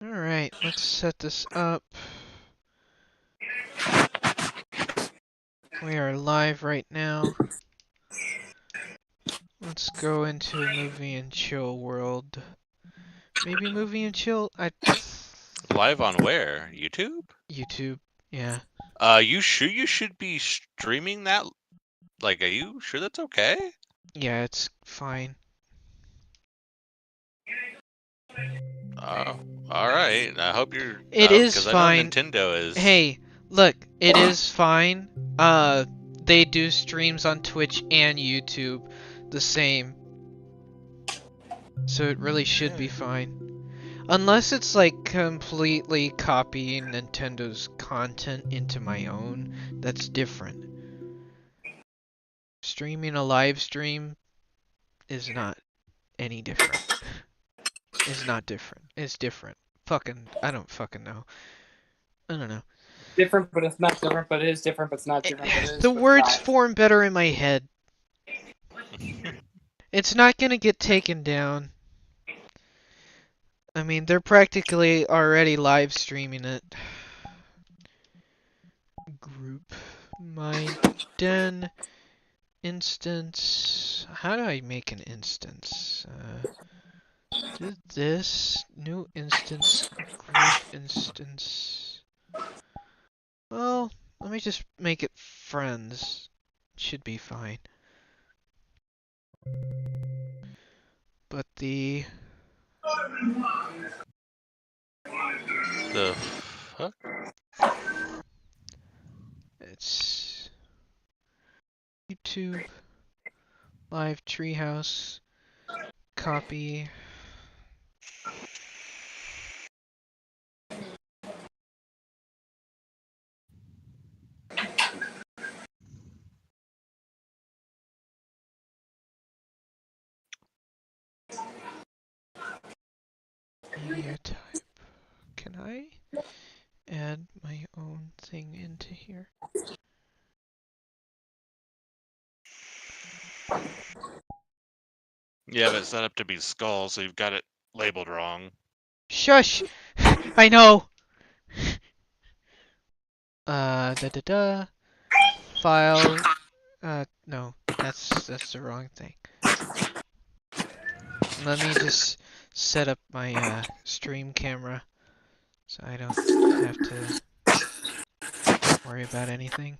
Alright, let's set this up. We are live right now. Let's go into movie and chill world. Maybe movie and chill? Live on where? YouTube? YouTube, yeah. You should be streaming that? Like, are you sure that's okay? Yeah, it's fine. Oh, alright. I hope you're... It is because I know fine. Nintendo is... Hey, look, it is fine. They do streams on Twitch and YouTube the same. So it really should be fine. Unless it's like completely copying Nintendo's content into my own, that's different. Streaming a live stream is not any different. It's not different. It's different. I don't fucking know. I don't know. Different, but it's not different, but it is different, but it's not different, but it is. The words form better in my head. It's not gonna get taken down. I mean, they're practically already live streaming it. Group my den instance. How do I make an instance? Do this new instance, group instance. Well, let me just make it friends. Should be fine. But the fuck? it's YouTube live Treehouse copy. Media type. Can I add my own thing into here? You have it set up to be skull, so you've got it labeled wrong. Shush! I know! File. No, that's the wrong thing. Let me just set up my stream camera so I don't have to worry about anything.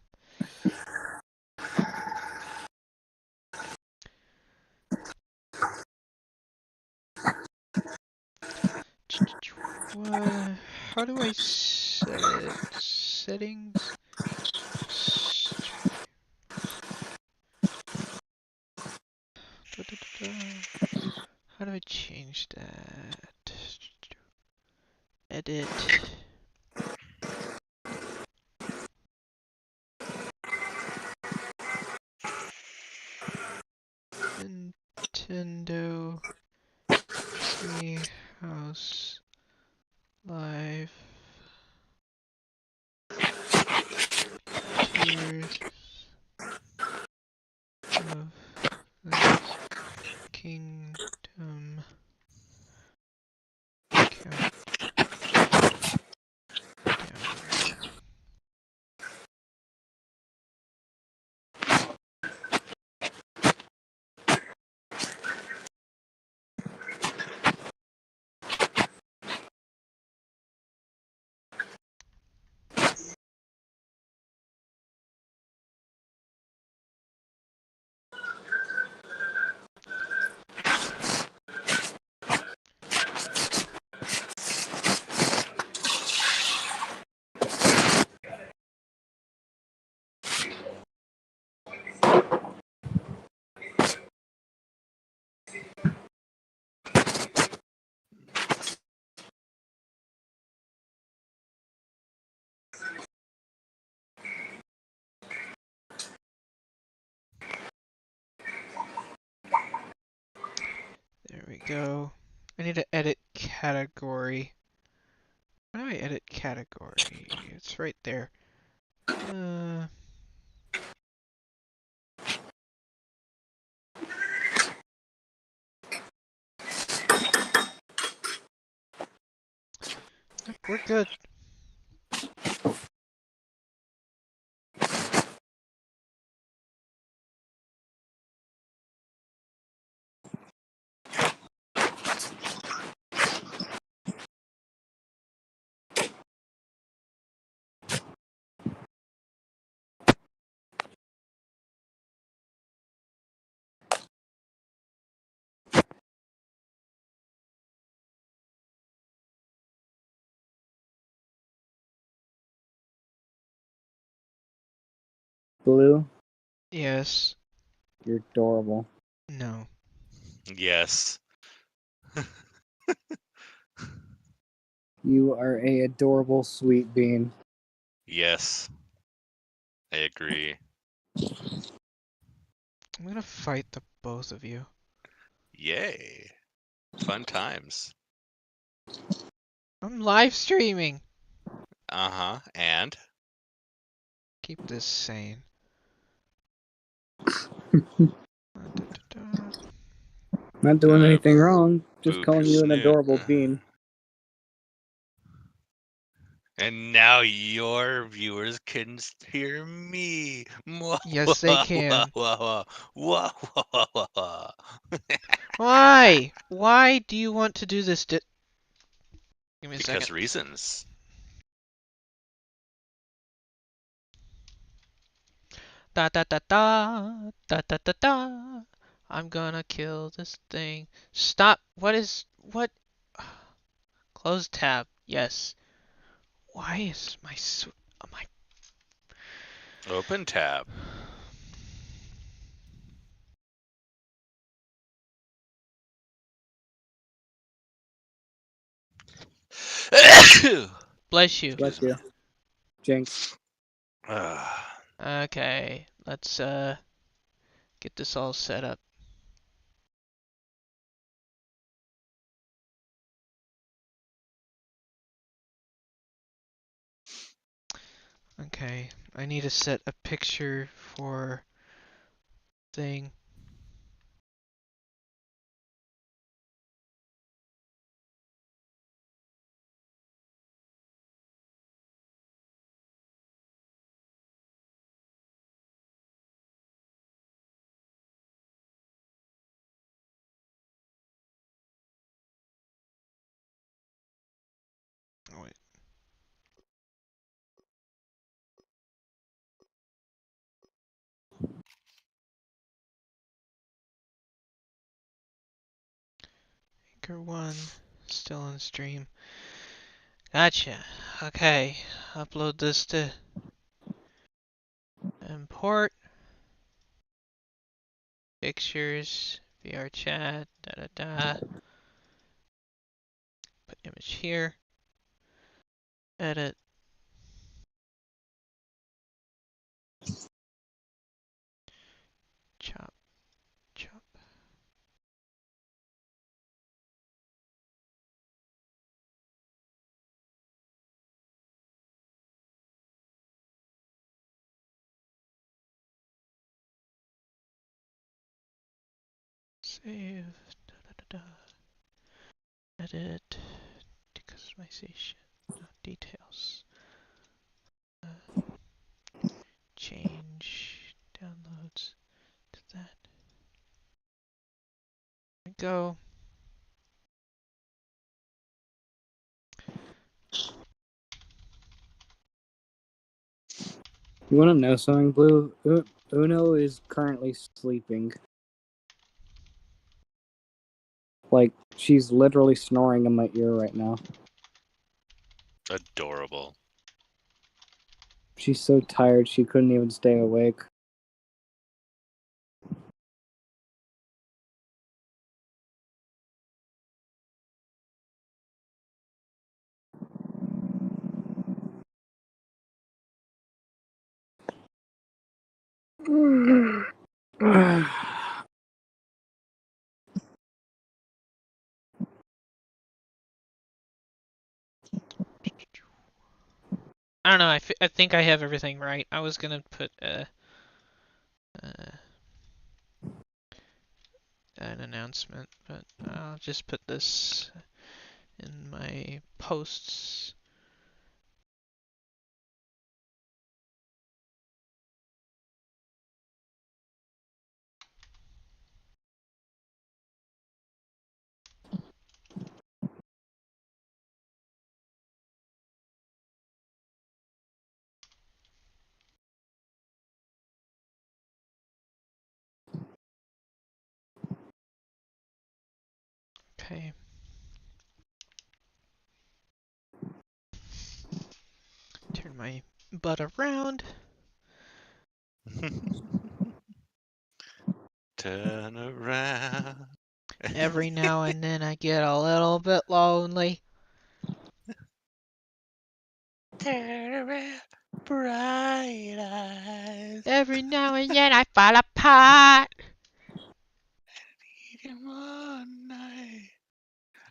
How do I set it? Settings? How do I change that? Edit. Nintendo Treehouse Live. Tears of the Kingdom. Countdown. There we go. I need to edit category. How do I edit category? It's right there. Yep, we're good. Blue, Yes. you're adorable. No. Yes. You are a adorable sweet bean. Yes. I agree. I'm gonna fight the both of you. Yay. Fun times. I'm live streaming. Uh-huh. And? Keep this sane. Not doing Uh, anything wrong, just Boop calling your you an snoot. adorable bean. And now your viewers can hear me. Yes, they can. Wah, wah, wah. Why? Why do you want to do this? Give me a second. Because reasons. Da da da da da da da da. I'm gonna kill this thing. Stop. What? Close tab. Yes. Why is my my Open tab. bless you. Bless you. Jinx. Okay, let's get this all set up. Okay, I need to set a picture for thing. Oh wait. Anchor 1 still on stream. Gotcha. Okay, upload this to import pictures, VrChat, da da da. Put image here. Edit. Chop, chop. Save. Da da da da. Edit. Decustomization. No, details. Change downloads to that. There we go. You wanna know something, Blue? Uno is currently sleeping. Like, she's literally snoring in my ear right now. Adorable. She's so tired she couldn't even stay awake. I don't know. I think I have everything right. I was gonna put an announcement, but I'll just put this in my posts. Okay. Turn my butt around. Turn around. Every now and then I get a little bit lonely. Turn around, bright eyes. Every now and then I fall apart. Need him one night.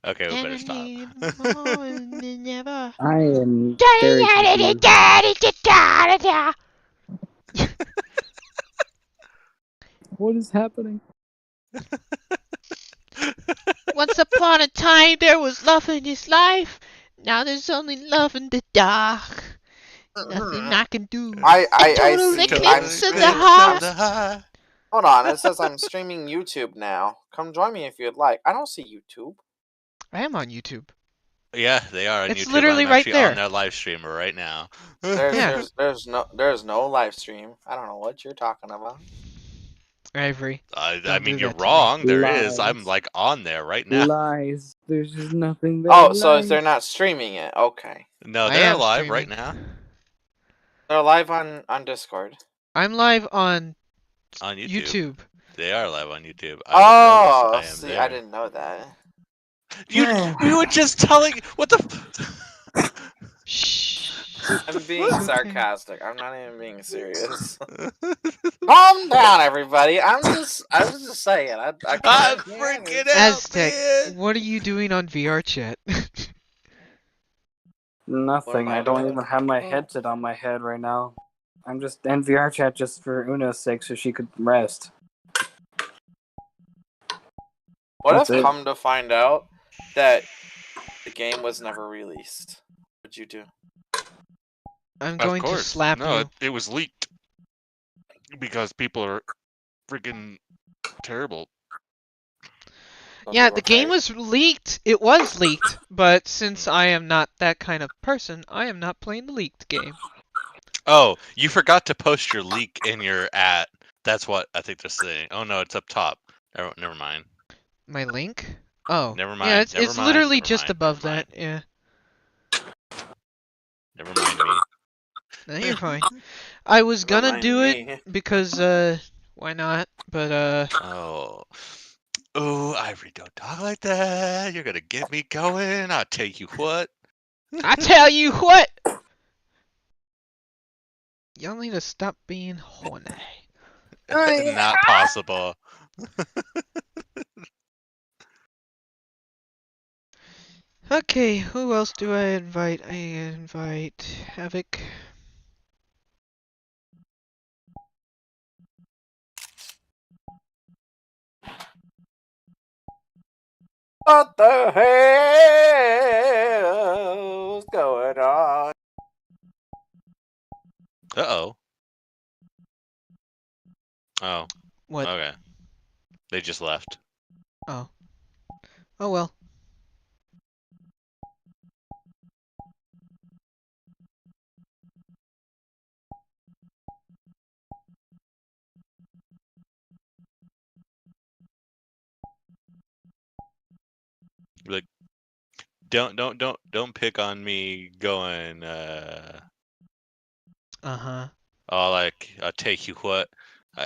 Okay, we And better I stop. need more than ever. I am very confused. What is happening? Once upon a time there was love in his life. Now there's only love in the dark. Nothing I can do. I Total see. eclipse of the Eclipse of heart. the heart. Hold on, it says I'm streaming YouTube now. Come join me if you'd like. I don't see YouTube. I am on YouTube. Yeah, they are on It's YouTube. literally I'm right actually there. on their live streamer right now. Yeah. There's no live stream. I don't know what you're talking about. Ivory. I Don't mean, do you're that to me. wrong. There is. I'm Lies. like on there right now. Lies. There's just nothing there. Oh, so Lies. they're not streaming it. Okay. No, I they're am live right streaming. now They're live on Discord. I'm live on on YouTube. YouTube. They are live on YouTube. I would notice Oh, I am see, there. I didn't know that. We were just telling. What the? Shh. I'm being Okay. sarcastic. I'm not even being serious. Calm down, everybody. I was just saying. I I'm couldn't hear freaking anything. out, Aztec, man. what are you doing on VrChat? Nothing. I I don't doing? even have my headset on my head right now. I'm just in VR chat just for Una's sake so she could rest. What That's if, it. come to find out, that the game was never released? What'd you do? I'm Of going to course. slap No, you. it was leaked because people are freaking terrible. Yeah, the game Okay. was leaked. It was leaked, but since I am not that kind of person, I am not playing the leaked game. Oh, you forgot to post your leak in your at. That's what I think they're saying. Oh no, it's up top. Never mind. My link? Oh, Never yeah, mind. it's Never mind. literally Never just mind. above Never that. Yeah, Never mind me. no, you're fine. I was Never gonna mind do it me. because why not? But Oh. Oh, Ivory, don't talk like that. You're gonna get me going. I'll tell you what. I tell you what, y'all need to stop being horny. Not possible. Okay, who else do I invite? I invite Havoc. What the hell's going on? Uh-oh. Oh, What? okay. They just left. Oh. Oh well. Like, don't pick on me going, Uh-huh. oh, like, I'll take you what.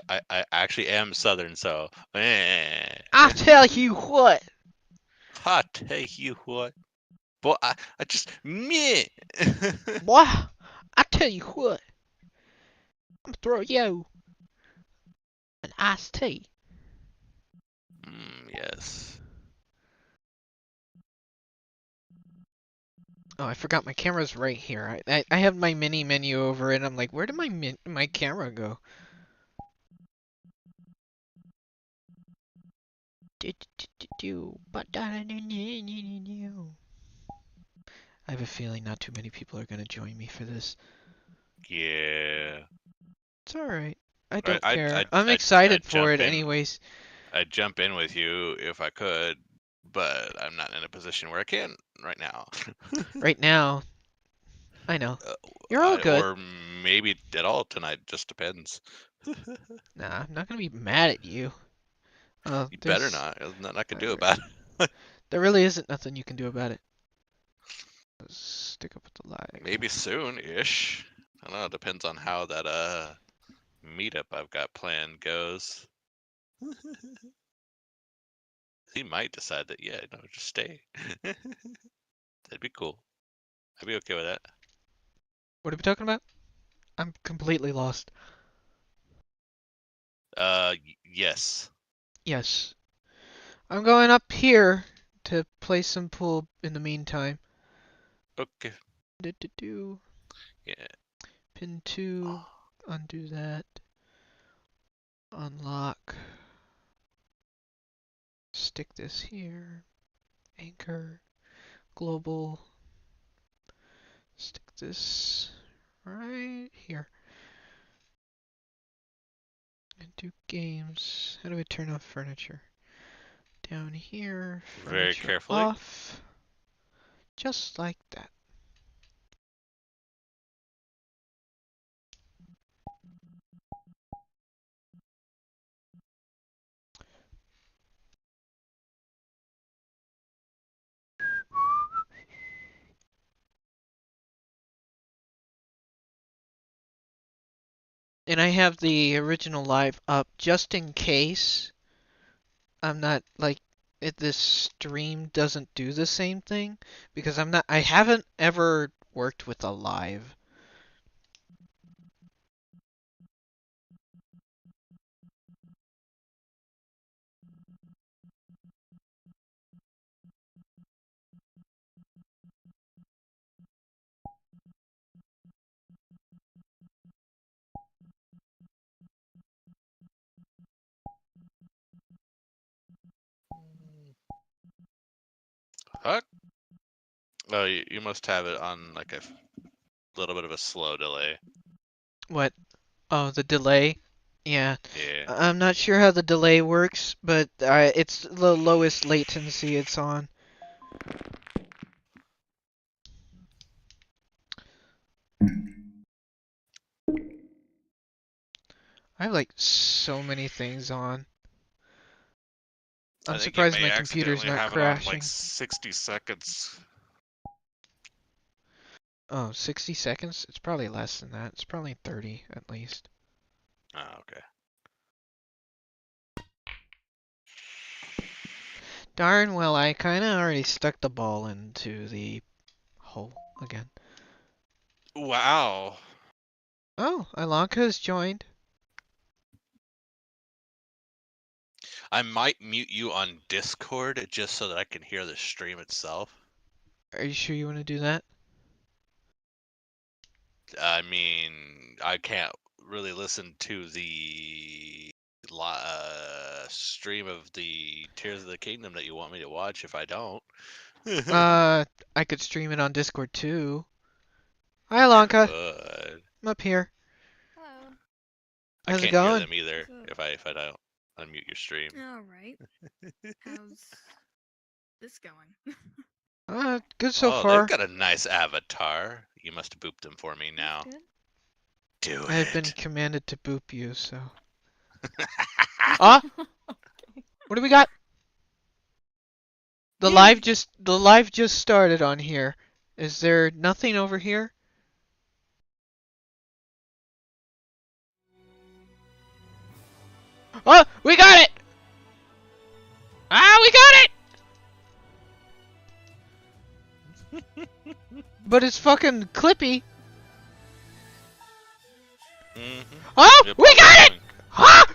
I actually am Southern, so, I tell you what. I'll take you what. Boy, I just, meh. Boy, I tell you what. I'm throw you an iced tea. Yes. Oh, I forgot my camera's right here. I have my mini menu over it. I'm like, where did my camera go? I have a feeling not too many people are gonna join me for this. Yeah. It's alright. I don't I'd- care. I'd- I'm I'd excited for jump it in. anyways. I'd jump in with you if I could, but I'm not in a position where I can right now. Right now, I know. You're all good. Or maybe at all tonight, just depends. Nah, I'm not gonna be mad at you. You better not. There's nothing I can do Alright. about it. There really isn't nothing you can do about it. Let's stick up with the lag. Maybe soon-ish. I don't know. It depends on how that meetup I've got planned goes. He might decide that, yeah, no, just stay. That'd be cool. I'd be okay with that. What are we talking about? I'm completely lost. Yes. Yes. I'm going up here to play some pool in the meantime. Okay. Do. Yeah. Pin 2. Undo that. Unlock. Stick this here. Anchor. Global. Stick this right here. And do games. How do we turn off furniture? Down here. Very Furniture carefully. off. Just like that. And I have the original live up just in case I'm not like if this stream doesn't do the same thing because I haven't ever worked with a live. Fuck. Oh, you must have it on like a little bit of a slow delay. What? Oh, the delay? Yeah. Yeah. I'm not sure how the delay works, but it's the lowest latency it's on. I have like so many things on. I I'm think you surprised may my computer's accidentally not have it on crashing. like 60 seconds. Oh, 60 seconds? It's probably less than that. It's probably 30 at least. Oh, okay. Darn well, I kinda already stuck the ball into the hole again. Wow. Oh, Ilanka's joined. I might mute you on Discord just so that I can hear the stream itself. Are you sure you want to do that? I mean, I can't really listen to the stream of the Tears of the Kingdom that you want me to watch if I don't. I could stream it on Discord too. Hi, Ilanka. Good. I'm up here. Hello. I How's it can't hear going? them either What's up? if I don't unmute your stream. All right. How's this going? Good so Oh, far. they've got a nice avatar. You must boop them for me now. That's good. Do I have been it. commanded to boop you, so. Ah! What do we got? The live just started on here. Is there nothing over here? Oh, we got it! Ah, we got it! But it's fucking Clippy. Mhm. Oh, Yep, we I'm got it! going. Ah!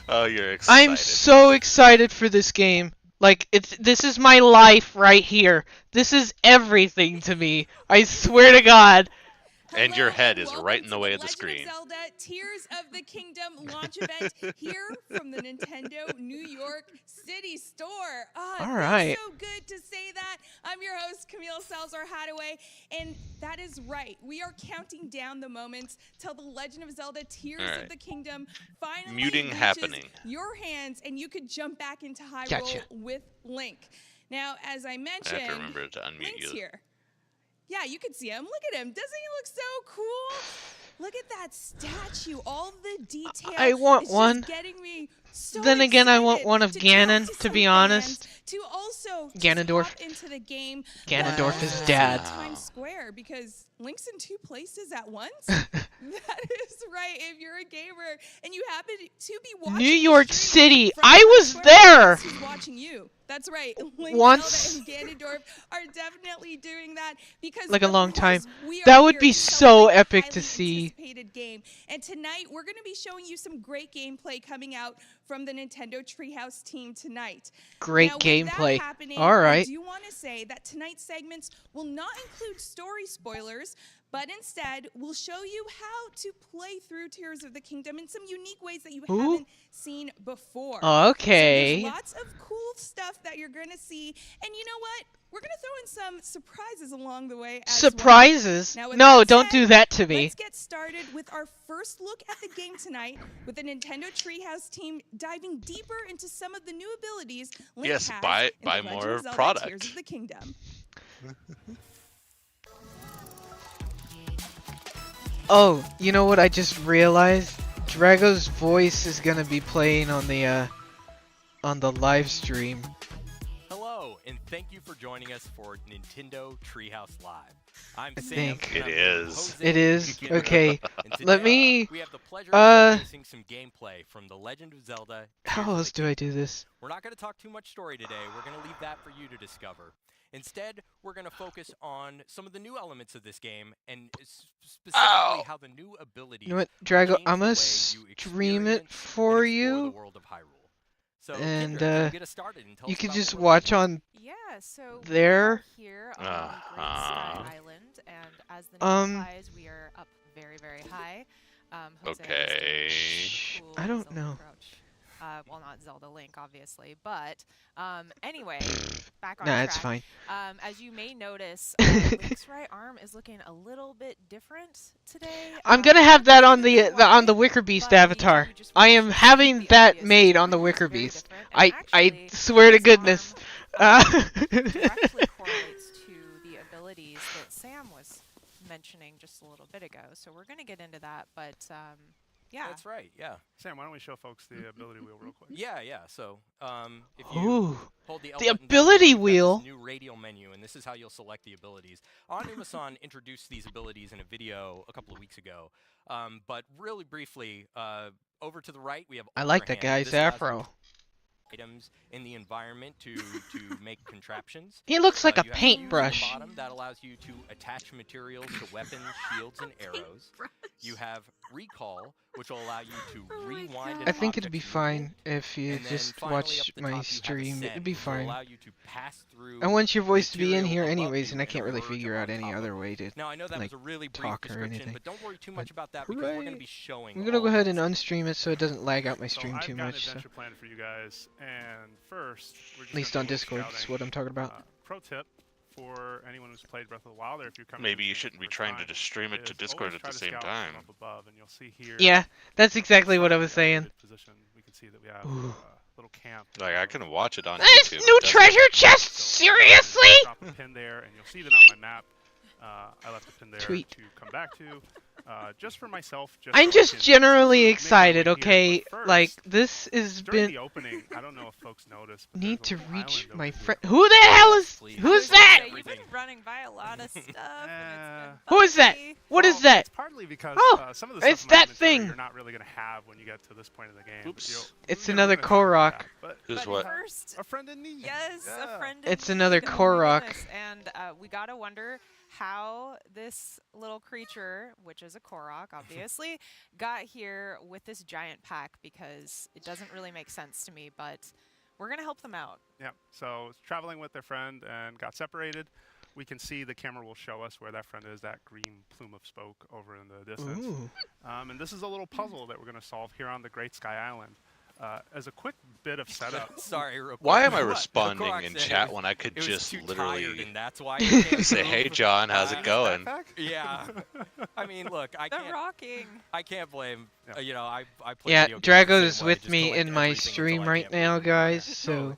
Oh, you're excited. I'm so excited for this game. Like, this is my life right here. This is everything to me. I swear to God. And your Hello, head is welcome right in the to way of the Legend screen. Zelda Tears of the Kingdom launch event here from the Nintendo New York City store. All It right. feels so good to say that. I'm your host, Camille Salzar-Hadaway, and that is right. We are counting down the moments till the Legend of Zelda Tears All right. of the Kingdom finally Muting reaches happening. your hands, and you could jump back into Hyrule Gotcha. with Link. Now, as I I mentioned, have to remember to unmute Link's you. here. Yeah, you can see him. Look at him. Doesn't he look so cool? Look at that statue. All the detail. I want is one. Just getting me so Then again, I want excited one of to Ganon, talk to to be some honest. fans, to also just Ganondorf. hop into the game. Ganondorf but is also dad. Times Square, because Link's in 2 places at once. That is right. If you're a gamer and you happen to be watching New the York stream City. from I Times was Square. there. there. Who's watching you? That's right. Link, Once. Zelda, and Ganondorf are definitely doing that because Like a of long time. course we are That would here be to so celebrate the epic to highly see. anticipated game. And tonight we're going to be showing you some great gameplay coming out from the Nintendo Treehouse team tonight. Great Now, with gameplay. That happening, All right. I do want to say that tonight's segments will not include story spoilers, but instead we'll show you how to play through Tears of the Kingdom in some unique ways that you Ooh. haven't seen before. Okay. So there's lots of cool stuff that you're going to see. And you know what? We're going to throw in some surprises along the way as Surprises? well. Now, with No, that don't said, do that to me. Let's get started with our first look at the game tonight with the Nintendo Treehouse team diving deeper into some of the new abilities Link Yes, has buy in The Legend more of Zelda product. Tears of the Kingdom. Oh, you know what I just realized? Drago's voice is gonna be playing on the live stream. Hello, and thank you for joining us for Nintendo Treehouse Live. I'm I Sam. think and I'm It here with is. Jose It is? and Okay. and today, Let me, we have the pleasure of showcasing some gameplay from The Legend of Zelda. how Tears of else the do I Kingdom. do this? We're not going to talk too much story today. We're going to leave that for you to discover. Instead, we're going to focus on some of the new elements of this game and specifically Ow. how the new abilities You know what, Drago, change I'm the way gonna you stream it experience for and explore the you, world of Hyrule. So, and Kendra, can you get us started and tell you us can about just what we're watch looking at? on Yeah, so there. we are here on the Great Sky Uh-huh. Island, and as the name Um, implies, we are up very, very high. Jose has Okay. the Shh, cool I don't Zelda know. crouch. Well, not Zelda Link, obviously, but anyway, back on Nah, track. it's fine. As you may notice, Link's right arm is looking a little bit different today. I'm gonna have that on the on the Wicker Beast but we avatar. do just I want am you to having see the that obvious made on the difference. Wicker It's very Beast. different, and I actually, swear to this goodness. arm, directly correlates to the abilities that Sam was mentioning just a little bit ago. So we're going to get into that, but yeah. That's right, yeah. Sam, why don't we show folks the ability wheel real quick? Yeah, yeah. So, if you Ooh, hold the L the button down, ability you've got this wheel. new radial menu, and this is how you'll select the abilities. Animason introduced these abilities in a video a couple of weeks ago. But really briefly, over to the right, we have I like Ultra that Hand. guy's This allows you afro. to items in the environment to make contraptions. He looks like a You have fuse on the paintbrush. bottom that allows you to attach materials to weapons, shields, and arrows. You have recall, which will allow you to rewind. I think it'd be fine if you And then just finally, watch up at the my top, you have stream. Ascend, It'd be which will fine. allow you to pass through I want your voice to be in material here above anyways, you and I in can't a really verge figure on out any top of other it. way to. Now, I know that like, was a really brief talk or description, anything. but don't worry too much But about that because we're going to hooray. be showing I'm gonna all go of ahead this. and unstream it so it doesn't lag out my So stream I've too got an much. So. adventure plan for you guys, and first, we're just At least gonna on do a little Discord, is scouting. what I'm talking about. Pro tip for anyone who's played Breath of the Wild, or if you're coming. Maybe to you this game shouldn't be for the trying first to time, just stream it to is Discord always at try the to same scout time. from up above, and you'll see here. Yeah, that's exactly what I inside was the saying. elevated Position, we can see that we have Ooh. a little camp. Like I can watch it on This YouTube. new It doesn't- treasure chest? So, Seriously? Drop a pin there, and you'll see that on my map. I left a pin there Tweet. to come back to, just for myself. I'm so I just can generally sort of make my way excited, here, okay? but first, Like, this has during been... the opening, I don't know if folks noticed. But Need there's to a little reach island my over friend... here. Who the hell is... Please. Who's I was that? gonna say, You've been running by a lot of stuff. and it's Who is that? been What is Well, that? It's partly because Oh, some of the it's stuff in my that inventory thing. you're not really going to have when you get to this point in the game. but Oops. you'll- It's you know, we're another gonna talk about Korok. that, but Who's But what? first, a friend in need. yes, Yeah. a friend. It's in another need. Oh my Korok. goodness. And we gotta wonder how this little creature, which is a Korok, obviously, got here with this giant pack because it doesn't really make sense to me. But we're gonna help them out. Yeah. So traveling with their friend and got separated. We can see the camera will show us where that friend is, that green plume of smoke over in the distance. Ooh. And this is a little puzzle that we're going to solve here on the Great Sky Island. As a quick bit of setup, Sorry, real Why quick. am I What? responding Korok in said chat it when I could was just too tired, literally and that's why you can't say, move. "Hey John, how's it going?" backpack? Yeah. I mean, look, I The can't. rocking. I can't blame. Yeah. You know, I play Yeah, video games the Drago is same way, with just me collect in my everything until stream I right can't now, move. guys. Yeah, So totally.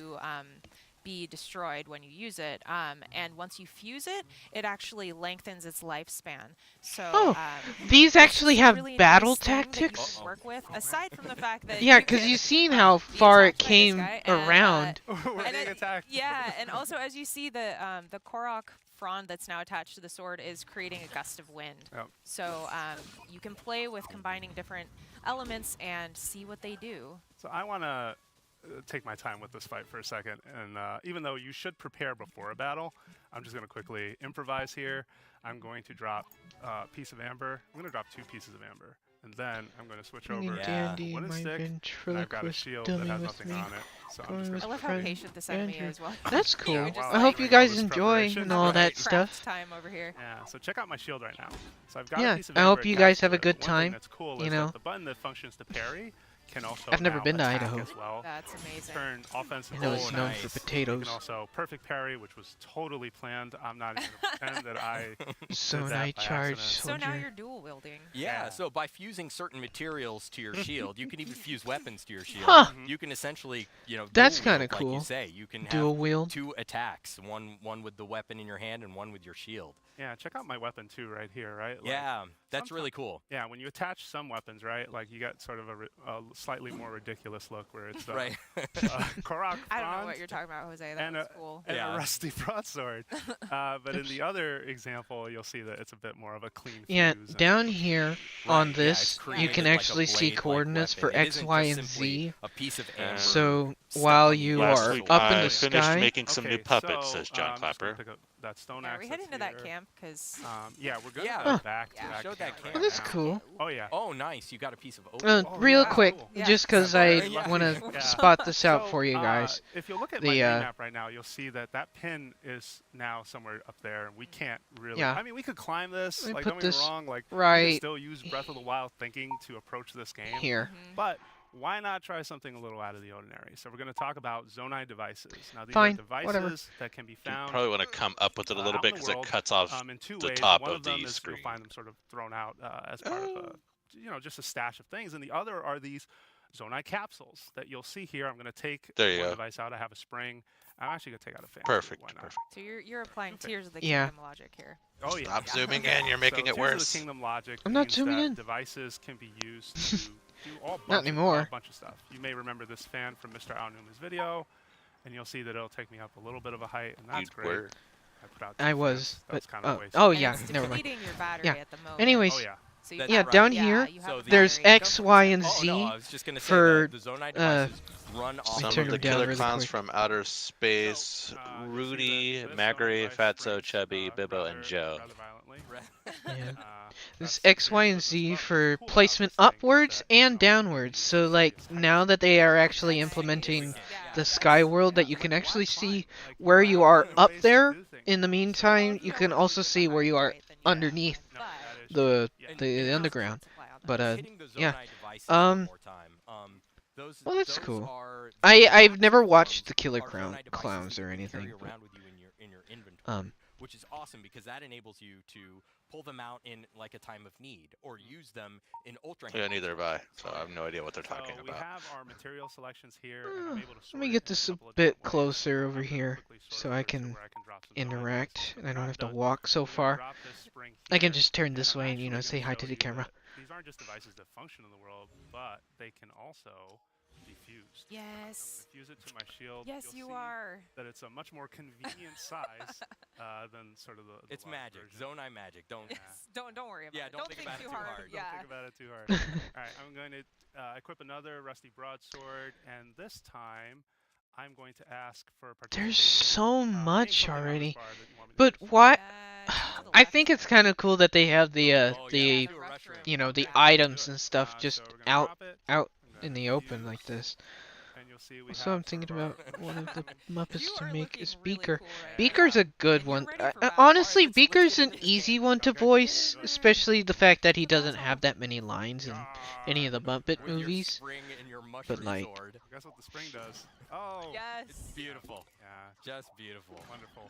to be destroyed when you use it. And once you fuse it, it actually lengthens its lifespan. So Oh, these actually have really battle nice thing that you tactics? can work with, aside from the fact that Yeah, you because can you've seen be how far it attacked by this came guy, around. We're and being attacked. yeah, and also as you see, the Korok frond that's now attached to the sword is creating a gust of wind. Yep. So you can play with combining different elements and see what they do. So I want to take my time with this fight for a second, and even though you should prepare before a battle, I'm just going to quickly improvise here. I'm going to drop a piece of amber. I'm going to drop 2 pieces of amber, and then I'm going to switch over to Dandy, wooden my stick, and I've got a ventriloquist shield that dummy has with nothing me. on it. So I'm Going just with I going love how friend patient this enemy Andrew. is. Well, That's cool. You're just Wow, I hope like you bring all guys this enjoy preparation. and all Right. that craft stuff. time over here. Yeah, so check out my shield right now. So I've got Yeah, a piece of I amber hope you guys attached have to a it. good One time, thing that's cool you is know. that the button that functions to parry can also I've never now been to attack Idaho. as well. That's amazing. Turn offensive. I know it's Oh, known nice. for You can You potatoes. can also perfect parry, which was totally planned. I'm not even gonna pretend that I So did that I by charge accident. So now soldier. you're dual wielding. Yeah, Yeah. so by fusing certain materials to your shield, you can even fuse weapons to your shield. Huh. You can essentially, That's dual kinda wield, like cool. you say. You can Dual have wield. 2 attacks, one with the weapon in your hand and one with your shield. Yeah, check out my weapon too, right here, right? Like, Yeah, that's someti- really cool. Yeah, when you attach some weapons, right, like you get sort of a slightly more ridiculous look where it's Right. Korok I don't know frond what you're talking about, Jose. That and was a, cool. and Yeah. a rusty broadsword. But in Oops. the other example, you'll see that it's a bit more of a clean Yeah, fuse. and- down here Right, on yeah, it's this, you created can like a actually see blade-like coordinates for weapon. It X, isn't Y, just and simply Z. a piece of amber So stuck while on the you end of Last the are week sword. up in I the finished sky, making some new puppets, so, says John I'm just gonna Clapper. pick up that stone Are axe we that's heading to that here. camp? Because Yeah, we're gonna Yeah. go Huh. back to Yeah. that Showed camp that right camp. that's now. cool. Oh yeah. Oh, nice. You got a piece of oak. Oh, Real yeah, quick, cool. Yeah. just because Yeah, I very lucky. want to Yeah. spot this out So, for you guys. If you look at The, my map right now, you'll see that that pin is now somewhere up there, and we can't really. Yeah. I mean, we could climb this. Let me Like, put don't get me this wrong. Like, we right can still use Breath of the Wild thinking to approach this game. Here. But why not try something a little out of the ordinary? So we're going to talk about Zonai devices. Now, these Fine, are devices whatever. that can be You found probably want to come up with it a little out bit in the because it world, cuts off in 2 the ways. top One of of them the is screen. you'll find them sort of thrown out as part of a, just a stash of things, and the other are these Zonai capsules that you'll see here. I'm going to take There you one go. device out. I have a spring. I'm actually going to take out a fan. Perfect, Why not? perfect. so you're applying Okay. Tears of the Yeah. Kingdom logic here. Oh yeah. Stop yeah. zooming in. You're making So it Tears of worse. the Kingdom logic I'm not means zooming that in. devices can be used to do all Not anymore. a bunch of stuff. You may remember this fan from Mr. Aonuma's video, and you'll see that it'll take me up a little bit of a height, and that's You great. were. I put out I 2 was, fans. but That's kind of a waste. oh And yeah, it's never mind. depleting your battery Yeah. at the moment. Anyways, Oh yeah. So That's you yeah, have- down yeah, here, you have So a the- there's battery. X, Y, and Oh, Z no, I was just going to say for, the Zonai devices run off me Some turn of the them down killer really clowns quick. from outer space: So, you'll see Rudy, that this Magri, device Fatso, breaks, Chubby, Bibbo, and rather Joe. violently. Yeah. That's This X, the Y, and business Z stuff. for What's cool about placement this thing is upwards that you and can also downwards. use So this like as now that they are actually Nice. implementing Yeah. the sky world, that you Yeah, can like, actually why see climb? Like, where you are have up ways to there. do things. In the meantime, you can also see where you are Then underneath No, that is the true. Yeah. the underground. But hitting the yeah. Zonai devices Um, one more time. Those, well, that's those cool. are I've never capsule watched forms the killer are Zonai devices clowns that or you can carry anything. but, around with you in your inventory, Um, which is awesome because that enables you to pull them out in like a time of need or use them in ultra. Yeah, hand neither have situations. I, so I have no idea what they're talking So we about. have our material selections here, and I'm able to let sort me it get in this a couple of bit different ways. closer over I'm gonna here quickly sort so it I through to can where I can drop some Zonai interact, devices. and I don't When have to I'm done, walk so I'm gonna far. drop this spring I can here, just turn this I'm way and, you actually know, gonna say hi show to the you camera. that these aren't just devices that function in the world, but they can also be fused. Yes. I'm going to fuse it to my shield. Yes, You'll you see are. that it's a much more convenient size than sort of the It's large magic, version. Zonai magic. Don't. Don't worry about Yeah, it. don't think about it too too hard. hard. Yeah. Don't think about it too hard. All right, I'm going to equip another rusty broadsword, and this time I'm going to ask for participation. There's so Name much something on this already. bar that you want me to But use. why? To the I left think it's here. kind of cool that they have the Oh, yeah, the do a rush room. you know the Yeah. items Do it. and stuff just So we're gonna out drop it. out I'm gonna in the open like fuse, this. and you'll see we So have I'm thinking sort of about our- one of the Muppets You to are make looking is really Beaker. cool right Beaker's now. a good And you're one. ready for battle. Honestly, Let's Beaker's get an into this easy game. one to Okay. voice, Do it. especially the fact that he It's a doesn't battle. have that many lines in any of the Muppet With your movies. spring and your mushroom like- sword. Guess what the spring does? Oh. Yes. It's beautiful. Yeah. Just beautiful. Wonderful.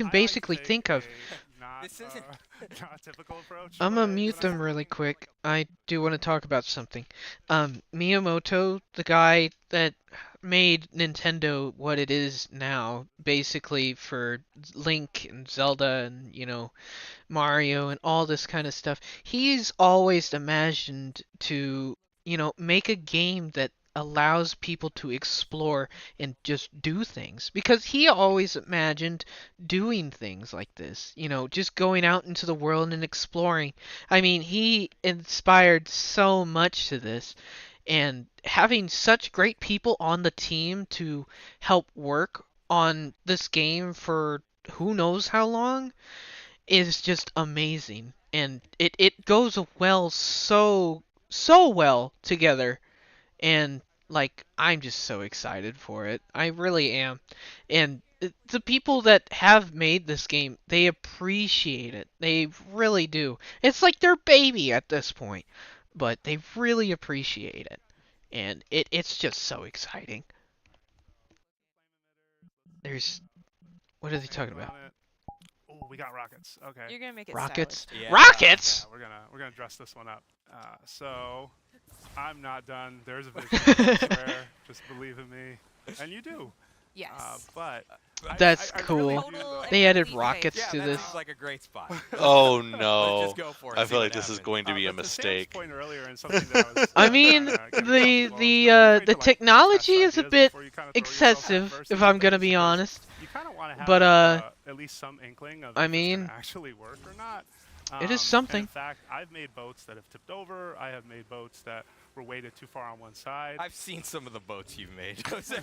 can I like to basically take think of a not This isn't- not a typical approach. I'm but gonna I- mute but I- them really quick. I do want to talk about something. Miyamoto, the guy that made Nintendo what it is now, basically for Link and Zelda and, you know, Mario and all this kind of stuff, he's always imagined to, you know, make a game that allows people to explore and just do things, because he always imagined doing things like this, you know, just going out into the world and exploring. I mean, he inspired so much to this, and having such great people on the team to help work on this game for who knows how long is just amazing, and it goes well, so well together, and like I'm just so excited for it. I really am. And the people that have made this game, they appreciate it. They really do. It's like their baby at this point, but they really appreciate it. And it's just so exciting. There's what are they talking about? Oh, we got rockets. Okay. You're gonna make it Rockets? stylish. Yeah. Rockets? Yeah, we're gonna dress this one up. So I'm not done. There's a vision. I swear. Just believe in me, and you do. Yes. But That's I cool. really do, Total though. They added complete rockets faith. Yeah, to that this. seems like a great spot. Oh Let's no! just go for it. I see feel what like this is happens. going to be a But to Sam's mistake. point earlier, and something that I was, I mean, trying to get across the as well, the is don't be afraid the to, like, technology test is a ideas bit before you kinda throw yourself excessive, headfirst if into I'm gonna things, be 'cause honest. You kind of want to have But at least some inkling of I if it's gonna mean, actually work or not. it is And something. in fact, I've made boats that have tipped over. I have made boats that were weighted too far on one side. I've seen some of the boats you've made, Jose.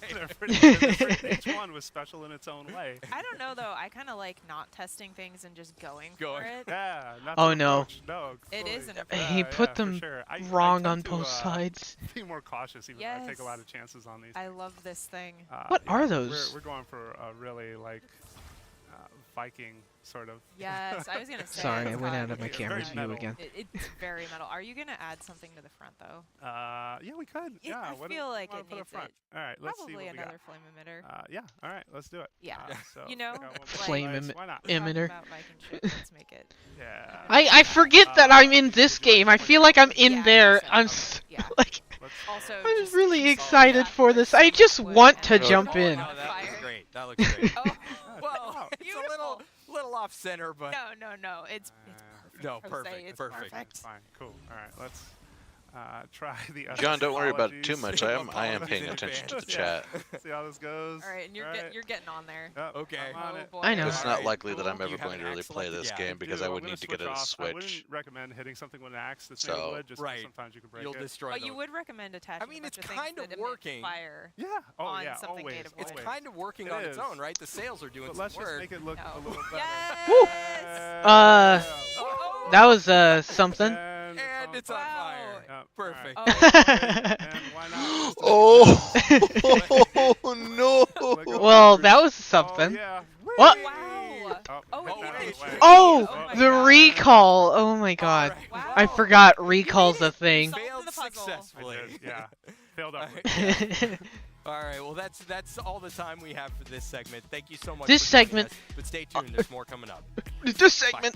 Each one was special in its own way. I don't know though. I kind of like not testing things and just going for it. Yeah. That's Oh, an no. approach. No. It fully. is an He put for them sure. I wrong tend on to, both sides. Be more cautious, even though I take a lot of chances on these. I love this thing. What Yeah, are those? We're going for a really like Viking sort of. Yes, I was gonna say. Sorry, I it's went got- out of my it's camera's very view metal. again. It's very metal. Are you gonna add something to the front though? Yeah, we could. Yeah, I what do feel you like wanna it put up needs front? it. All right, let's see Probably what we another got. flame emitter. Yeah, all right, let's do it. Yeah. So You know, we got one for Flame Vice, why not? emitter. About Viking ship, let's make it. Yeah. I forget that I'm in this game. I feel like I'm in Yeah, there. so- I'm Yeah. like Also, I'm just really keep excited solid for with this. so I much just wood want and to wood jump on in. No, the that fire. looks great. That looks great. Oh, Well, it's beautiful. a little off center, but No. It's perfect. No, Jose, perfect, it's perfect. Fine, cool. All right, let's try the. John, don't worry about it apologies. too much. I am paying attention to the chat. See how this goes. All right, and you're getting on there. Yep, Okay. I'm on Oh it. boy. I know. It's not Alright, likely that I'm cool. ever You have going to an really axe play selected? this Yeah. game because I I'm would gonna need to get switch a off. I Switch. wouldn't recommend hitting something with an axe this So- wood, just 'cause Right. sometimes you can break You'll it. destroy But the you would recommend attaching I mean, a it's bunch of things kind of that emit working. fire Yeah. Oh on yeah. something Always. made of It's wood. kind of working It on its is. own, right? The sails are doing But some let's just work. make it look a No. little better. Yes! Oh, That was something. and it's on Wow. fire. Yep, Perfect. alright. And why not? just- Oh no! Well, that was Oh, something. yeah. What? Wow. Oh, Oh, hit that wait. away. Oh, Oh my the God. recall. Oh my god. Alright. Wow. I forgot recall's a thing. Solved Failed the puzzle. I successfully. did, yeah. Failed up. All right, well that's all the time we have for this segment. Thank you so much. This for joining segment- us, but stay tuned. There's more coming up. This segment.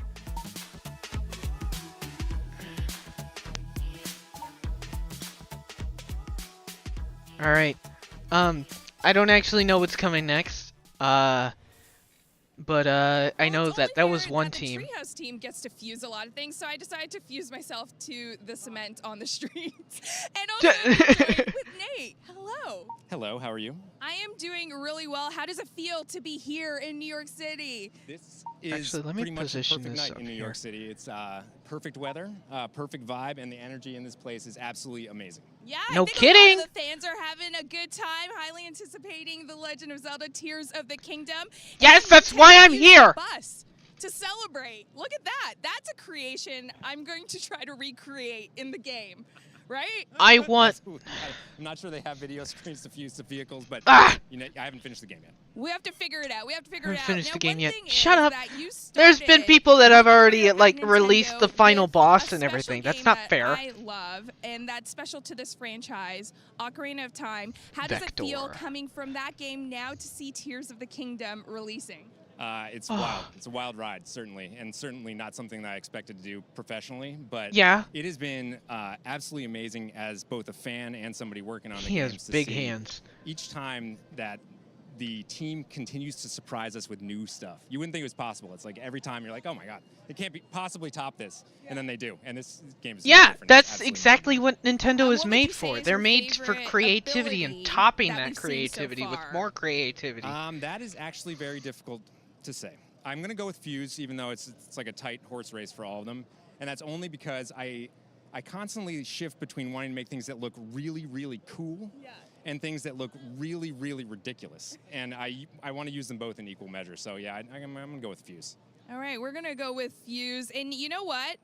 All right. I don't actually know what's coming next. But I know it's that only that was fair one that team. The Treehouse team gets to fuse a lot of things, so I decided to fuse myself to the cement on the streets. And also I'm joined with Nate. Hello. Hello, how are you? I am doing really well. How does it feel to be here in New York City? This is Actually, let me pretty much a position perfect this night up in New here. York City. It's perfect weather, perfect vibe, and the energy in this place is absolutely amazing. Yeah, No I think kidding. a lot of the fans are having a good time, highly anticipating The Legend of Zelda: Tears of the Kingdom. Yes, And that's you why can I'm use the here. Bus to celebrate. Look at that. That's a creation I'm going to try to recreate in the game, right? I want. Absolutely. I'm not sure they have video screens to fuse the vehicles, but Ah! you know, I haven't finished the game yet. We have to figure it out. We have to figure it Haven't out. finished Now, the game one yet. thing Shut is up. that you There's been started people that have your already career like at released the Nintendo final with boss a and special everything. That's game not that fair. I love, and that's special to this franchise, Ocarina of Time. How does it feel Vector. coming from that game now to see Tears of the Kingdom releasing? It's wild. It's a wild ride, certainly, and certainly not something that I expected to do professionally. But Yeah. it has been absolutely amazing as both a fan and somebody working on the He has games to big see hands. each time that the team continues to surprise us with new stuff. You wouldn't think it was possible. It's like every time you're like, oh my god, it can't be possibly top this, and then they do. And this game is Yeah, different. that's exactly what Nintendo is what would made you say for. is They're your made for favorite creativity and ability topping that that we've seen so creativity with far? more creativity. That is actually very difficult to say. I'm gonna go with Fuse, even though it's like a tight horse race for all of them, and that's only because I constantly shift between wanting to make things that look really, really cool and things that look really, really ridiculous. And I want to use them both in equal measure. So yeah, I'm gonna go with Fuse. All right, we're gonna go with Fuse, and you know what?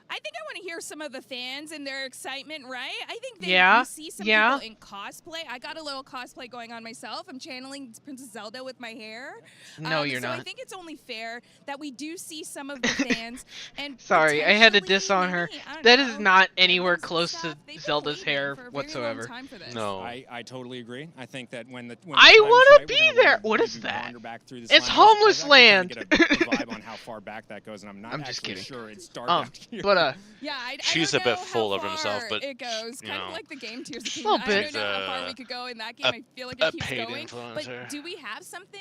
I think I want to hear some of the fans and their excitement, right? I think we see some people in cosplay. I got a little cosplay going on myself. I'm channeling Princess Zelda with my hair. No, you're so not. I think it's only fair that we do see some of the fans. And Sorry, I had to diss on her. maybe, I don't That know, is not give anywhere them some close stuff. to They've been Zelda's waiting hair for a very long whatsoever. time for this. No. I totally agree. I think that when the I time is wanna right, we're be gonna there. What maybe is that? wander back through this It's line. I was homeless actually trying to land. get a vibe on how far back that goes, and I'm just actually kidding. sure it's dark out here. But Yeah, I She's don't a bit know full how of himself, far but, it goes, you kind of know. like the game Tears of the little Kingdom. I bit. don't know how far we could go in that game. I feel like a it keeps paid going. But influencer. do we have something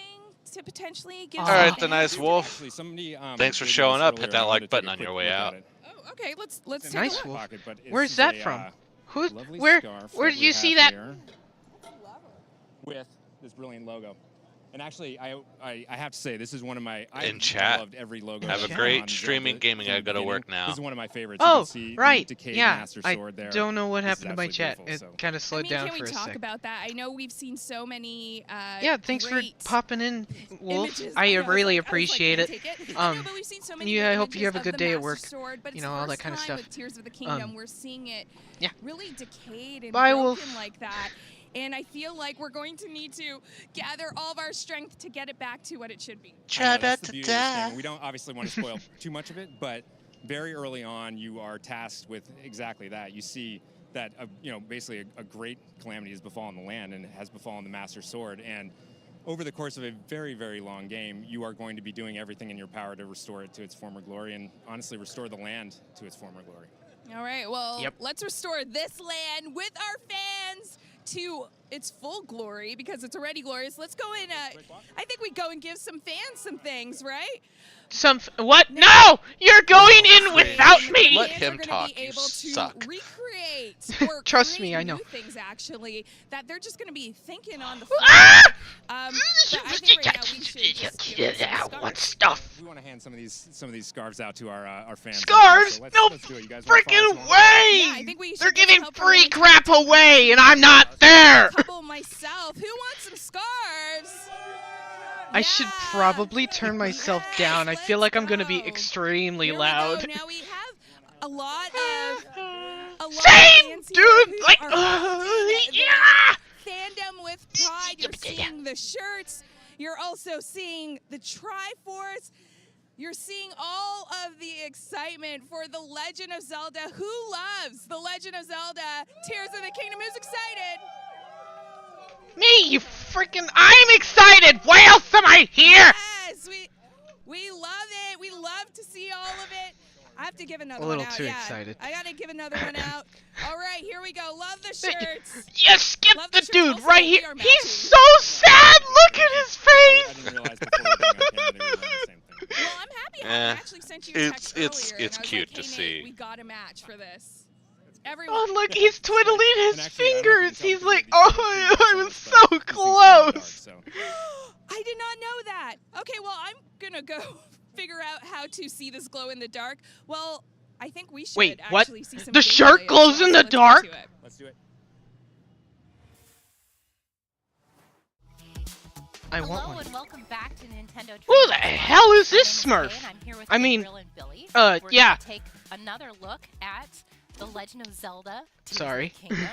to potentially give? All some right, fans? the nice wolf. Actually, somebody, Thanks for did showing this up. Hit earlier, that and I like wanted to button take a on your quick way look out. at it. Oh, okay, let's It's take in a Nice look. wolf. pocket, but it's Where's just that a, from? Who? lovely Where? scarf Where that did we you see have that? here with this brilliant logo. And actually, I have to say, this is one of my. In chat. loved every logo. Have a that's great on streaming Zelda gaming. from I the gotta work beginning. now. This is one of my favorites. You Oh, can see right. the decayed Yeah. Master I Sword there. don't know what This is happened to my absolutely chat. beautiful, It so. kind of slowed down Can we for a talk sec. about that? I know we've seen so many. Yeah, thanks for great popping in, Wolf. images. I know, was really like, appreciate can it. I take it? I know, but we've seen so many Yeah, I great hope you have a images good of day the at work. Master Sword, but You it's know, the all that first kind of time stuff. With Tears of the Kingdom, we're seeing it Yeah. really decayed and Bye, broken Wolf. like that. And I feel like we're going to need to gather all of our strength to get it back to what it should be. That's the beauty of this game. We don't obviously want to spoil too much of it, but very early on, you are tasked with exactly that. You see that, basically a great calamity has befallen the land and has befallen the Master Sword. And over the course of a very, very long game, you are going to be doing everything in your power to restore it to its former glory and honestly restore the land to its former glory. All right, well, let's restore this land with our fans to its full glory because it's already glorious. Let's go and I think we go and give some fans some things, right? What? No! You're going in without me! Let him Fans are gonna talk. be You able to suck. recreate or Trust create me, I know. new things actually that they're just going to be thinking on the Ah! fly. But I think right now we should just give them some What scarves. stuff? We want to hand some of these scarves out to our fans. Scarves? So let's No do it. You guys wanna follow freaking us along? way! Yeah, I think we should They're just giving help free everyone crap take away, and I'm not there! a couple myself. Who wants some scarves? I should probably turn myself down. I feel like I'm gonna be extremely Here loud. we go. Now we have a lot of Same, fans here dude! who Like, are representing yeah! fandom with pride. You're seeing the shirts. You're also seeing the Triforce. You're seeing all of the excitement for The Legend of Zelda. Who loves The Legend of Zelda? Tears of the Kingdom. Who's excited? Me, you freaking! I'm excited! Why else am I here? Yes, we love it. We love to see all of it. I have to give another A little one out. too Yeah, excited. I gotta give another one out. All right, here we go. Love the shirts. You skipped Love the shirts. dude Also, right we here. are He's matching. so sad! Look at his I face! didn't realize before we were doing on camera they were wearing the same thing. Well, I'm happy. I Eh, actually sent you a text earlier. it's and I was cute like, to hey, see. Nate, we got a match for this. Everyone. Oh, look, he's twiddling his And actually, I don't know if you fingers. can He's tell like, because oh, these I was things so are dark, close. so. I did not know that. Okay, well, I'm gonna go figure out how to see this glow in the dark. Well, I think we should Wait, what? actually see some The gameplay shirt as glows well, in so the let's get dark? to it. Let's do it. I want Hello one. and welcome back to Nintendo. Who the Treehouse hell is Live. this My name is Smurf? Kay, and I'm here with I mean, Gabriel and Billy. yeah. We're gonna take another look at The Legend of Zelda. Tears Sorry. Of the Kingdom.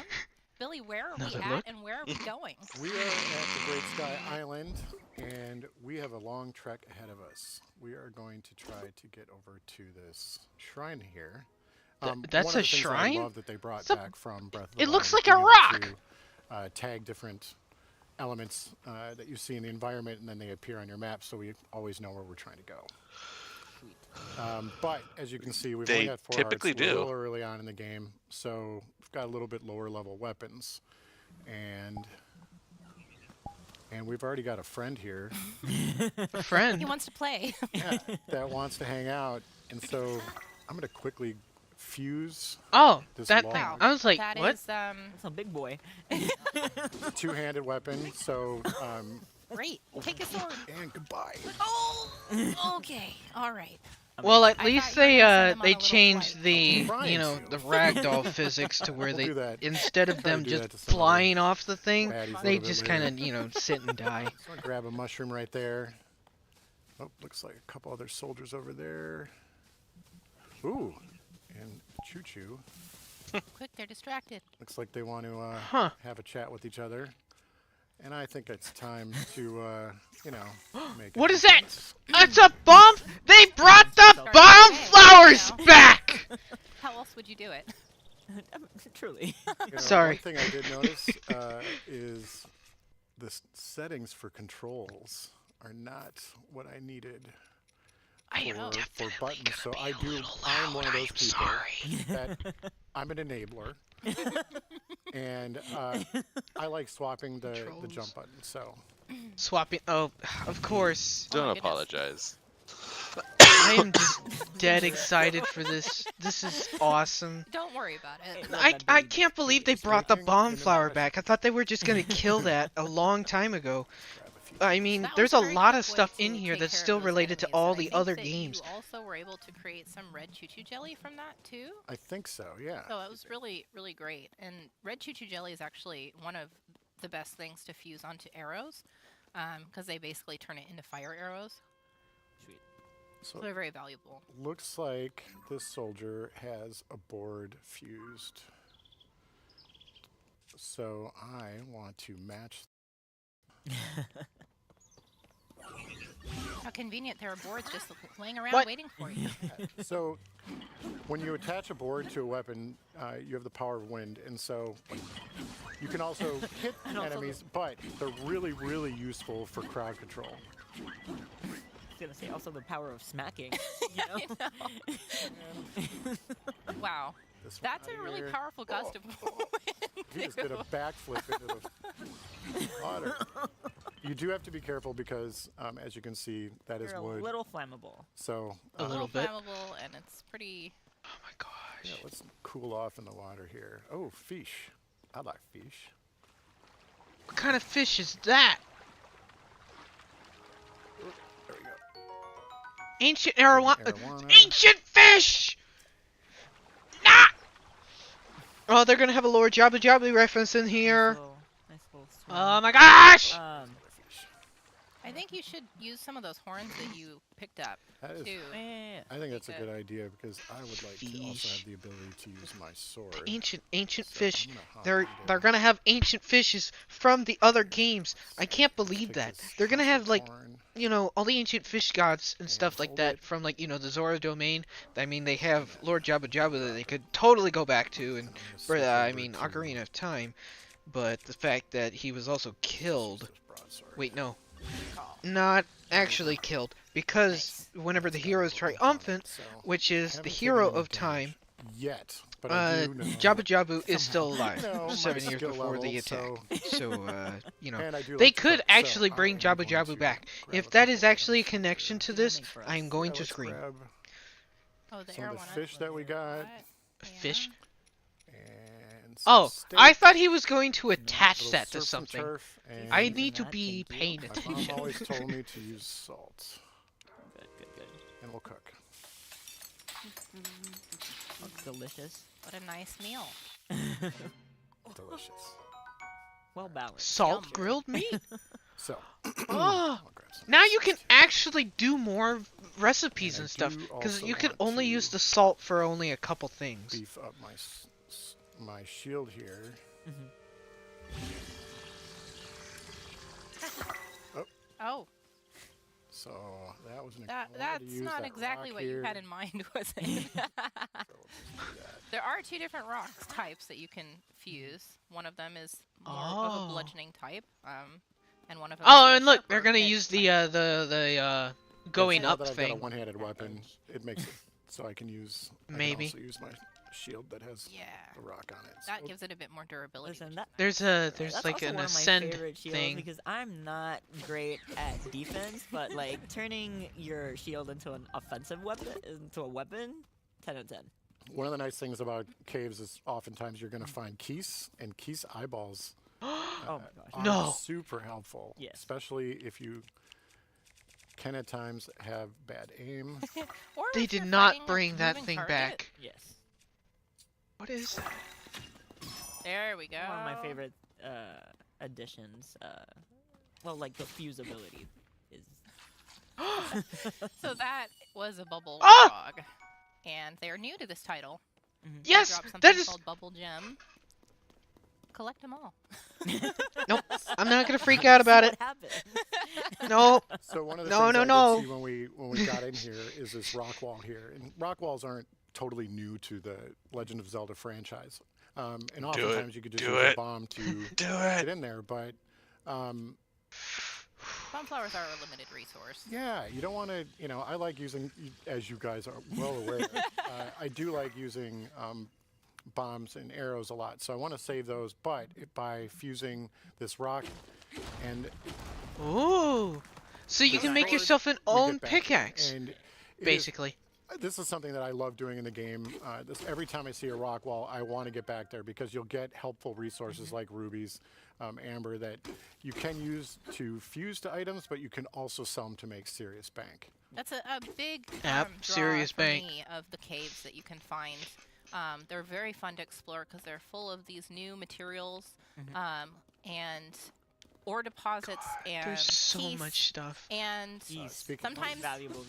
Billy, where are we Another at look? and where are we going? We are at the Great Sky Island, and we have a long trek ahead of us. We are going to try to get over to this shrine here. That's one of a the things that shrine? I love that they brought It's a- back from Breath of the It Wild looks is like being a able rock. to, tag different elements that you see in the environment, and then they appear on your map, so we always know where we're trying to go. But as you can see, we've only They got 4 typically hearts. We're a do. little early on in the game, so we've got a little bit lower level weapons, and we've already got a friend here. A friend? He wants to play. Yeah, that wants to hang out, and so I'm gonna quickly fuse. Oh, this that long thing. I was like, That what? is, That's a big boy. two-handed weapon. So Great. Take a sword. and goodbye. Oh, okay. All right. Well, at I least thought you were gonna send him on a they little changed flight. the Trying the to. ragdoll physics to where We'll they do that. instead of Try to them do just that to some other flying off the thing, baddies a they little bit just later. kind of sit and die. So I'll grab a mushroom right there. Oh, looks like a couple other soldiers over there. Ooh, and Choo Choo. Quick, they're distracted. Looks like they want to have a chat with each other. And I think it's time to, make What an is that? entrance. That's a bomb! They brought the bomb flowers back! How else would you do it? Truly. Sorry. One thing I did notice is the settings for controls are not what I needed for buttons. So I'm one of those people that I'm an enabler. And I like swapping the jump button. So Swapping. Oh, of course. Don't apologize. I am just dead excited for this. This is awesome. Don't worry about it. I can't believe they brought the bomb flower back. I thought they were just gonna kill that a long time ago. I mean, there's a lot of stuff in here that's still related to all the other games. You also were able to create some red choo-choo jelly from that too. I think so, yeah. So it was really, really great. And red choo-choo jelly is actually one of the best things to fuse onto arrows, because they basically turn it into fire arrows. Sweet. So they're very valuable. Looks like this soldier has a board fused. So I want to match. How convenient, there are boards just laying around What? waiting for you. So when you attach a board to a weapon, you have the power of wind, and so you can also hit enemies, but they're really, really useful for crowd control. I was gonna say also the power of smacking. You know? Wow. This one That's a out really here. powerful gust of wind. He just did a backflip into the water. You do have to be careful because, as you can see, that is They're wood. a little flammable. So A little bit. flammable, and it's pretty. Oh my gosh. yeah, let's cool off in the water here. Oh, fish. I like fish. What kind of fish is that? There we go. Ancient arowana. Arowana. Ancient fish! Nah! Oh, they're gonna have a Lord Jabba Jabba reference in here. Nice little swim. Oh my gosh! I think you should use some of those horns that you picked up That is- too. I think that's a good idea because I would like to also Fish. have the ability to use my sword. Ancient So fish. I'm gonna hop They're into gonna have ancient fishes from the other games. I can't believe take that. this They're gonna have like horn. all the ancient fish gods and stuff like hold that it. from like the Zora domain. I mean, they have Lord Jabba Jabba that they could totally go back to, and I'm gonna for switch I over mean to Ocarina of Time. But the fact that he was also killed. this broadsword. Wait, no, not actually killed, because whenever the hero is triumphant, So, which is haven't the taken hero any of time, damage yet, but I do know Jabba Jabu is still alive, No, my 7 years skill before the level, attack. So, and I do they like to could cook, so actually I bring am Jabba going Jabu to back. grab If a that couple is actually a items connection to Good this, ending for us. I'm going Yeah, to let's scream. grab Oh, the some of the arowana. fish that we got. Fish? And some Oh, steak, I thought he was going to attach little that to surf and something. turf, and I Using need to that, be thank you. paying my mom attention. always told me to use salt, Good, good, good. and we'll cook. Looks delicious. What a nice meal. Delicious. Well balanced. Salt Yum. grilled meat? So, Oh, I'll grab some now you salt. can actually do more recipes And I and stuff, do because also you can want only to use the salt for only a couple things. beef up my shield here. Oh, So that was an. That's not exactly what you had in mind, was it? There are 2 different rock types that you can fuse. One of them is more of a bludgeoning type, and one of them. Oh, and look, they're gonna use the going up that I've thing. got a one-handed weapon. It makes it so I can use. Maybe. I can also use my shield that has the rock on it. That gives it a bit more durability. Listen, There's that's like also an one of my ascend favorite shields thing. because I'm not great at defense, but like turning your shield into an offensive weapon, into a weapon, 10 out of 10. One of the nice things about caves is oftentimes you're going to find keys, and keys eyeballs oh my gosh. are super helpful. Yes. Especially if you can at times have bad aim. They did not bring that thing back. Yes. What is that? There we go. One of my favorite additions. Well, like the fuse ability is. So that was a bubble Ah! frog, and they're new to this title. Yes, They dropped something that is. called Bubble Gem. Collect them all. Nope, I'm not gonna freak out about it. What happened? No. So one of the No, things no, I no. did see when we got in here is this rock wall here, and rock walls aren't totally new to the Legend of Zelda franchise. And oftentimes you could just use a bomb to get in there, but Sunflowers are a limited resource. yeah, you don't want to. You know, I like using, as you guys are well aware, I do like using bombs and arrows a lot. So I want to save those, but by fusing this rock and Ooh. So you can make yourself an own pickaxe, and basically. This is something that I love doing in the game. Every time I see a rock wall, I want to get back there because you'll get helpful resources like rubies, amber that you can use to fuse to items, but you can also sell them to make serious bank. That's a big Yep, draw serious for bank. me of the caves that you can find. They're very fun to explore because they're full of these new materials and ore deposits and There's so keys much stuff. and sometimes valuable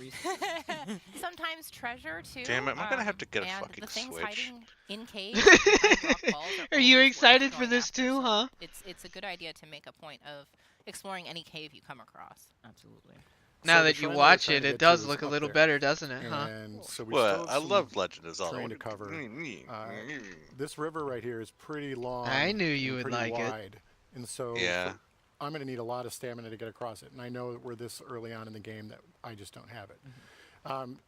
sometimes treasure too. Damn it, I'm gonna have to get a and fucking the things Switch. hiding in caves. behind rock walls Are you always worth excited for going this after, too, so huh? It's a good idea to make a point of exploring any cave you come across. Absolutely. Now So the that you shrine that we're watch trying it, to it get does to look a is little up there. better, doesn't it, huh? And so we Well, still I have love some Legend of Zelda. terrain to cover. This river right here is pretty long. I knew you and would pretty like it. wide. And so Yeah. I'm going to need a lot of stamina to get across it. And I know that we're this early on in the game that I just don't have it.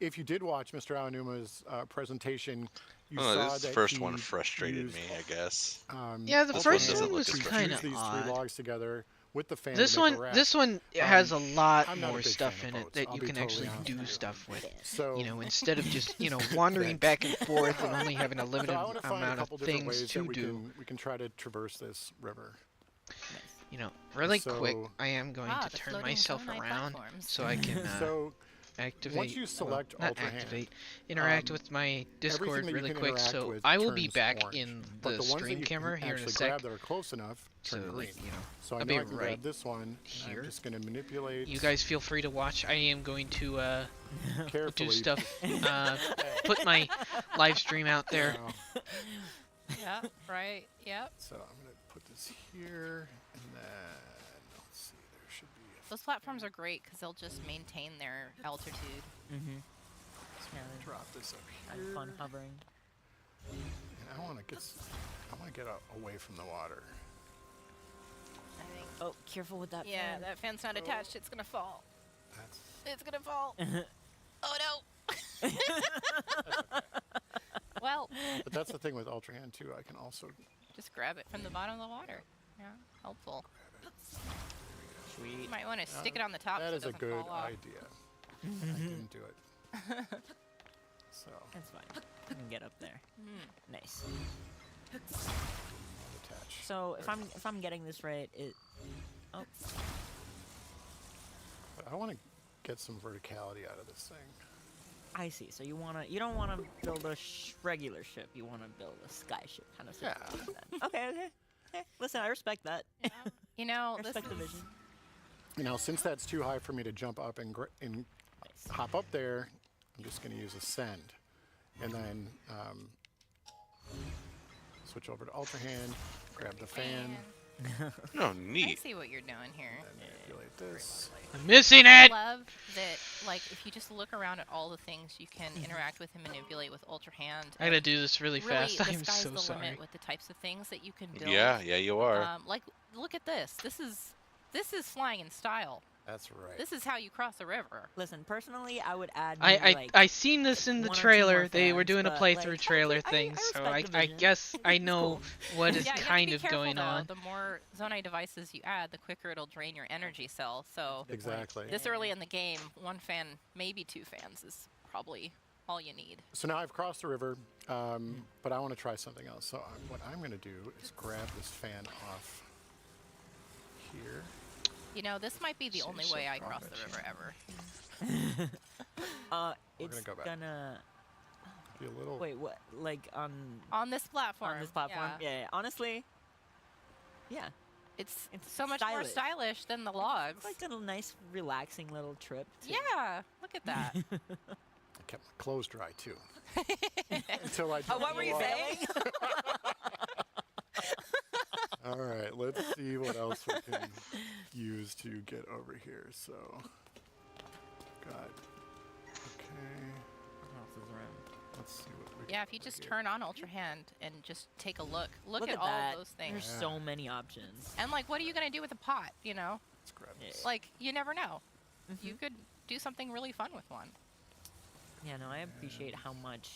If you did watch Mr. Aonuma's presentation, you saw this that first he one frustrated used, me, I guess. Yeah, the This first doesn't one look was as kind of these odd. 3 logs together with the fan. This to make a one, raft. this one has a lot I'm not a more big stuff fan in of it boats, that I'll you be can totally actually honest do with you. stuff with. So You know, instead of just wandering back and forth and only having a limited so I want to find a amount couple of different things ways to that do. we can try to traverse this river. You know, really quick, So- I am going Wow, to the turn floating myself sunlight around platforms. so I can So activate. once you select well, not Ultra Hand, activate, interact with my Discord everything that you really can quick. interact So with I will be turns back orange. in But the the ones that stream you camera can here in a actually sec. grab that are close enough turn So, green. like, you know, So I I'll know be I can right grab this one. here. I'm just going to manipulate. You guys feel free to watch. I am going to do carefully. stuff. Put my live stream out there. Now, Yeah, right. Yep. so I'm going to put this here, and then let's see. There should be. Those platforms are great because they'll just maintain their altitude. Drop this up Have here. fun hovering. And I want to get away from the water. I think. Oh, careful with that Yeah, fan. that fan's not attached. It's gonna fall. That's It's gonna fall. Oh no. Well, But that's the thing with Ultra Hand too. I can also just grab it from the bottom of the water. Yeah, helpful. Sweet. You might want to stick it on the top. That so is it a doesn't good fall off. idea. I didn't do it. So That's fine. You can get up there. Nice. attach. So if I'm getting this right, oh, But I want to get some verticality out of this thing. I see. So you don't wanna build a regular ship. You wanna build a sky ship kind of thing. Yeah. Okay. Hey, listen, I respect that. You know, I this respect the is, vision. You know, since that's too high for me to jump up and Nice. hop up there, I'm just going to use Ascend. And then switch over to Ultra Hand, grab the fan, No, I neat. see what you're doing here. Manipulate this. I'm missing I it! love that, like, if you just look around at all the things you can interact with and manipulate with Ultra Hand. I gotta do this really Really, fast. the I'm sky's so the sorry. limit with the types of things that you can build. Yeah, you are. Like, look at this. This is flying in style. That's right. This is how you cross a river. Listen, personally, I would add maybe, like, I seen this in the 1 or 2 trailer. more They were fans, doing a but, playthrough like, trailer I thing, so respect the I vision. guess I know cool. what is Yeah, you have to kind be of careful, going though. on. The more Zonai devices you add, the quicker it'll drain your energy cell. So Exactly. this early in the game, 1 fan, maybe 2 fans is probably all you need. So now I've crossed the river, but I want to try something else. So what I'm going to do is grab this fan off here. You know, this might be the only Seriously, way I wrong cross the direction. river ever. We're It's gonna go back. gonna. Be a little. Wait, what? Like On this platform. on this platform? Yeah. Yeah. Honestly. Yeah. It's so much more stylish than the logs. It's like a nice, relaxing little trip. Yeah, look at that. I kept my clothes dry too. Until I. Oh, what were you saying? All right, let's see what else we can use to get over here. So, got. Okay. Let's see what we. Yeah, if you just turn on Ultra Hand and just take a look. Look at all that. of those things. There's so many options. And like, what are you gonna do with a pot? You know, Let's grab this. like you never know. You could do something really fun with one. Yeah, no, I appreciate how much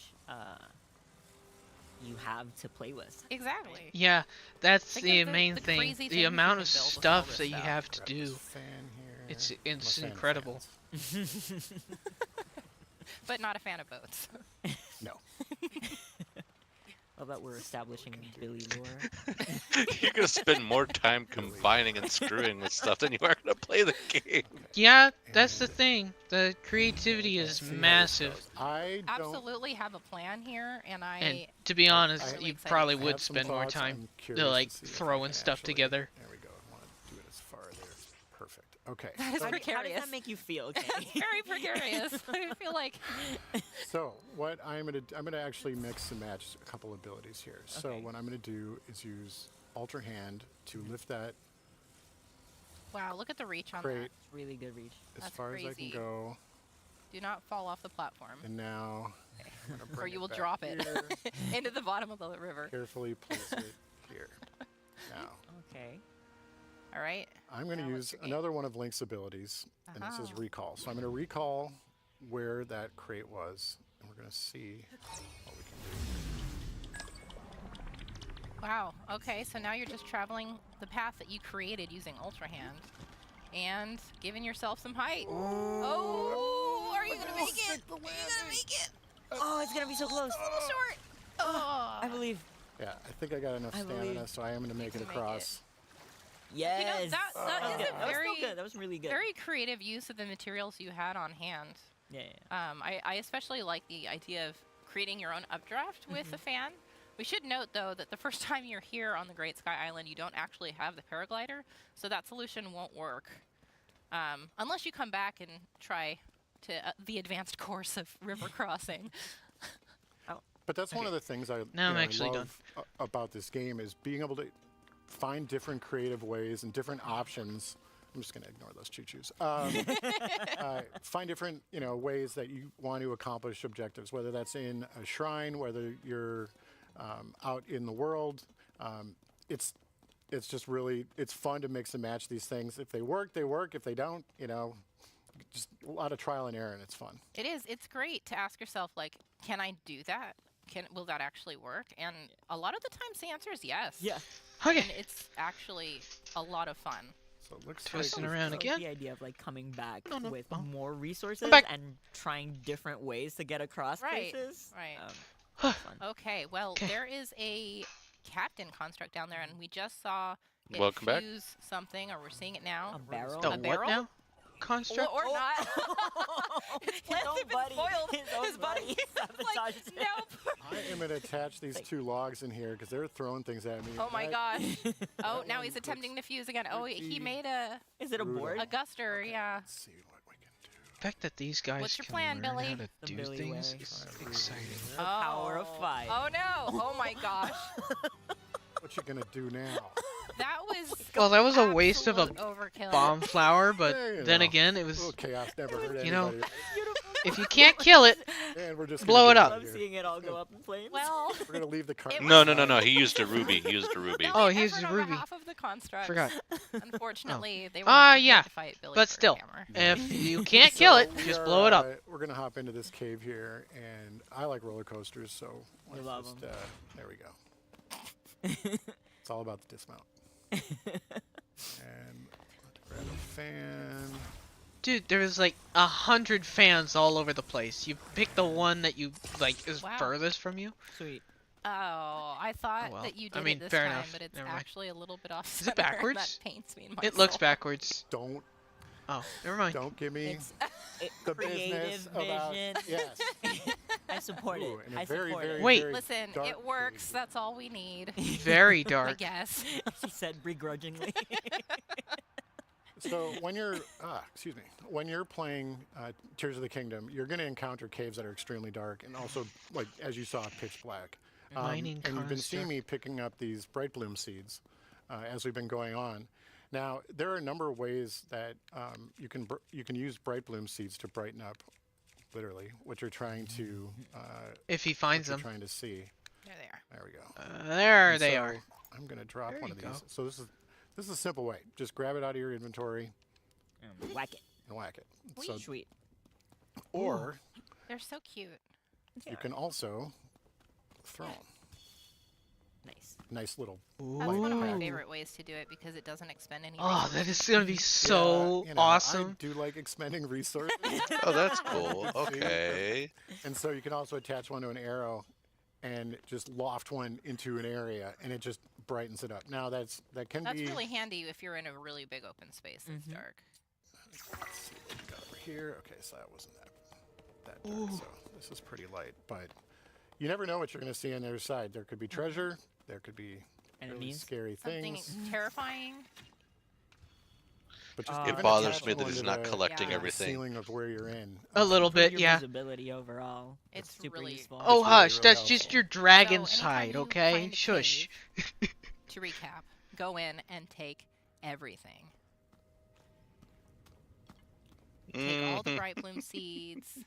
you have to play with. Exactly. Yeah, that's Think the of main the thing. crazy things The you amount can of build with all stuff this that you stuff. have to Grab do. this fan here. It's I'm a fan of incredible. fans. But not a fan of boats. No. How about we're establishing Billy lore? You're gonna spend more time combining and screwing with stuff than you are gonna play the game. Yeah, that's the thing. The creativity is See how this massive. goes. I don't. Absolutely have a plan here, and And to be honest, really you excited. probably I would have some spend more thoughts. time I'm curious to like see if I throwing can stuff actually- together. There we go. I want to do it as far there. Perfect. Okay. That is How precarious. does that make you feel? Okay. It's very precarious. I feel like So what I'm gonna actually mix and match a couple abilities here. So what I'm gonna do is use Ultra Hand to lift that wow. Look at the reach on crate Really good reach. as That's far as I crazy. can go, that. Do not fall off the platform, and now I'm gonna or bring you it will back drop it here, into the bottom of the river. carefully place it here. Now Okay. All right. I'm going to Now what's use your game? another one of Link's abilities, and it says Uh-huh. recall. So I'm going to recall where that crate was, and we're going to see what we can do. Wow. Okay. So now you're just traveling the path that you created using Ultra Hand, and giving yourself some height. Oh, are you gonna make it? Are you gonna make it? Oh, it's gonna be so close. A little short. Oh. I believe. Yeah, I think I got enough I stamina, believe so I am going to make it can make across. Yes. You know, that was is good. a That was very, still good. That was really good. very creative use of the materials you had on hand. Yeah. I especially like the idea of creating your own updraft with the fan. We should note, though, that the first time you're here on the Great Sky Island, you don't actually have the paraglider, so that solution won't work. Unless you come back and try to the advanced course of river crossing. But that's one of the things I, Now I'm I actually love about this game is being able to find different creative ways and different options. I'm just going to ignore those choo-choos. Find different, ways that you want to accomplish objectives, whether that's in a shrine, whether you're out in the world. It's just really, it's fun to mix and match these things. If they work, they work. If they don't, just a lot of trial and error, and it's fun. It is. It's great to ask yourself, like, can I do that? Will that actually work? And a lot of the times the answer is yes. Yeah. Okay. And it's actually a lot of fun. So it looks Twisting like around I like again. the idea of like coming back No, no, with no. more resources back. and trying different ways to get across Right, places. right. Fun. Okay, well, Okay. there is a captain construct down there, and we just saw it Welcome back. fuse something, or we're seeing it now. A barrel. The A what barrel? now? Construct? Or not. His His plans own have been buddy. foiled. His own buddy like, sabotaged him. nope. I am going to attach these two logs in here because they're throwing things at me. Oh my That- gosh. Oh, now one he's attempting to looks fuse again. Oh, he pretty made a Is it a brutal. board? guster, yeah. Let's see what we can do. The fact that these guys What's your can plan, learn Billy? how to The do Billy things way. is exciting. The power of five. Oh no. Oh my gosh. What you going to do now? That was. Well, that was a waste of a absolute overkill. bomb flower, but Yeah, you then know, again, it a little was. chaos never hurt You know, anybody. if you can't kill it, And we're just blow gonna it get up. out I'm of here. seeing it all go up in flames. Well, We're gonna leave the car. No. He used a ruby. He used a ruby. Oh, the he's effort on Ruby. behalf of the constructs. Forgot. Unfortunately, they were Ah, not yeah, prepared to fight Billy but for a still, hammer. if you can't kill it, we just are, blow it up. We're gonna hop into this cave here, and I like roller coasters, so let's love just, 'em. there we go. It's all about the dismount. And let's grab a fan. Dude, there was like 100 fans all over the place. You pick the one that you like is Wow. furthest from you. Sweet. Oh, I thought well. that you I did mean, it this fair time, enough. but it's Never mind. actually a little bit off Is center. it backwards? That pains me in my It looks soul. backwards. Don't Oh, never mind. don't give me It's the creative business about vision. yes. I support Ooh, it. and a I very, support very, it. Wait. very Listen, dark it works. cave. That's all we need. Very I dark. guess. She said begrudgingly. So when you're when you're playing Tears of the Kingdom, you're going to encounter caves that are extremely dark and also, like as you saw, pitch black. Mining and you've been seeing construct. me picking up these bright bloom seeds as we've been going on. Now there are a number of ways that you can use bright bloom seeds to brighten up, literally, what you're trying to. If he finds what them. you're trying to see. There they are. There we go. There And they so are. I'm going to drop There one you of go. these. So this is a simple way. Just grab it out of your inventory Whack it. and whack it. So, Sweet. or They're so cute. you can also throw 'em. Nice. Nice little. That's one of my Ooh. favorite ways to do it because it doesn't expend any Oh, resources. that is gonna be so Yeah, you know, awesome. I do like expending resources. Oh, that's cool. Okay. And so you can also attach one to an arrow and just loft one into an area, and it just brightens it up. Now that can That's be. really handy if you're in a really big open space that's Mhm. dark. Let's see what we got over here. Okay, so that wasn't that dark. So this is pretty light, but you never know what you're going to see on the other side. There could be treasure. There could be really Enemies. scary Something things. terrifying. But just It even bothers attach me that one he's to not the collecting Yeah. everything. ceiling of where you're in. A little Improve bit, your yeah. Visibility overall. It's super really- useful. Oh, That's hush. really That's helpful. just your dragon anytime side, you okay? find a Shush. To recap, go in and take everything. Take all the bright bloom seeds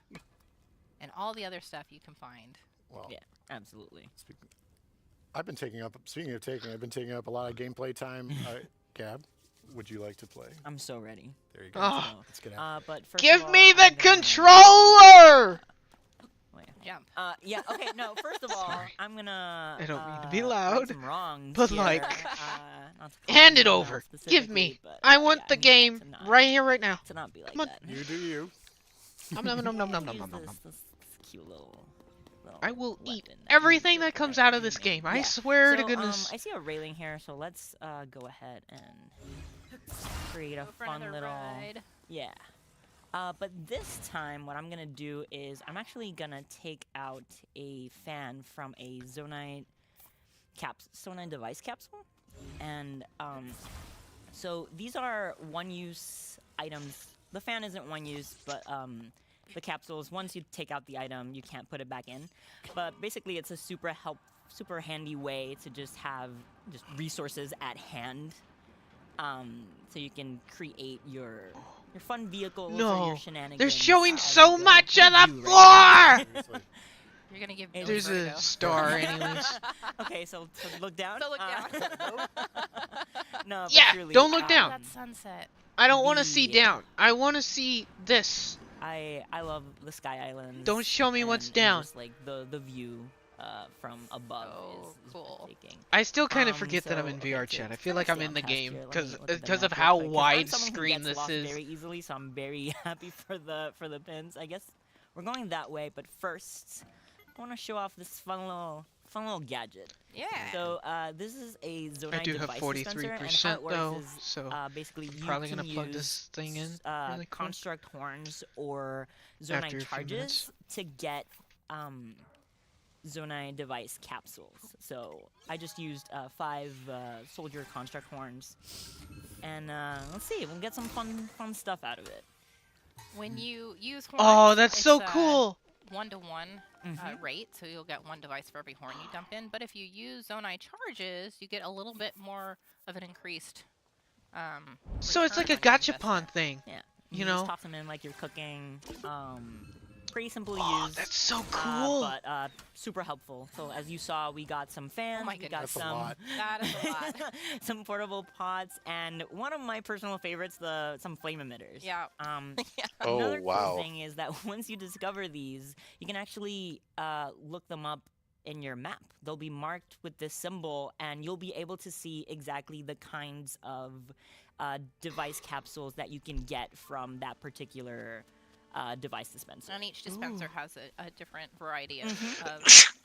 and all the other stuff you can find. Well, Yeah, absolutely. I've been taking up. Speaking of taking, I've been taking up a lot of gameplay time. Gab, would you like to play? I'm so ready. There you go. Oh. Let's get out. But first Give of all, me the I'm gonna- controller! Wait. Jump. Yeah. Okay. No. First of all, Sorry. I'm gonna. I don't mean to be right loud, some wrongs but, here, like, not to Hand it call over. out Give me. specifically, but, I want yeah, the need game to not, right here, right now. to not be like Come on. that. You do you. Nom nom nom nom nom nom Use nom nom. this cute little I will eat weapon. everything that comes out of this game. I Yeah. swear to So, goodness. I see a railing here, so let's go ahead and create a Go for fun another little. ride. Yeah. But this time, what I'm gonna do is I'm actually gonna take out a fan from a Zonite device capsule, and so these are one-use items. The fan isn't one use, but the capsules, once you take out the item, you can't put it back in. But basically, it's a super handy way to just have resources at hand, so you can create your fun vehicles or No, your shenanigans. they're showing as so you go. much of They the do, right? floor! Seriously. You're gonna give It Billy There's a vertigo. star, anyways. Okay, so look down. So look down. No, but Yeah, truly, don't look down. That sunset. I don't want to see The- down. I want to see this. I love the Sky Islands. Don't show me what's and down. Just like the view from above Oh, is cool. breathtaking. I still kind of forget that I'm so, in okay, VR to chat. I feel like I'm stay in on the task game here, let me because look at the of map how real quick, 'cause I'm wide someone who screen gets this lost is. very easily, so I'm very happy for the pins. I guess we're going that way, but first I want to show off this fun little gadget. Yeah. So this is a Zonite I do have device dispenser, and how 43% it works though, is, so basically you probably can gonna plug use this thing in really quick. construct horns or After a Zonite few charges minutes. to get Zonite device capsules. So I just used 5 soldier construct horns, and let's see, we'll get some fun stuff out of it. When you use horns, Oh, that's so it's a cool! 1-to-1 rate, so you'll get 1 device for every horn you dump in. But if you use Zonai charges, you get a little bit more of an increased. So it's like a return on your gachapon thing. Yeah. You just know? toss them in like you're cooking. Pretty simple to Oh, use. that's so cool. But super helpful. So as you saw, we got some fans. my we got goodness. some. That's a lot. That is a lot. Some portable pots, and one of my personal favorites, some flame emitters. Yeah. Oh, Another wow. cool thing is that once you discover these, you can actually look them up in your map. They'll be marked with this symbol, and you'll be able to see exactly the kinds of device capsules that you can get from that particular device dispenser. And each dispenser has a different variety of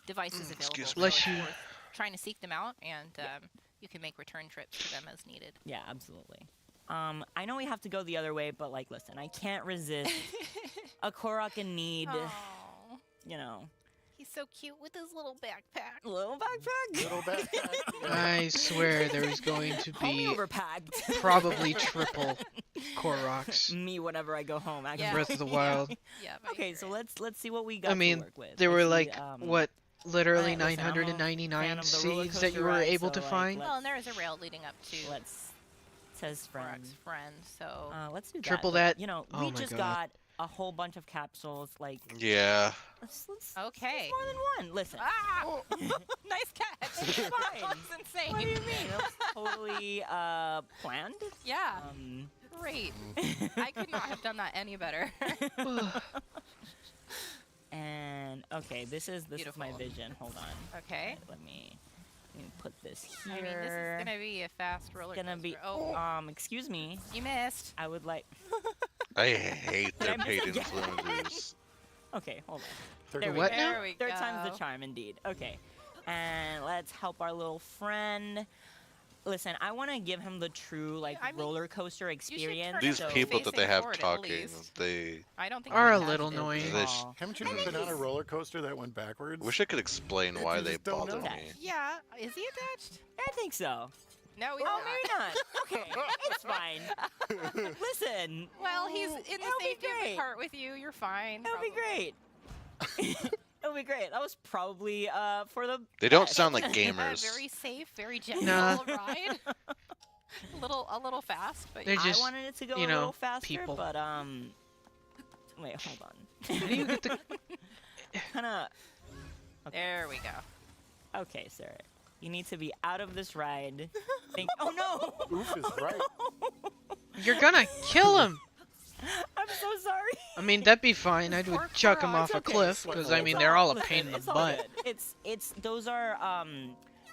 devices available. Excuse So me. it's worth trying to seek them out, and you can make return trips to them as needed. Yeah, absolutely. I know we have to go the other way, but like, listen, I can't resist a Korok in need. Aw. You know, He's so cute with his little backpack. little backpack. Little backpack. I swear there is going to Homie be overpacked. probably triple Koroks. Me whenever I go home. Actually. Yeah. Breath of the Wild. Yeah. Okay, so let's see what we got I mean, to work with. there were Let's see, like what, literally listen, I'm a fan 999 of the roller seeds that you coaster were ride, able so, to like, find. Well, and there is a rail leading up to says friend. Korok's friend. So Let's do that. Triple but, that. You know, Oh we my just God. got a whole bunch of capsules. Like, Yeah. let's okay. more than one. Listen. Ah! Nice catch. It's fine. That was insane. What do you mean? That was totally planned. Yeah. Great. I could not have done that any better. And okay, this is my Beautiful. vision. Hold on. Okay. Let me put this here. I mean, this is gonna be a fast roller Gonna coaster. be. Oh, Excuse me. you missed. I would like. I hate Did I their miss paid again? influencers. Okay, hold on. Third There we What go. now? There we Third go. time's the charm, indeed. Okay, and let's help our little friend. Listen, I want to give him the true I mean, roller coaster experience. turn These So people that they facing have forward at talking, least. they I don't think Are he a has little it. annoying. They Aw. Haven't you ever been on a roller coaster that went backwards? wish I could explain why You they just don't bother know. me. Yeah. Is he attached? I think so. No, he's Oh, not. maybe not. Okay, it's fine. Listen. Well, he's in the it'll be safety of the great. cart with you. You're fine. It'll be probably. great. It'll be great. That was probably for the. They don't best. sound like A gamers. very safe, very gentle Nah. ride. a little fast, but They're just, I wanted it to go you a know, little faster, people. but wait, hold on. How do you get the? Kinda. there we go. Okay, sir. You need to be out of this ride. Oh no! Oof is right. You're gonna kill him. I'm so sorry. I mean, that'd be fine. I would Poor chuck him Korok, off a it's okay. cliff because I mean they're all a pain in the It's all butt. good. It's those are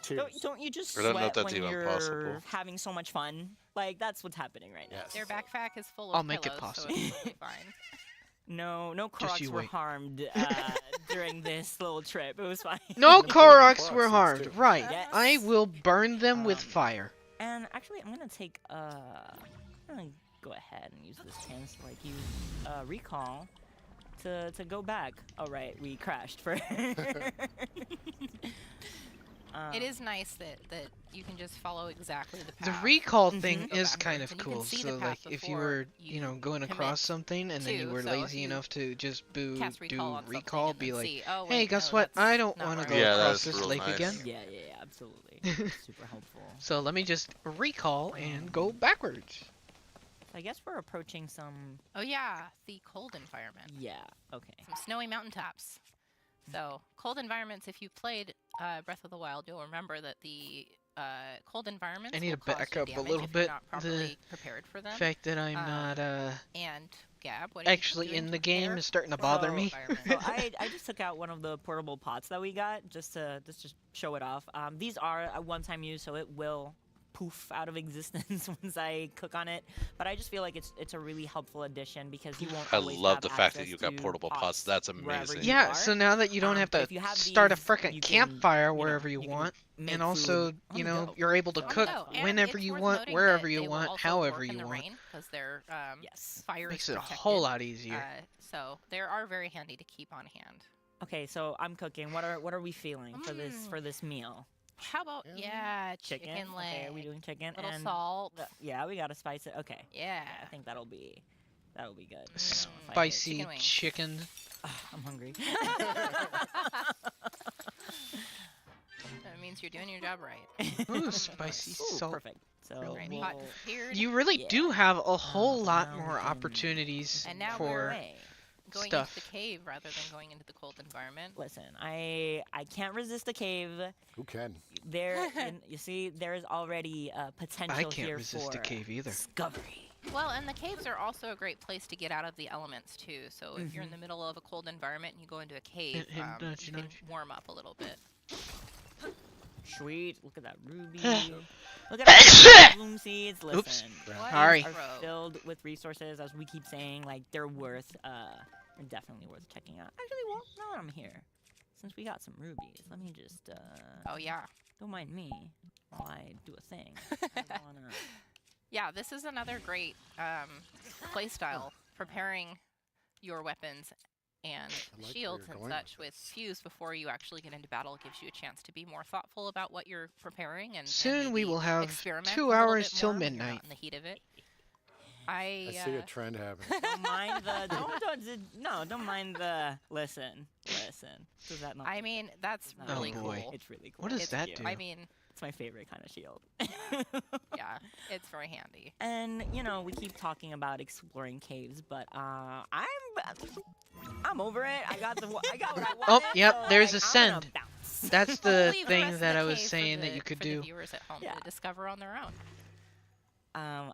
Cheers. don't you just I don't know sweat if that's when even you're possible. having so much fun? Like that's what's happening right now. Yes. Their backpack is full of I'll make it pillows, possible. So it's totally fine. No Just Koroks you were wait. harmed during this little trip. It was fine. No Important Koroks were process, harmed. too. Right. Yes. I will burn them with fire. And actually, I'm gonna take I'm gonna go ahead and use this chance to like use recall to go back. Oh right, we crashed for. It is nice that you can just follow exactly the The path. recall Mhm. thing Go is kind backwards, of and you can cool. see So the path like if you before were, you going commit across something and then you to, were so if lazy you enough to just do cast recall on something recall, and be then like, see, oh, hey, wait, guess no, what? that's I don't not want to where go I Yeah, across that's this real lake nice. again. Yeah, absolutely. Super helpful. So let me just recall and go backwards. I guess we're approaching some. Oh yeah, the cold environment. Yeah. Okay. Some snowy mountaintops. So cold environments. If you played Breath of the Wild, you'll remember that the cold environments. I need will to cause back you up a damage little if you're bit. Not The properly prepared for them. fact that I'm not And Gab, what are you actually doing in to the game prepare is starting to for bother the me. environment? So I just took out one of the portable pots that we got just to show it off. These are a one-time use, so it will poof out of existence once I cook on it. But I just feel like it's a really helpful addition because you won't. I always love have the fact that access you got to portable pots. That's wherever amazing. you Yeah, are. so now that you don't have but to if you have start a these, frickin' you can, campfire you know, wherever you you can want, make and also, food on you the know, go. you're able to On the cook go. And whenever it's you worth want, noting wherever that you they will want, also however work in you the want. rain, 'cause they're Yes. fire Makes is it a protected. whole lot easier. So they are very handy to keep on hand. Okay, so I'm cooking. What are we feeling for this meal? How about chicken leg? Okay, are we doing chicken? Little and salt. Yeah, we gotta spice it. Okay. Yeah. I think that'll be good. Spicy chicken. I'm hungry. That means you're doing your job right. Ooh, spicy Ooh, salt. perfect. So Right, we'll, pot disappeared. You really do have a whole lot now we more can- opportunities And now for we're going stuff. into the cave rather than going into the cold environment. Listen, I can't resist a cave. Who can? There, you see, there's already potential I can't here resist for a cave either. discovery. Well, and the caves are also a great place to get out of the elements too. So if you're in the middle of a cold environment and you go into a cave, nudge, you can nudge. warm up a little bit. Sweet, look at that ruby. Look at all the bloom seeds. Listen, Oops. caves Sorry. are filled with resources, as we keep saying. Like they're definitely worth checking out. Actually, well, now that I'm here, since we got some rubies, let me just Oh yeah. don't mind me while I do a thing. I wanna... Yeah, this is another great playstyle, preparing your weapons and like shields where and you're going such with fuse before you actually get into battle. It gives you a chance to be more thoughtful about what you're preparing and Soon we maybe will have experiment 2 a little hours bit till more when you're not midnight. in the heat of it. I see a trend happening. Don't mind the don't mind the listen. Does that not? I mean, that's No. really Oh, boy. cool. It's really cool. What does It's that cute. do? I mean, It's my favorite kind of shield. yeah, it's very handy. And you know, we keep talking about exploring caves, but I'm over it. I got what I wanted. Oh, yep, so, there's like, a I'm gonna send. bounce. That's We'll the leave thing rest of that the I was cave for saying that the- you could for do. the viewers at home Yeah. to discover on their own.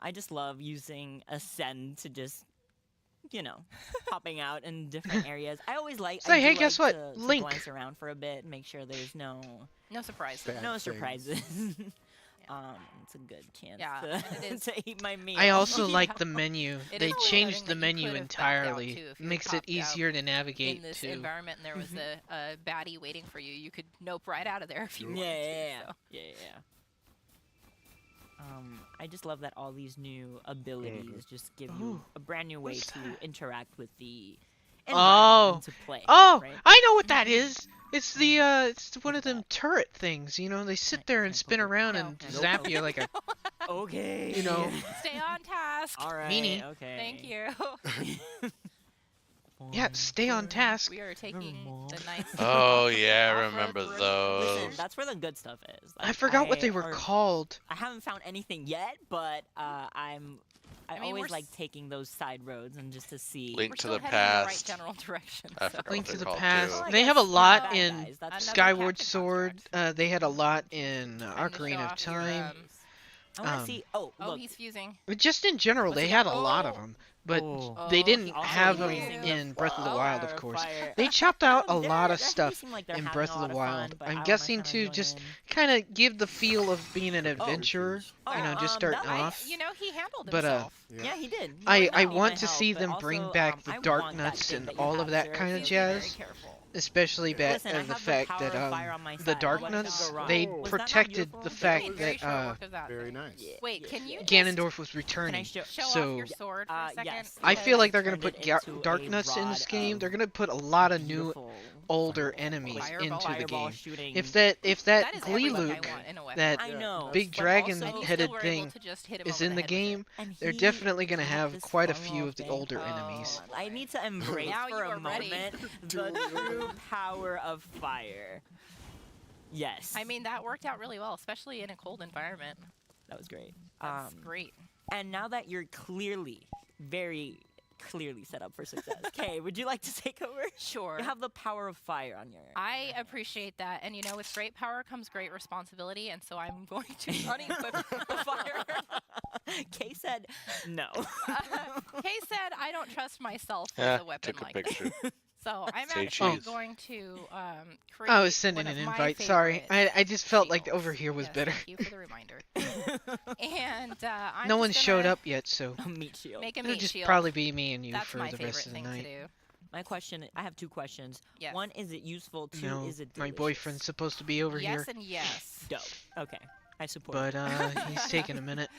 I just love using ascend to just, you know, popping out in different areas. I always like. Say, I do hey, guess like what? To Link. glance around for a bit, make sure there's no surprises. Bad things. surprises. It's a good chance Yeah, to, and it is- to eat my meal. I also Yeah. like the menu. It They is worth changed noting the that you menu could have backed out, entirely. too, if you had Makes it topped out easier to navigate in this to. environment and there was a baddie waiting for you, you could nope right out of there if you Yeah, wanted to. yeah, So. yeah. I just love that all these new abilities just give you Ooh, a brand new way what's to that? interact with the Oh, environment and to play. oh, right? I know what that is. It's the it's one of them turret things. You know, they sit there and spin around and No. zap you like a. Okay. You know. Stay on task. All right. Meanie. Okay. Thank you. Yeah, stay on task. We are taking the nice. Oh yeah, I off-road remember road those. Listen, that's where the good stuff is. I Like, forgot what they were or- called. I haven't found anything yet, but I mean, always we're like taking those side roads and just to see. Link We're to still the heading in the right past. general direction. I so. forgot Link what to they're the called, Past. too. Well, I They have a guess, lot bad in guys, that's Another Skyward captain Sword. contract. They had a lot in Time to show Ocarina of off your, Time. I want to um, see. Oh, Oh, look. he's fusing. Just in general, What's they he had got? a lot of Oh. them, but Oh. they Oh, didn't he also have them using in Breath of the Oh. Wild, of course. Fire. They chopped out a They're- lot of they stuff seem like they're in having Breath a of lot the of Wild. fun, but I I'm wanna guessing kinda to join just in. kind of give the feel of being an adventurer, Oh, you know, just starting that off. You know, he handled But, himself. Yeah, he did. He I really I did want need to my see help, them but bring also, back the I dark want that nuts thing and that you all have, of that sir, kind so of be jazz. Very careful. Especially Listen, I the have fact power that of fire on my the side. dark What could nuts go wrong? they Was that not protected beautiful? the They fact made very that short work of that. Very nice. Wait, can you Ganondorf was Can I returning. show? show off So your sword for a second? Yes. I feel like they're Turned gonna put it into dark a nuts in rod this game. of They're gonna put a lot of new beautiful older enemies Fireball. into the fireball game. shooting. If that That is everything I Gleeluke, want in a weapon. that I know, big but also- dragon-headed were able thing to just hit him is over in the the head with it. game, And they're he definitely gonna had have this quite a fun few little of the thing. older Oh. enemies. I need to embrace Now for you a are ready. moment the true power of fire. Yes. I mean, that worked out really well, especially in a cold environment. that was great. That's great. And now that you're clearly, very clearly set up for success, Kay, would you like to take over? Sure. You have the power of fire on your. I appreciate that, and you know, with great power comes great responsibility, and so I'm going to unequip the fire. Kay said no. Kay said, "I don't trust myself Yeah, with a weapon took a like picture. that." So I'm Say actually cheese. going to create. I was sending one an of my invite. Sorry, favorite I just felt like shields. over here was Yes, better. Thank you for the reminder. And I'm No just one showed gonna up yet, so A meat shield. Make a it'll meat just shield. probably be me and you That's for my the favorite rest of the thing night. to do. My question. I have two questions. Yes. One, is it useful? Two, No, is it my delicious? boyfriend's supposed to be over Yes here, and yes. Dope. Okay, I support. but it. he's taking a minute.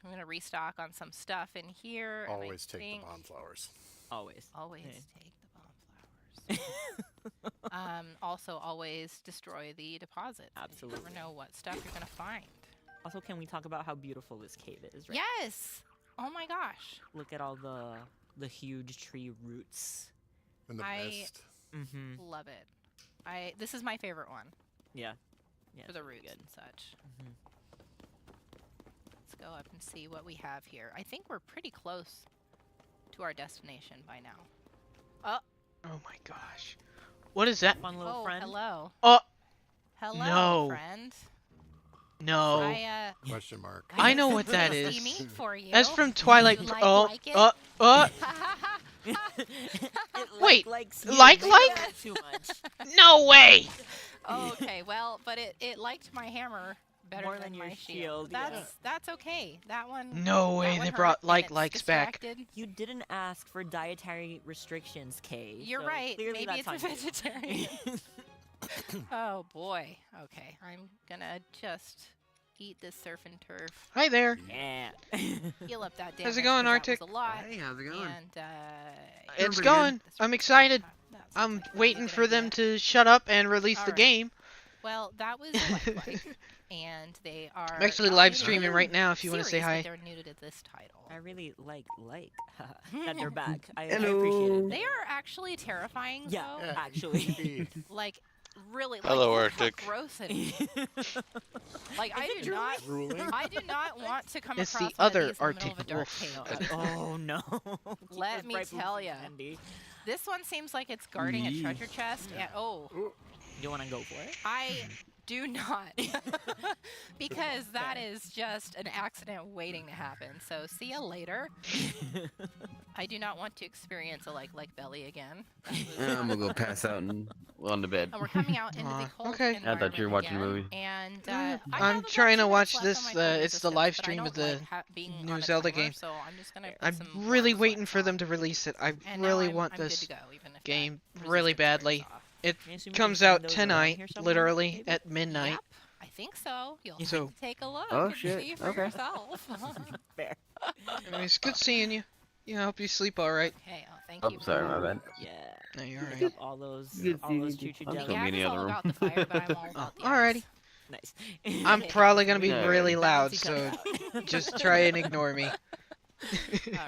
I'm gonna restock on some stuff in here. and I Always take think the bomb flowers. Always. Always Okay. take the bomb flowers. Also, always destroy the deposits. Absolutely. You never know what stuff you're gonna find. Also, can we talk about how beautiful this cave is? Right? Yes. Oh my gosh. Look at all the huge tree roots. And the I- mist. Mm-hmm. Love it. This is my favorite one Yeah. Yeah. for the it's pretty roots and such. Let's go up and see what we have here. I think we're pretty close to our destination by now. Oh. Oh my gosh. What is that? Fun little friend. Hello. Oh. Hello, No. friend. No. Question mark. I know what that is. Steamy for you. That's from Twilight. You like it? Wait. Likes you. Like? Maybe that's too much. No way. Okay, well, but it liked my hammer better More than than your my shield, That's okay. That one. No way. that one They hurt brought and likes it's back. distracted. You didn't ask for dietary restrictions, Kay. You're so right. Clearly Maybe that's it's a on vegetarian. Oh boy. Okay, I'm gonna just eat this surf and turf. Hi there. Yeah. Heal up that damage. How's it going, 'cause Arctic? That was a lot. Hey, how's it going? And It's going. I'm excited. I'm waiting for them to shut up and release the game. Well, that was Rouge-like, and they are. I'm actually live streaming right now if you want to say hi. They're new to this title. I really like that they're back. I appreciate it. They are actually terrifying. Yeah, though. actually. Like, really. Hello, like, Arctic. How gross it is. Like, I do not. I do not want to come It's across the one other of these in the middle of a Arctic dark wolf. cave. Oh no. Let me tell you. This one seems like it's guarding a treasure chest. And, You want to go for it? I do not. Because that is just an accident waiting to happen. So see you later. I do not want to experience a like belly again. I'm gonna go pass out and on the bed. And we're coming out into the cold okay. I thought you were watching a again, movie. And I'm trying to watch this. It's the live stream of the new Zelda game. So I'm just gonna put I'm some really waiting for them to release it. I And now really I'm want good this to go, even if game that really resistance wears badly. off. It I assume we comes can find out those around tonight, here somewhere, literally maybe? at midnight. Yep, I think so. You'll So- have to take a look Oh, and shit. see for Okay. yourself. Fair. Anyways, good seeing you. Yeah, I hope you sleep all right. Okay, thank Oh, you. sorry, my bad. Yeah. No, you're Pick alright. up all those Good seeing choo-choo you. I'm jellies. so Gas mean in is the other all room. about the fire, but I'm all about the Alrighty. Nice. I'm probably gonna be Yeah, really right. loud, Balance so comes out. just try and ignore me.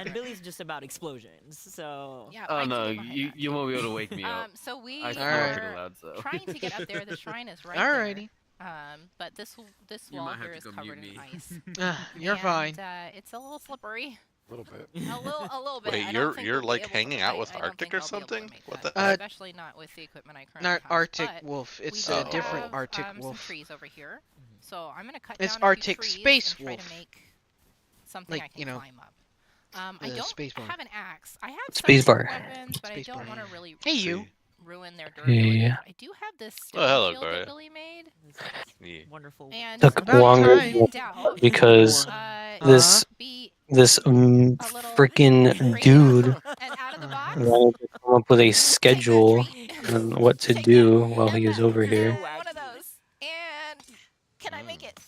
And Billy's just about explosions, so. Yeah, Oh I can no, get behind you that. you won't be able to wake me up. So we I snore Alright. pretty are loud, so. trying to get up there. The shrine is right Alrighty. there. But this You wall might have here to is go covered mute in me. ice. You're and, fine. It's a little slippery. A little bit. A little bit. Wait, I don't you're think you're we'll be like able to- hanging out with I don't Arctic think or I'll be able to something? make What that, the? especially not with the equipment I currently Not have. Arctic But wolf. It's we a do different have, Arctic some wolf. trees over here, so I'm gonna cut It's down a few Arctic trees space and try wolf. to make something Like, I can you know, climb up. I the don't space bar. have an axe. I have some Spacebar. weapons, but I Space don't bar. want to really Hey, you. ruin their durability. Yeah. I do have this Oh, hello, stone shield Gloria. that Billy made, Yeah. Wonderful. and Took About longer time. in doubt, because this be this a little freaking crazy dude and out of the box. wanted to come up with a schedule on what to do while he was over here. One of those. And can I make it?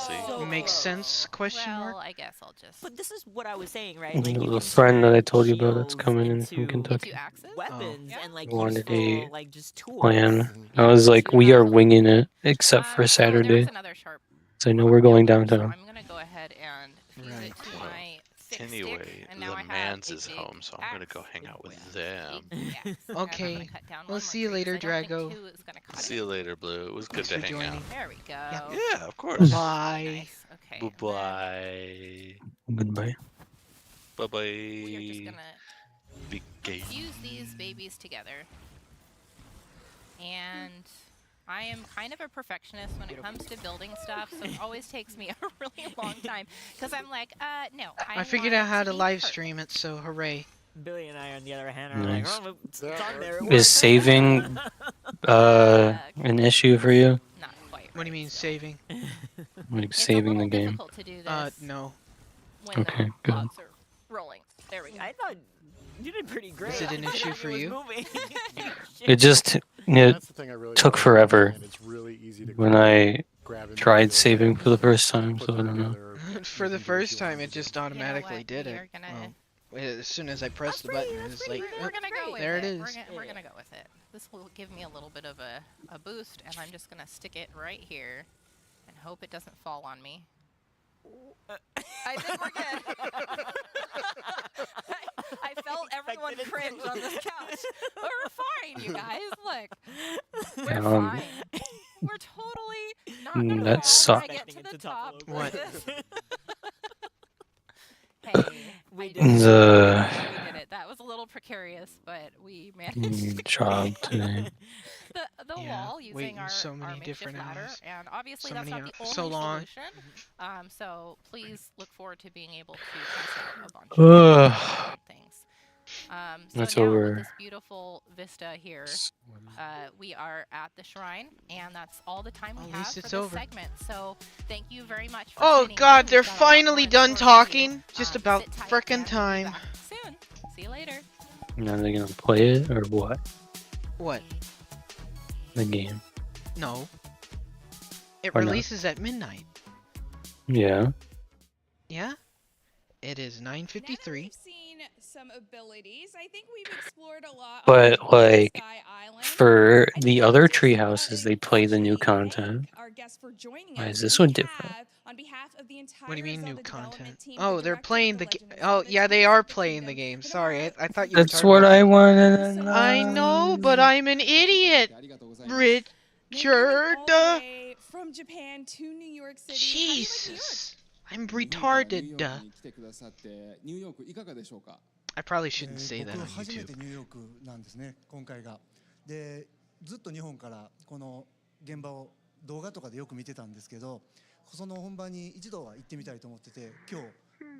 So makes sense? Question well, mark. I guess I'll just. But this is what I was saying, right? Like, you The can friend that I turn told you about that's shields coming in from into Kentucky axes? weapons and like wanted useful, a like just tools. plan. I was like, we are winging it, except for There's Saturday. another sharp. So I know we're going So downtown. I'm gonna go ahead and fuse it to my thick Anyway, stick, and now the I have man's a is big home, so I'm gonna go axe hang out with with them. big axe. And I'm Okay. gonna cut down We'll one see more you tree, later, 'cause I don't think Drago. two is gonna cut See it. you later, Blue. It was good Thanks to for hang out. joining. There we go. Yeah, of course. Bye. Nice. Okay. and then Bye-bye. Goodbye. Bye-bye. We are just gonna Big game. fuse these babies together. And I am kind of a perfectionist when it comes to building stuff, so it always takes me a really long time. Because I'm like, no. I figured out how to live stream it, so hooray. Billy and I, on the other hand, are Nice. like, oh, it's on there. it Is works." saving an issue for you? Not quite. What do you mean saving? Like It's saving a the little game? difficult to do this No. when Okay, the good. logs are rolling. There we go. I thought you did pretty great. Is it an issue for you? It just That's the thing I really took like, forever and it's really easy to when I grab into tried the- saving for the first time, put so I them don't know. together, For the first time, it just automatically what? did We it. are gonna- As soon as I pressed the button, it was like, We're gonna go with there it. it is. We're gonna go with it. This will give me a little bit of a boost, and I'm just gonna stick it right here and hope it doesn't fall on me. I think we're good. I felt everyone cringe on this couch. We're fine, you guys. Look, we're fine. We're totally not gonna That fall when I sucked. get to the top. What? This. The We did it. That was a little precarious, but we managed. job today. the wall using waiting our, so our many makeshift different ladder, hours. and obviously So that's many not the so only long. solution. So please look forward to being able to test out a bunch of different things. So That's now over. with this beautiful vista here, we are at the shrine, and that's all the time we have for this segment. So thank you very much for Oh tuning God, in. they're We've got a lot finally more in done store for you. talking. Just about Sit tight, frickin' and we'll be time. back soon. See you later. Now they're gonna play it or what? What? The game. No. It Or not. releases at midnight. Yeah. Yeah? It is 9:53. Some abilities. I think we've explored a lot. But like for the other tree houses, they play the new content. Why is this one different? What do you mean new content? Oh, they're playing the game. Oh, yeah, they are playing the game. Sorry, I thought you were That's talking what about. I wanted to know. I know, but I'm an idiot. Richard. From Japan to New York City. Jesus. I'm retarded. I probably shouldn't say that on 僕初め YouTube. てニューヨークなんですね、今回が。で、ずっと日本からこの現場を動画とかでよく見てたんですけど、その本番に一度は行ってみたいと思ってて、今日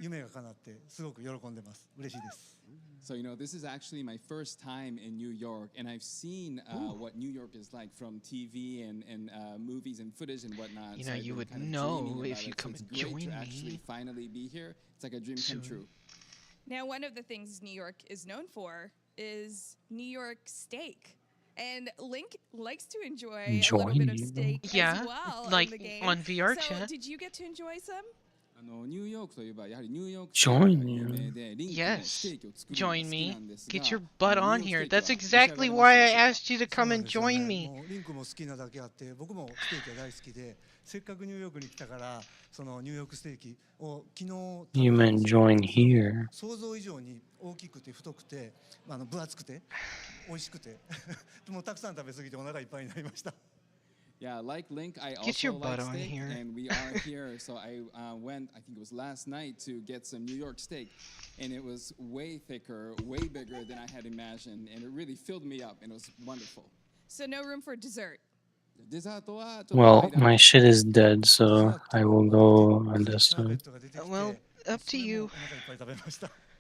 夢が叶ってすごく喜んでます。嬉しいです。So, this is actually my first time in New York, and I've seen what New York is like from TV and movies and footage and whatnot. You so know, I've you been would kind of know dreaming if about you it, come so and it's great join to actually me. finally be here. It's like a dream come true. Now, one of the things New York is known for is New York steak. And Link likes to enjoy a little bit of steak Yeah, as well like in the game. on VrChat. So, did you get to enjoy some? ニューヨークといえばやはりニューヨーク Join 有 you. 名でリンクもステ Yes. ーキを作るのが好 Join き me. なんですが Get your butt ニュー on ヨークス here. テーキは That's 召し上が exactly りま why した I でしょうか asked you to come and join me. もうリンクも好きなだけあって、僕もステーキが大好きで、せっかくニューヨークに来たから、そのニューヨークステーキを昨日 You meant join here. 想像以上に大きくて太くて、分厚くて美味しくて、もうたくさん食べ過ぎてお腹いっぱいになりました。Yeah, like Link, I Get your also like butt on steak, here. and we are here. So I went, I think it was last night, to get some New York steak, and it was way thicker, way bigger than I had imagined, and it really filled me up, and it was wonderful. So, no room for dessert. Well, my shit is dead, so I will go on this one. Well, up to you.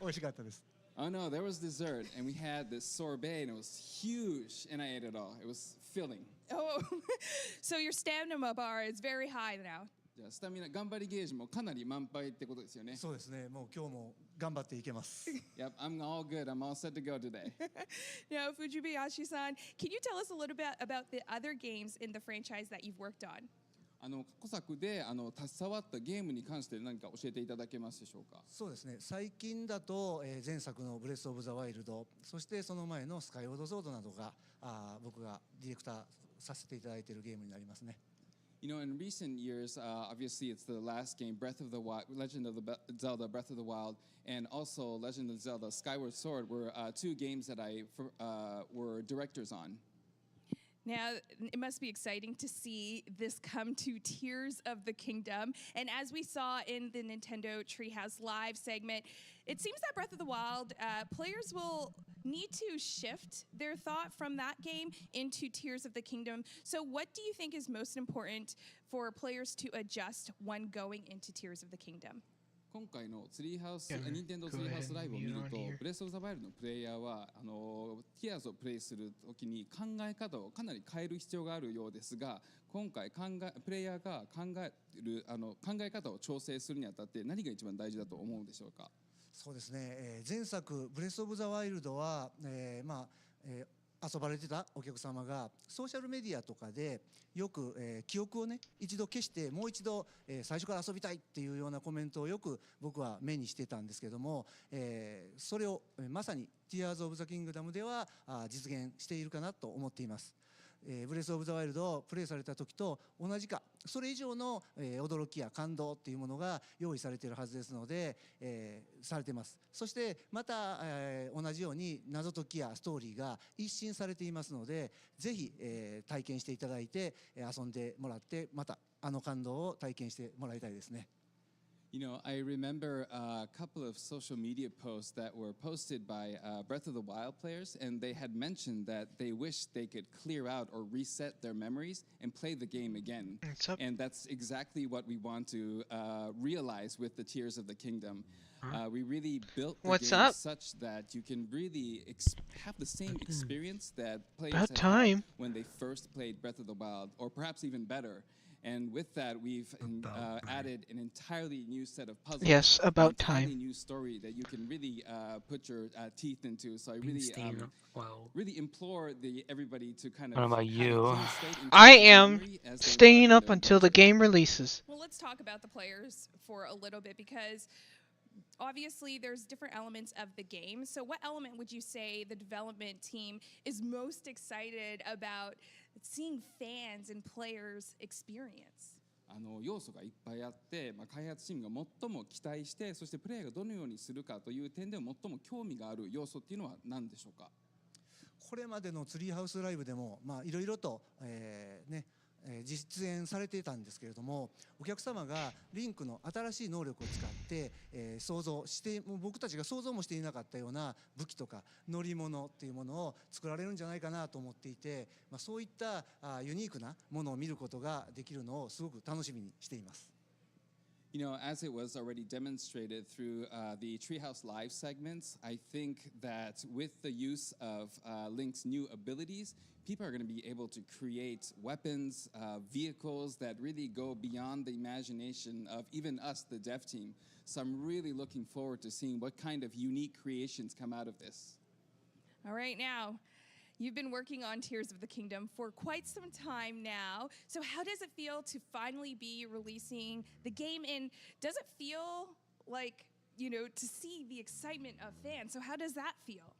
美味しかったです。 Oh no, there was dessert, and we had this sorbet, and it was huge, and I ate it all. It was filling. Oh, so your stamina bar is very high now. じゃあスタミナ頑張りゲージもかなり満杯ってことですよね。そうですね。もう今日も頑張っていけます。Yep, I'm all good. I'm all set to go today. Now, Fujibayashi-san, can you tell us a little bit about the other games in the franchise that you've worked on? 過去作で携わったゲームに関して何か教えていただけますでしょうか。そうですね。最近だと、前作のブレスオブザワイルド、そしてその前のスカイオードソードなどが僕がディレクターさせていただいているゲームになりますね。You know, in recent years, obviously it's the last game, Breath of the Wild, Legend of the Zelda, Breath of the Wild, and also Legend of Zelda, Skyward Sword were two games that I were directors on. Now, it must be exciting to see this come to Tears of the Kingdom. And as we saw in the Nintendo Treehouse Live segment, it seems that Breath of the Wild, players will need to shift their thought from that game into Tears of the Kingdom. So what do you think is most important for players to adjust when going into Tears of the Kingdom? 今回のツリーハウス、任天堂ツリーハウスライブを見ると、ブレスオブザワイルドのプレイヤーはティアーズをプレイするときに考え方をかなり変える必要があるようですが、今回プレイヤーが考え方を調整するにあたって何が一番大事だと思うでしょうか。そうですね。前作ブレスオブザワイルドは、遊ばれてたお客様がソーシャルメディアとかでよく、記憶をね一度消してもう一度、最初から遊びたいっていうようなコメントをよく僕は目にしてたんですけども、それを、まさに Tears of the Kingdom では実現しているかなと思っています。ブレスオブザワイルドをプレイされた時と同じかそれ以上の、驚きや感動っていうものが用意されているはずですので、されています。そしてまた、同じように謎解きやストーリーが一新されていますのでぜひ、体験していただいて遊んでもらってまた感動を体験してもらいたいですね。You know, I remember a couple of social media posts that were posted by Breath of the Wild players, and they had mentioned that they wish they could clear out or reset their memories and play the game again. And that's exactly what we want to realize with the Tears of the Kingdom. We really built the game such that you can really have the same experience that players had when they first played Breath of the Wild, or perhaps even better. And with that, we've added an entirely new set of puzzles. Yes, about an entirely time. new story that you can really put your teeth into. So I really, really implore everybody to kind of. What about you? I am staying up until the game releases. Well, let's talk about the players for a little bit, because obviously there's different elements of the game. So what element would you say the development team is most excited about seeing fans and players experience? 要素がいっぱいあって、開発チームが最も期待して、そしてプレイヤーがどのようにするかという点で最も興味がある要素っていうのは何でしょうか？これまでのツリーハウスライブでもいろいろと実演されていたんですけれども、お客様がリンクの新しい能力を使って想像してもう僕たちが想像もしていなかったような武器とか乗り物っていうものを作られるんじゃないかなと思っていて、そういったユニークなものを見ることができるのをすごく楽しみにしています。You know, as it was already demonstrated through the Treehouse Live segments, I think that with the use of Link's new abilities, people are going to be able to create weapons, vehicles that really go beyond the imagination of even us, the dev team. So I'm really looking forward to seeing what kind of unique creations come out of this. All right, now, you've been working on Tears of the Kingdom for quite some time now. So how does it feel to finally be releasing the game? And does it feel like, to see the excitement of fans? So how does that feel?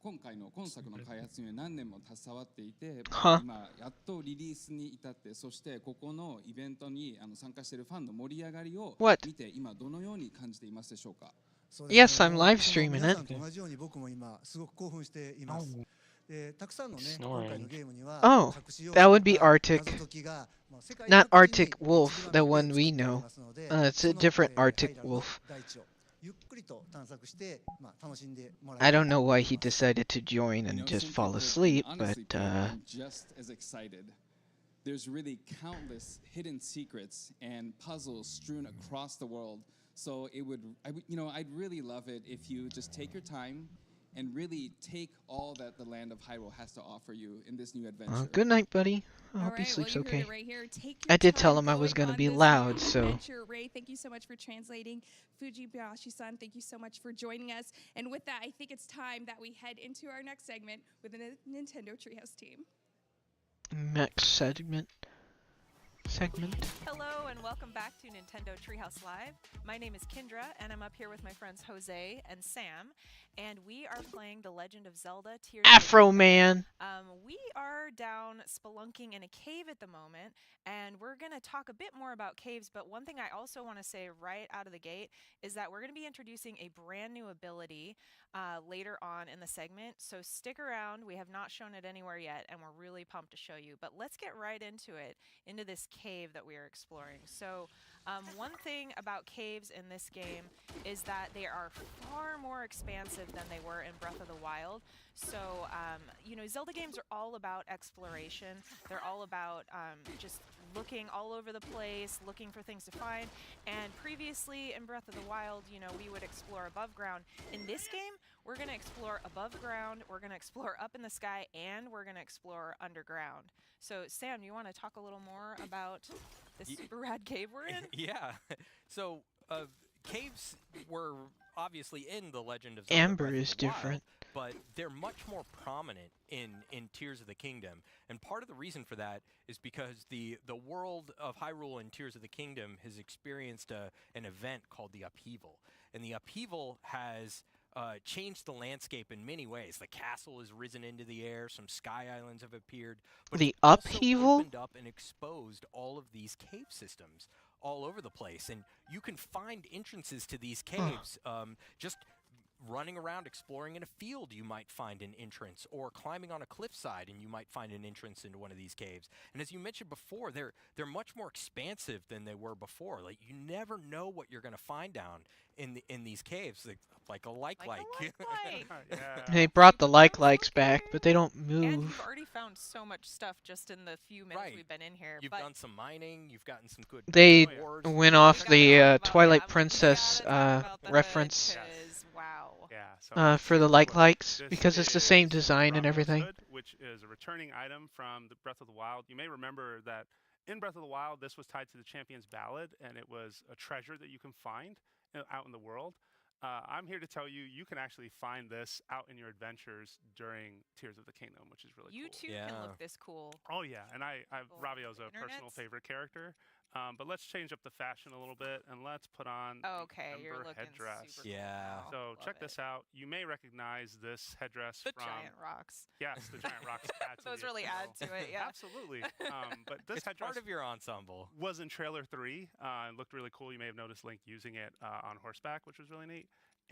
今作の開発には何年も携わっていて、今やっとリリースに至って、そしてここのイベントに参加しているファンの盛り上がりを見て、今どのように感じていますでしょうか？ Yes, I'm live streaming it. 同じように僕も今すごく興奮しています。たくさんのね、 Oh, that would be Arctic. Not Arctic Wolf, the one we know. It's a different Arctic Wolf. I don't know why he decided to join and just fall asleep, but I'm just as excited. There's really countless hidden secrets and puzzles strewn across the world. So I'd really love it if you just take your time and really take all that the land of Hyrule has to offer you in this new adventure. Good night, buddy. I hope he sleeps okay. I did tell him I was going to be loud, so... Ray, thank you so much for translating. Fujibayashi-san, thank you so much for joining us. And with that, I think it's time that we head into our next segment with the Nintendo Treehouse team. Next segment. Hello and welcome back to Nintendo Treehouse Live. My name is Kendra and I'm up here with my friends Jose and Sam, and we are playing The Legend of Zelda Tears Afro Man. We are down spelunking in a cave at the moment, and we're going to talk a bit more about caves, but one thing I also want to say right out of the gate is that we're going to be introducing a brand new ability later on in the segment, so stick around. We have not shown it anywhere yet, and we're really pumped to show you, but let's get right into it, into this cave that we are exploring. So one thing about caves in this game is that they are far more expansive than they were in Breath of the Wild. So, Zelda games are all about exploration. They're all about just looking all over the place, looking for things to find. And previously in Breath of the Wild, we would explore above ground. In this game, we're going to explore above ground, we're going to explore up in the sky, and we're going to explore underground. So, Sam, you want to talk a little more about this super rad cave we're in? Yeah. So, caves were obviously in The Legend of Zelda Amber is different. But they're much more prominent in Tears of the Kingdom. And part of the reason for that is because the world of Hyrule in Tears of the Kingdom has experienced an event called the Upheaval. And the Upheaval has changed the landscape in many ways. The castle has risen into the air, some sky islands have appeared. But the it also Upheaval? Opened up and exposed all of these cave systems all over the place. And you can find entrances to these caves just running around exploring in a field, you might find an entrance, or climbing on a cliffside and you might find an entrance into one of these caves. And as you mentioned before, they're much more expansive than they were before. Like, you never know what you're going to find down in these caves, like a like. They brought the likes back, but they don't move. And you've already found so much stuff just in the few minutes we've been in here. You've done some mining. You've gotten some good. They went off the Twilight Princess reference for the likes because it's the same design and everything. Hood, which is a returning item from the Breath of the Wild. You may remember that in Breath of the Wild, this was tied to the Champion's Ballad, and it was a treasure that you can find out in the world. I'm here to tell you, you can actually find this out in your adventures during Tears of the Kingdom, which is really cool. You too can look this cool. Oh yeah, and Ravio's a personal favorite character. But let's change up the fashion a little bit, and let's put on the you're Ember looking headdress. super cool. So check this out. You may recognize this headdress The from giant rocks. Yes, the giant rocks. Those really add to it. Yeah, absolutely. But this it's headdress part of your ensemble. Was in trailer 3. It looked really cool. You may have noticed Link using it on horseback, which was really neat.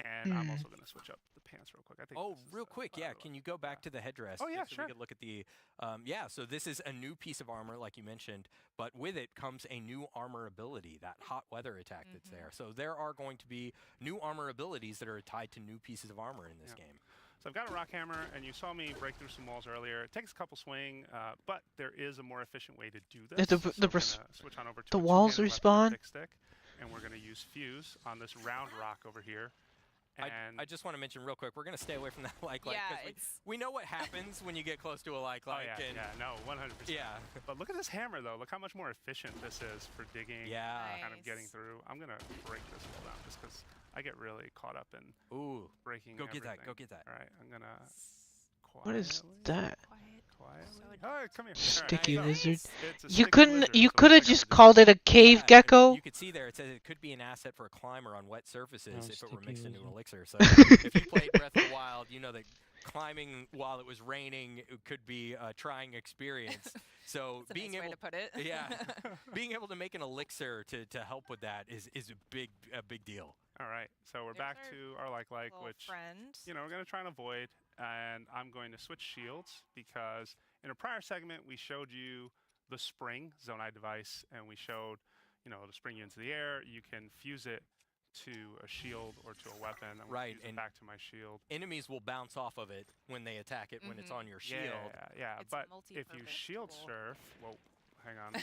And I'm also going to switch up the pants real quick. I think. Oh, real quick, yeah. Can you go back to the headdress? Oh yeah, so sure. we could look at the. So this is a new piece of armor, like you mentioned, but with it comes a new armor ability, that hot weather attack that's there. So there are going to be new armor abilities that are tied to new pieces of armor in this game. So I've got a rock hammer, and you saw me break through some walls earlier. It takes a couple swing, but there is a more efficient way to do this. Switch on over to the walls respawn. Stick, and we're going to use fuse on this round rock over here. And I just want to mention real quick, we're going to stay away from that like. Yeah, we know what happens when you get close to a like. Oh yeah, no, 100%. Yeah. But look at this hammer though. Look how much more efficient this is for digging. Yeah. Kind of getting through. I'm gonna break this wall down just because I get really caught up in breaking. Go get everything. that. Go get that. All right, I'm gonna. What is that? Oh, come here. Sticky lizard. You couldn't. You could have just called it a cave gecko. You could see there. It says it could be an asset for a climber on wet surfaces if it were mixed into an elixir. So if you played Breath of the Wild, you know that climbing while it was raining could be a trying experience. So That's being a nice able way to put it. being able to make an elixir to help with that is a big deal. All right, so we're back to our like, which friend. we're gonna try and avoid, and I'm going to switch shields because in a prior segment we showed you the spring Zonai device, and we showed, to spring you into the air. You can fuse it to a shield or to a weapon. Right, and back to my shield. Enemies will bounce off of it when they attack it when it's on your shield. Yeah. It's But if you shield surf, well, hang on.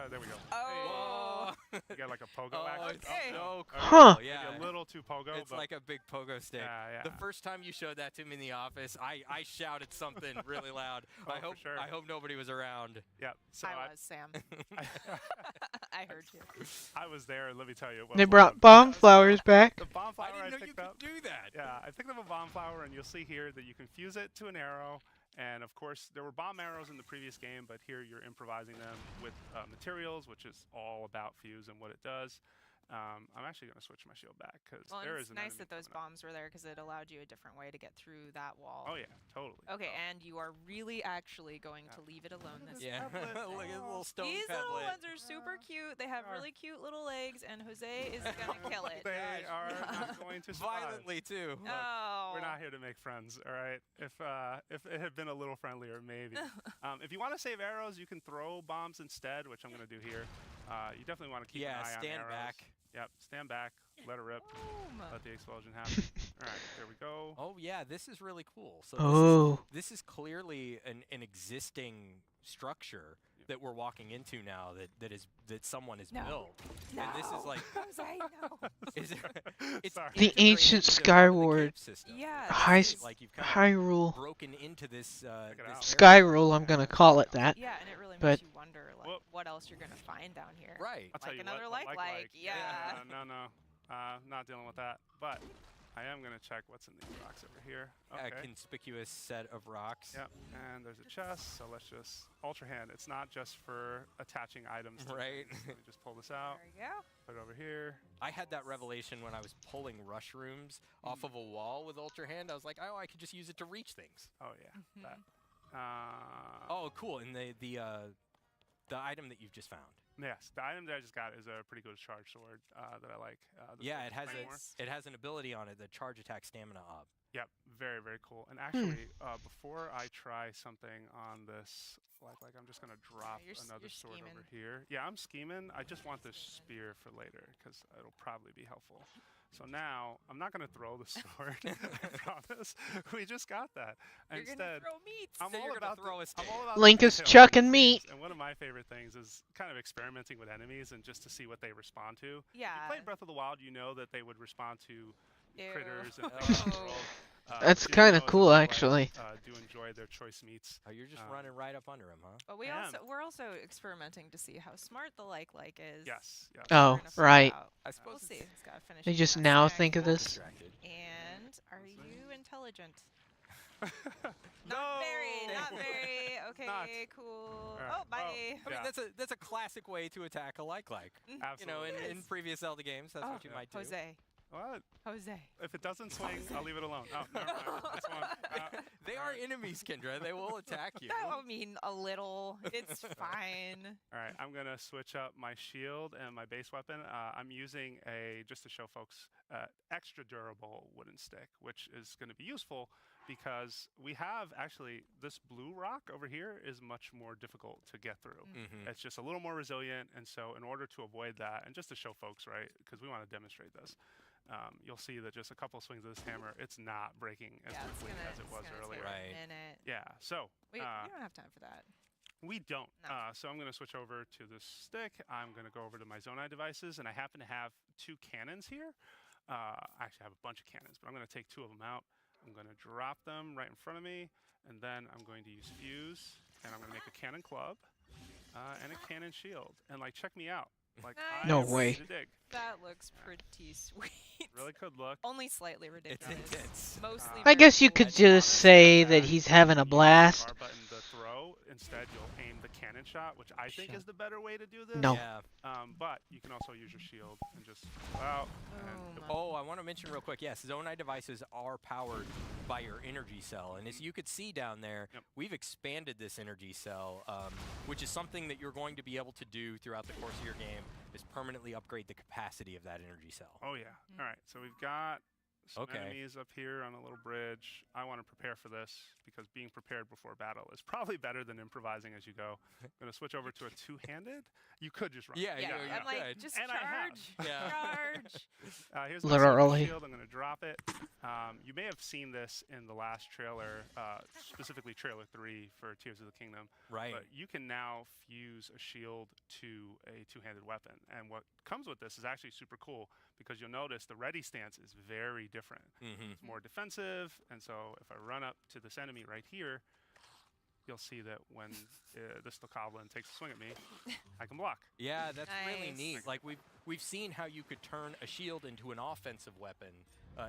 There we go. Oh. You got like a pogo action. Okay. Oh, cool. Huh. Yeah. Maybe a little too pogo. It's like a big pogo stick. Yeah. The first time you showed that to me in the office, I shouted something really loud. Oh, I hope nobody was around. Yeah. So I was, Sam. I heard you. I was there, and let me tell you. They brought bomb flowers back. The bomb flower I didn't know you picked could up. do that. Yeah, I picked up a bomb flower, and you'll see here that you can fuse it to an arrow. And of course, there were bomb arrows in the previous game, but here you're improvising them with materials, which is all about fuse and what it does. I'm actually going to switch my shield back because there is it's an nice enemy that those coming up. bombs were there because it allowed you a different way to get through that wall. Oh yeah, totally. Okay, and you are really actually going to leave it alone this Yeah. time. Look at the little stone These little tablet. ones are super cute. They have really cute little legs, and Jose is gonna kill it. They are not going to survive. Violently too. Look, Oh. we're not here to make friends, all right? If it had been a little friendlier, maybe. If you want to save arrows, you can throw bombs instead, which I'm going to do here. You definitely want to keep an eye on stand arrows. back. Yep, stand back, let it rip, Boom. let the explosion happen. All right, there we go. Oh yeah, this is really cool. So this is clearly an existing structure that we're walking into now that someone has built. No. And this is like Jose, no. it's The ancient Skyward. Yeah. Hyrule. Broken into this Skyrule, I'm gonna call it that. Yeah, and it really but makes you wonder what else you're gonna find down here. Right. I'll tell Like you another what, like. Yeah. No, not dealing with that. But I am going to check what's in these rocks over here. Okay. A conspicuous set of rocks. Yep, and there's a chest, so let's just Ultra Hand. It's not just for attaching items. Right. Let me just pull this out. There you go. Put it over here. I had that revelation when I was pulling rushrooms off of a wall with Ultra Hand. I was like, oh, I could just use it to reach things. Oh yeah. That. Oh, cool. And the the item that you've just found. Yes, the item that I just got is a pretty good charge sword that I like. Yeah, it has an ability on it, the charge attack stamina up. Yep, very, very cool. And actually, before I try something on this, like I'm just gonna drop another sword over here. Yeah, I'm scheming. I just want this spear for later because it'll probably be helpful. So now I'm not gonna throw the sword. I promise. We just got that. You're Instead, gonna throw meat. I'm all about Link is chucking meat. And one of my favorite things is kind of experimenting with enemies and just to see what they respond to. Yeah. If you played Breath of the Wild, you know that they would respond to critters and Ew. things in the world. That's kind of cool, actually. Do enjoy their choice meats. Oh, you're just running right up under him, huh? But we're also experimenting to see how smart the like is. Yes. Oh, right. I suppose we'll see. It's gotta finish. They just now think of this. And are you intelligent? Not very. Okay, cool. Right. Oh, bye. I mean, that's a classic way to attack a like. Absolutely. You know, in previous Zelda games, that's what you might do. Jose. What? Jose. If it doesn't swing, I'll leave it alone. Oh, never mind. This one. They are enemies, Kendra. They will attack you. I mean, a little. It's fine. All right, I'm gonna switch up my shield and my base weapon. I'm using just to show folks, extra durable wooden stick, which is gonna be useful because we have actually this blue rock over here is much more difficult to get through. It's just a little more resilient, and so in order to avoid that, and just to show folks, right, because we want to demonstrate this. You'll see that just a couple of swings of this hammer, it's not breaking as quickly as it was earlier. Right. Yeah. So we don't have time for that. We don't. No. So I'm going to switch over to this stick. I'm going to go over to my Zonai devices, and I happen to have 2 cannons here. I actually have a bunch of cannons, but I'm going to take 2 of them out. I'm going to drop them right in front of me, and then I'm going to use fuse, and I'm going to make a cannon club and a cannon shield. And check me out. No way. That looks pretty sweet. Really could look. Only slightly ridiculous. It's intense. Mostly. I guess you could just say that he's having a blast. R button to throw. Instead, you'll aim the cannon shot, which I think is the better way to do this. No. Yeah. But you can also use your shield and just go out. I want to mention real quick. Yes, Zonai devices are powered by your energy cell, and as you could see down there, we've expanded this energy cell, which is something that you're going to be able to do throughout the course of your game. Is permanently upgrade the capacity of that energy cell. Oh yeah. All right. So we've got some enemies up here on a little bridge. I want to prepare for this because being prepared before battle is probably better than improvising as you go. I'm gonna switch over to a 2-handed. You could just run. Yeah. I'm like, just and charge. Charge. Here's Literally. my shield. I'm gonna drop it. You may have seen this in the last trailer, specifically trailer 3 for Tears of the Kingdom. Right. But you can now fuse a shield to a 2-handed weapon, and what comes with this is actually super cool because you'll notice the ready stance is very different. It's more defensive, and so if I run up to this enemy right here, you'll see that when this Goblin takes a swing at me, I can block. Yeah, that's really neat. Like we've seen how you could turn a shield into an offensive weapon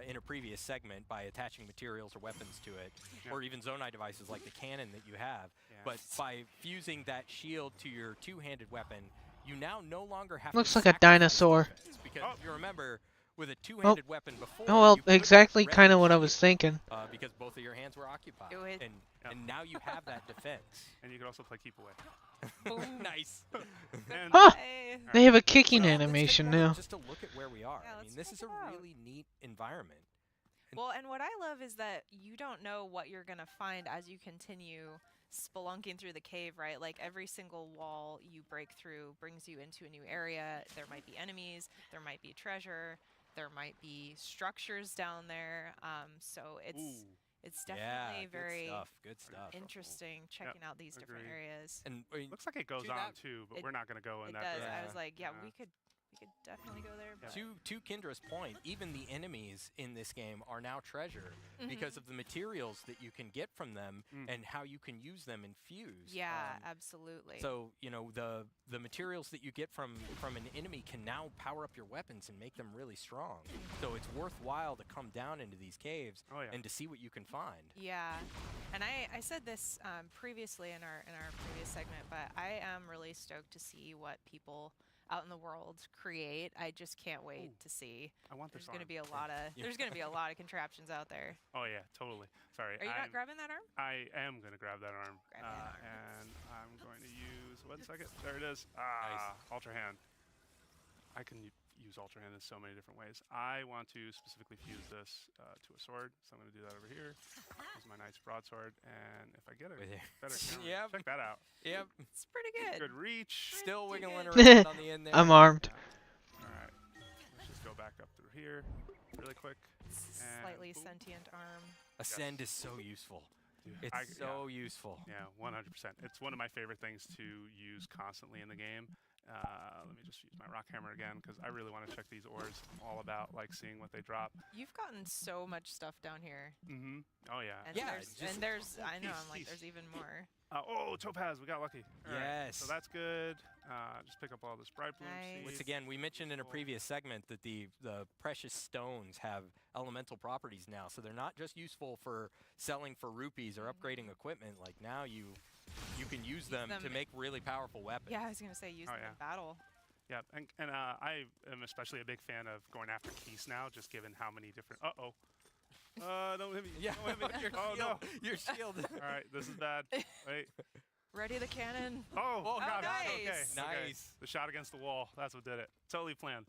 in a previous segment by attaching materials or weapons to it, or even Zonai devices like the cannon that you have. But by fusing that shield to your 2-handed weapon, you now no longer have Looks to like a dinosaur. because if you remember, with a 2-handed weapon before. Oh well, you couldn't exactly ready kind of what I shield, was thinking. because both of your hands were occupied, Do it. and now you have that defense. And you can also play keep away. Nice. Huh! They have a kicking animation now. Just to look at where we are. Yeah, I mean, this is a really neat environment. Well, and what I love is that you don't know what you're gonna find as you continue spelunking through the cave, right? Like every single wall you break through brings you into a new area. There might be enemies, there might be treasure, there might be structures down there. So it's definitely very good stuff. interesting checking out these different areas. And looks like it goes on too, but we're not going to go in It that does. direction. I was like, we could definitely go there. But To Kendra's point, even the enemies in this game are now treasure because of the materials that you can get from them and how you can use them in Fuse. Yeah, absolutely. So, you know, the materials that you get from an enemy can now power up your weapons and make them really strong. So it's worthwhile to come down into these caves and to see what you can find. Yeah, and I said this previously in our previous segment, but I am really stoked to see what people out in the world create. I just can't wait to see. I want There's going to be a lot of there's going to be a lot of contraptions out there. Oh yeah, totally. Sorry. Are you not grabbing that arm? I am going to grab that arm. Grab that arm. And I'm going to use So 1 second. There it is. Ah, Ultra Hand. I can use Ultra Hand in so many different ways. I want to specifically fuse this to a sword, so I'm going to do that over here. Use my nice broadsword, and if I get a better camera, check that out. Yep. It's pretty good. Good reach. Still wiggling around on the end there. I'm armed. All right. Let's just go back up through here really quick. Slightly sentient arm. Ascend is so useful. Dude, It's so useful. Yeah, 100%. It's one of my favorite things to use constantly in the game. Let me just use my rock hammer again because I really want to check these ores. I'm all about like seeing what they drop. You've gotten so much stuff down here. Mm-hmm. Oh yeah. And there's I know. I'm like, there's even more. Oh, topaz! We got lucky. All right, Yes. so that's good. Just pick up all this bright bloom seeds. Once again, we mentioned in a previous segment that the precious stones have elemental properties now, so they're not just useful for selling for rupees or upgrading equipment. Like now you can use them to make really powerful weapons. Yeah, I was gonna say use them in battle. Yeah, and I am especially a big fan of going after keys now, just given how many different. Don't hit me. Yeah, don't hit me. your Oh shield. no, Your shield. All right, this is bad. Wait. Ready the cannon. Oh God. Nice. Okay. Okay. The shot against the wall. That's what did it. Totally planned.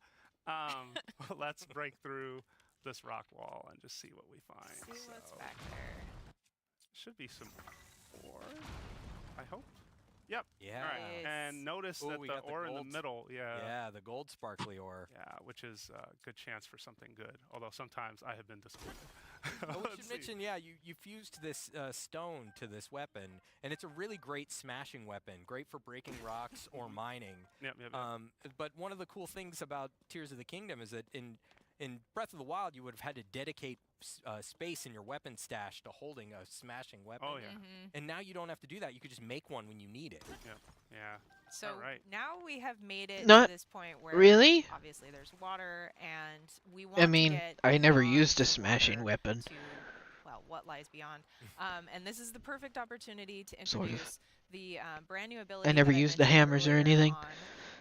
Let's break through this rock wall and just see what we find. See what's back there. Should be some ore. I hope. Yep. Yeah. All right. And notice that we the got the ore in the gold- middle. Yeah. Yeah, the gold sparkly ore. Yeah, which is a good chance for something good. Although sometimes I have been disappointed. Oh, we Let's should see. mention, yeah, you fused this stone to this weapon, and it's a really great smashing weapon, great for breaking rocks or mining. Yep. But one of the cool things about Tears of the Kingdom is that in Breath of the Wild, you would have had to dedicate space in your weapon stash to holding a smashing weapon. Oh, yeah. And now you don't have to do that. You could just make one when you need it. Yep. Yeah. So All right. now we have made it Not to this point where really? obviously there's water, and we want I mean, to get I never beyond used a the smashing water weapon. to, well, what lies beyond. And this is the perfect opportunity to Sort of. introduce the brand new ability. I never that used the mentioned hammers or earlier anything. on,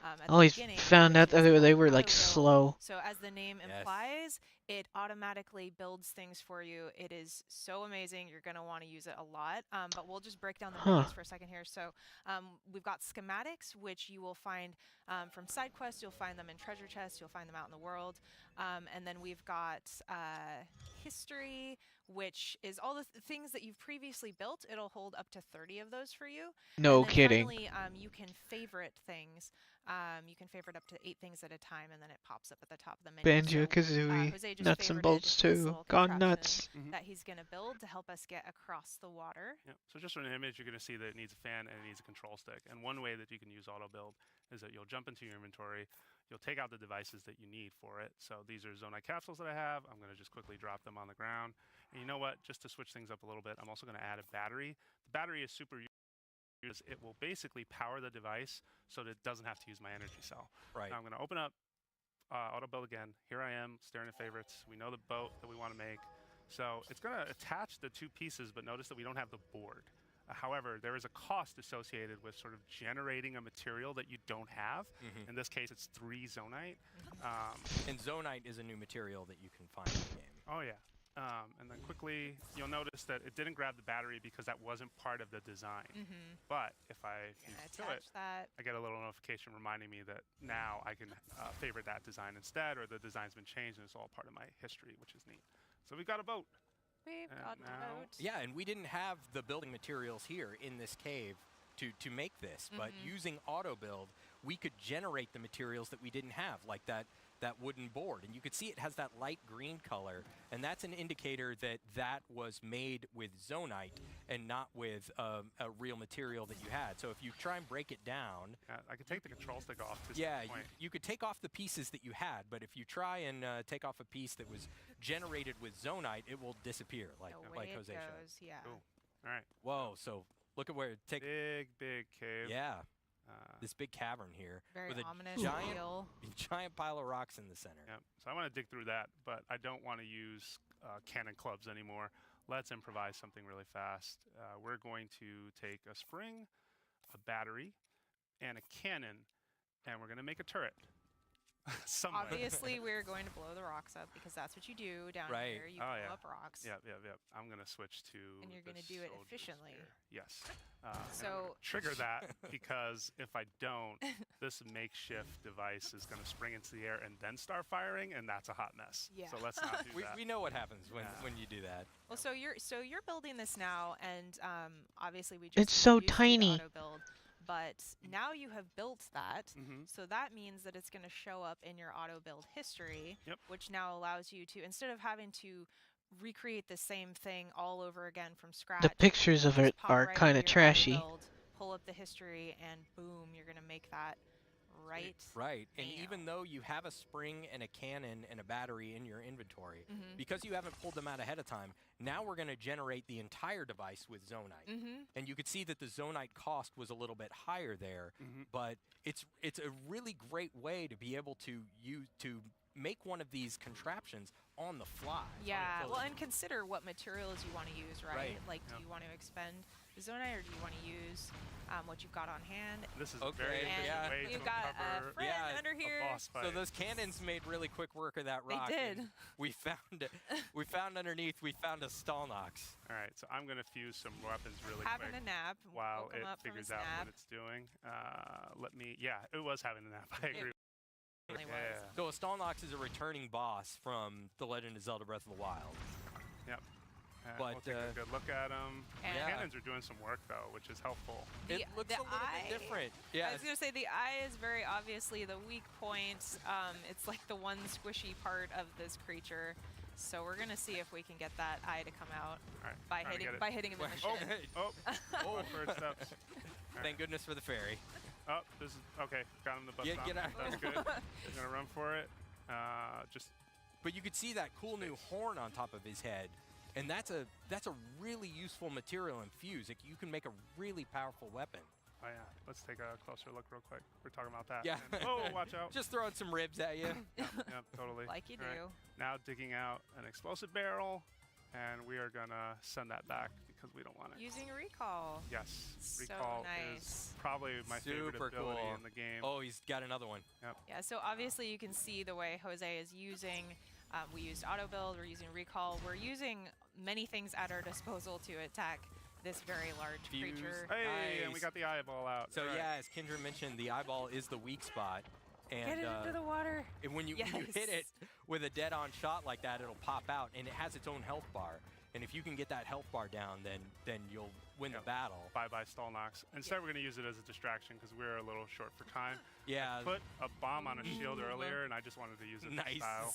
at I the always beginning, found out which is that they called were like auto-build. slow. So as the name implies, it automatically builds things for you. It is so amazing. You're going to want to use it a lot. But we'll just break down the menus for a second here. So we've got schematics, which you will find from side quests. You'll find them in treasure chests. You'll find them out in the world. And then we've got history, which is all the things that you've previously built. It'll hold up to 30 of those for you. No and then kidding. Finally, you can favorite things. You can favorite up to 8 things at a time, and then it pops up at the top of the menu. Banjo-Kazooie, Jose just nuts and favorited bolts this too. little Gone contraption nuts. that he's going to build to help us get across the water. Yep. So just from an image, you're going to see that it needs a fan and it needs a control stick. And one way that you can use auto build is that you'll jump into your inventory, you'll take out the devices that you need for it. So these are Zonite capsules that I have. I'm going to just quickly drop them on the ground. And you know what? Just to switch things up a little bit, I'm also going to add a battery. The battery is super useful. It will basically power the device so that it doesn't have to use my energy cell. Right. Now I'm going to open up auto build again. Here I am staring at favorites. We know the boat that we want to make. So it's going to attach the 2 pieces, but notice that we don't have the board. However, there is a cost associated with sort of generating a material that you don't have. In this case, it's 3 Zonite. And Zonite is a new material that you can find in the game. Oh, yeah. And then quickly, you'll notice that it didn't grab the battery because that wasn't part of the design. But if I fuse to it, I get a little notification reminding me that now I can favorite that design instead, or the design's been changed and it's all part of my history, which is neat. So we got a boat. We've got a boat. Yeah, and we didn't have the building materials here in this cave to make this, but using auto build, we could generate the materials that we didn't have, like that wooden board. And you could see it has that light green color, and that's an indicator that that was made with Zonite and not with a real material that you had. So if you try and break it down... I could take the control stick off to Yeah, some point. you could take off the pieces that you had, but if you try and take off a piece that was generated with Zonite, it will disappear, like Jose showed. Yeah. Cool. All right. Whoa, so look at where it takes... Big cave. Yeah. This big cavern here Very with a ominous giant, feel. giant pile of rocks in the center. Yep. So I want to dig through that, but I don't want to use cannon clubs anymore. Let's improvise something really fast. We're going to take a spring, a battery, and a cannon, and we're going to make a turret. Somewhere. Obviously, we're going to blow the rocks up because that's what you do down here. You blow up rocks. Yep. I'm gonna switch to. And you're going to do it efficiently. Here. Yes. So trigger that because if I don't, this makeshift device is gonna spring into the air and then start firing, and that's a hot mess. Yeah. So let's not do that. We know what happens when you do that. Well, so you're building this now, and obviously we just It's so introduced tiny. the auto build, but now you have built that, so that means that it's going to show up in your auto build history, which now allows you to, instead of having to recreate the same thing all over again from scratch. The pictures of it are kind of trashy. Build, pull up the history, and boom, you're going to make that Right, and even though you have a spring and a cannon and a battery in your inventory, because you haven't pulled them out ahead of time, now we're going to generate the entire device with Zonite. And you could see that the Zonite cost was a little bit higher there, but it's a really great way to be able to make one of these contraptions on the fly. Yeah, well, and consider what materials you want to use, right? Like, do you want to expend the Zonite, or do you want to use what you've got on hand? This is a very efficient way You've to got recover a friend under here. a boss fight. So those cannons made really quick work of that rock. They did. And we found underneath. We found a Stallnox. All right, so I'm gonna fuse some weapons really Having quick. a nap while woke him it up from figures his out nap. what it's doing. Let me. Yeah, it was having a nap. I agree. So a Stallnox is a returning boss from The Legend of Zelda Breath of the Wild. Yep. But we'll take a good look at them. And The cannons are doing some work though, which is helpful. It looks a little bit different. Yeah. I was going to say the eye is very obviously the weak point. It's like the one squishy part of this creature. So we're going to see if we can get that eye to come out by hitting him in the shin. Watch where it steps. Thank goodness for the fairy. Oh, this is okay. Got him the butt stomp. Get out. That's good. He's gonna run for it. But you could see that cool new horn on top of his head, and that's a really useful material in Fuse. You can make a really powerful weapon. Oh yeah. Let's take a closer look real quick. We're talking about that. Yeah. And, oh, watch out. Just throwing some ribs at you. Yep, totally. Like you do. Right. Now digging out an explosive barrel, and we are gonna send that back because we don't want it. Using recall. Yes. So Recall nice. is probably my favorite Super ability cool. in the game. Oh, he's got another one. Yep. Yeah, so obviously you can see the way Jose is using, we used auto build, we're using recall, we're using many things at our disposal to attack this very large creature. Hey, and we got the eyeball out. So yeah, as Kendra mentioned, the eyeball is the weak spot. And, Get it into the water. And when you hit it with a dead-on shot like that, it'll pop out, and it has its own health bar. And if you can get that health bar down, then you'll win the battle. Bye-bye Stallnox. Instead, we're going to use it as a distraction because we're a little short for time. Yeah. I put a bomb on a shield earlier, and I just wanted to use it for style.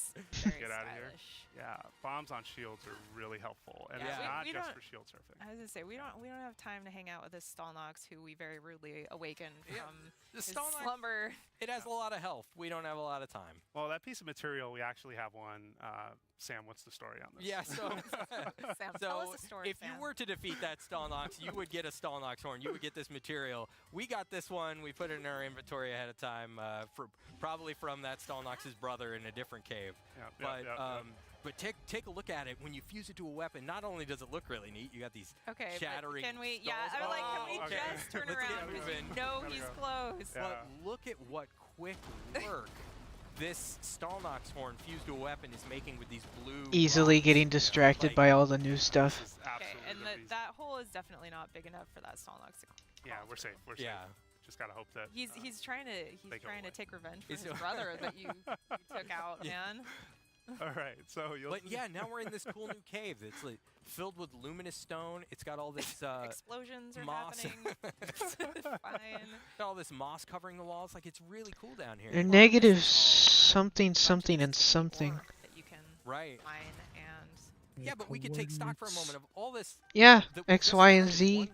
Get out of here. Yeah, bombs on shields are really helpful, and it's not just for shield surfing. I was gonna say we don't have time to hang out with this Stallnox, who we very rudely awakened from The his Stallnox, slumber. It has a lot of health. We don't have a lot of time. Well, that piece of material, we actually have one. Sam, what's the story on this? Yeah, so, Sam, tell us a story, if you were to defeat that Stallnox, you would get a Stallnox horn. You would get this material. We got this one. We put it in our inventory ahead of time, probably from that Stallnox's brother in a different cave. But take a look at it. When you fuse it to a weapon, not only does it look really neat, you got these shattering can we? skulls. Yeah, I was like, can we just turn around because you know he's close. But look at what quick work this Stallnox horn fused to a weapon is making with these blue. Easily getting distracted by all the new stuff. Okay, and that hole is definitely not big enough for that Stallnox to Yeah, we're safe. We're safe. Just gotta hope that he's trying to take revenge for his brother that you took out, man. All right, so you'll. But yeah, now we're in this cool new cave. It's like filled with luminous stone. It's got all this explosions are moss. happening. Fine. Got all this moss covering the walls. Like it's really cool down here. They're negative something, something, and something. That you can mine and. Yeah, but we could take stock for a moment of all this. Yeah, X, Y, and Z.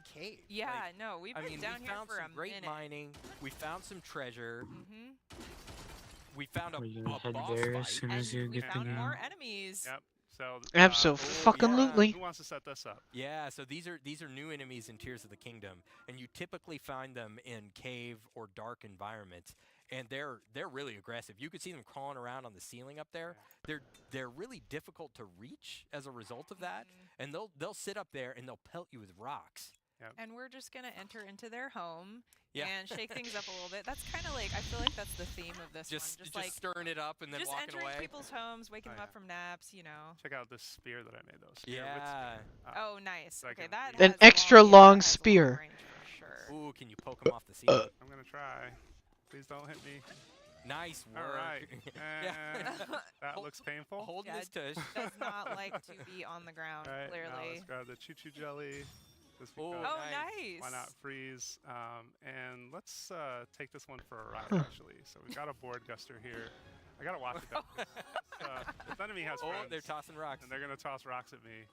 Yeah, no, we've been down here found for some a great minute. mining. We found some treasure. We found a head boss there fight. as soon as you get found the more enemies. Yep. So. Abso-fucking-lutely. Who wants to set this up? Yeah. So these are new enemies in Tears of the Kingdom, and you typically find them in cave or dark environments, and they're really aggressive. You could see them crawling around on the ceiling up there. They're really difficult to reach as a result of that, and they'll sit up there and they'll pelt you with rocks. And we're just gonna enter into their home and shake things up a little bit. That's kind of like, I feel like that's the theme of this one. Just like stirring it up and then just walking entering away. people's homes, waking them up from naps, you know. Check out this spear that I made though. Spear Yeah. Oh, nice. Okay, that An has extra long that has spear. range for sure. Ooh, can you poke him off the ceiling? I'm gonna try. Please don't hit me. Nice work. All right. That looks painful. Hold this tush. Does not like to be on the ground, All right, now clearly. let's grab the choo-choo jelly. Just because, Oh, nice. Why not freeze? And let's take this one for a ride, actually. So we've got a board guster here. I gotta watch it though. This enemy has friends. They're tossing rocks. And they're gonna toss rocks at me.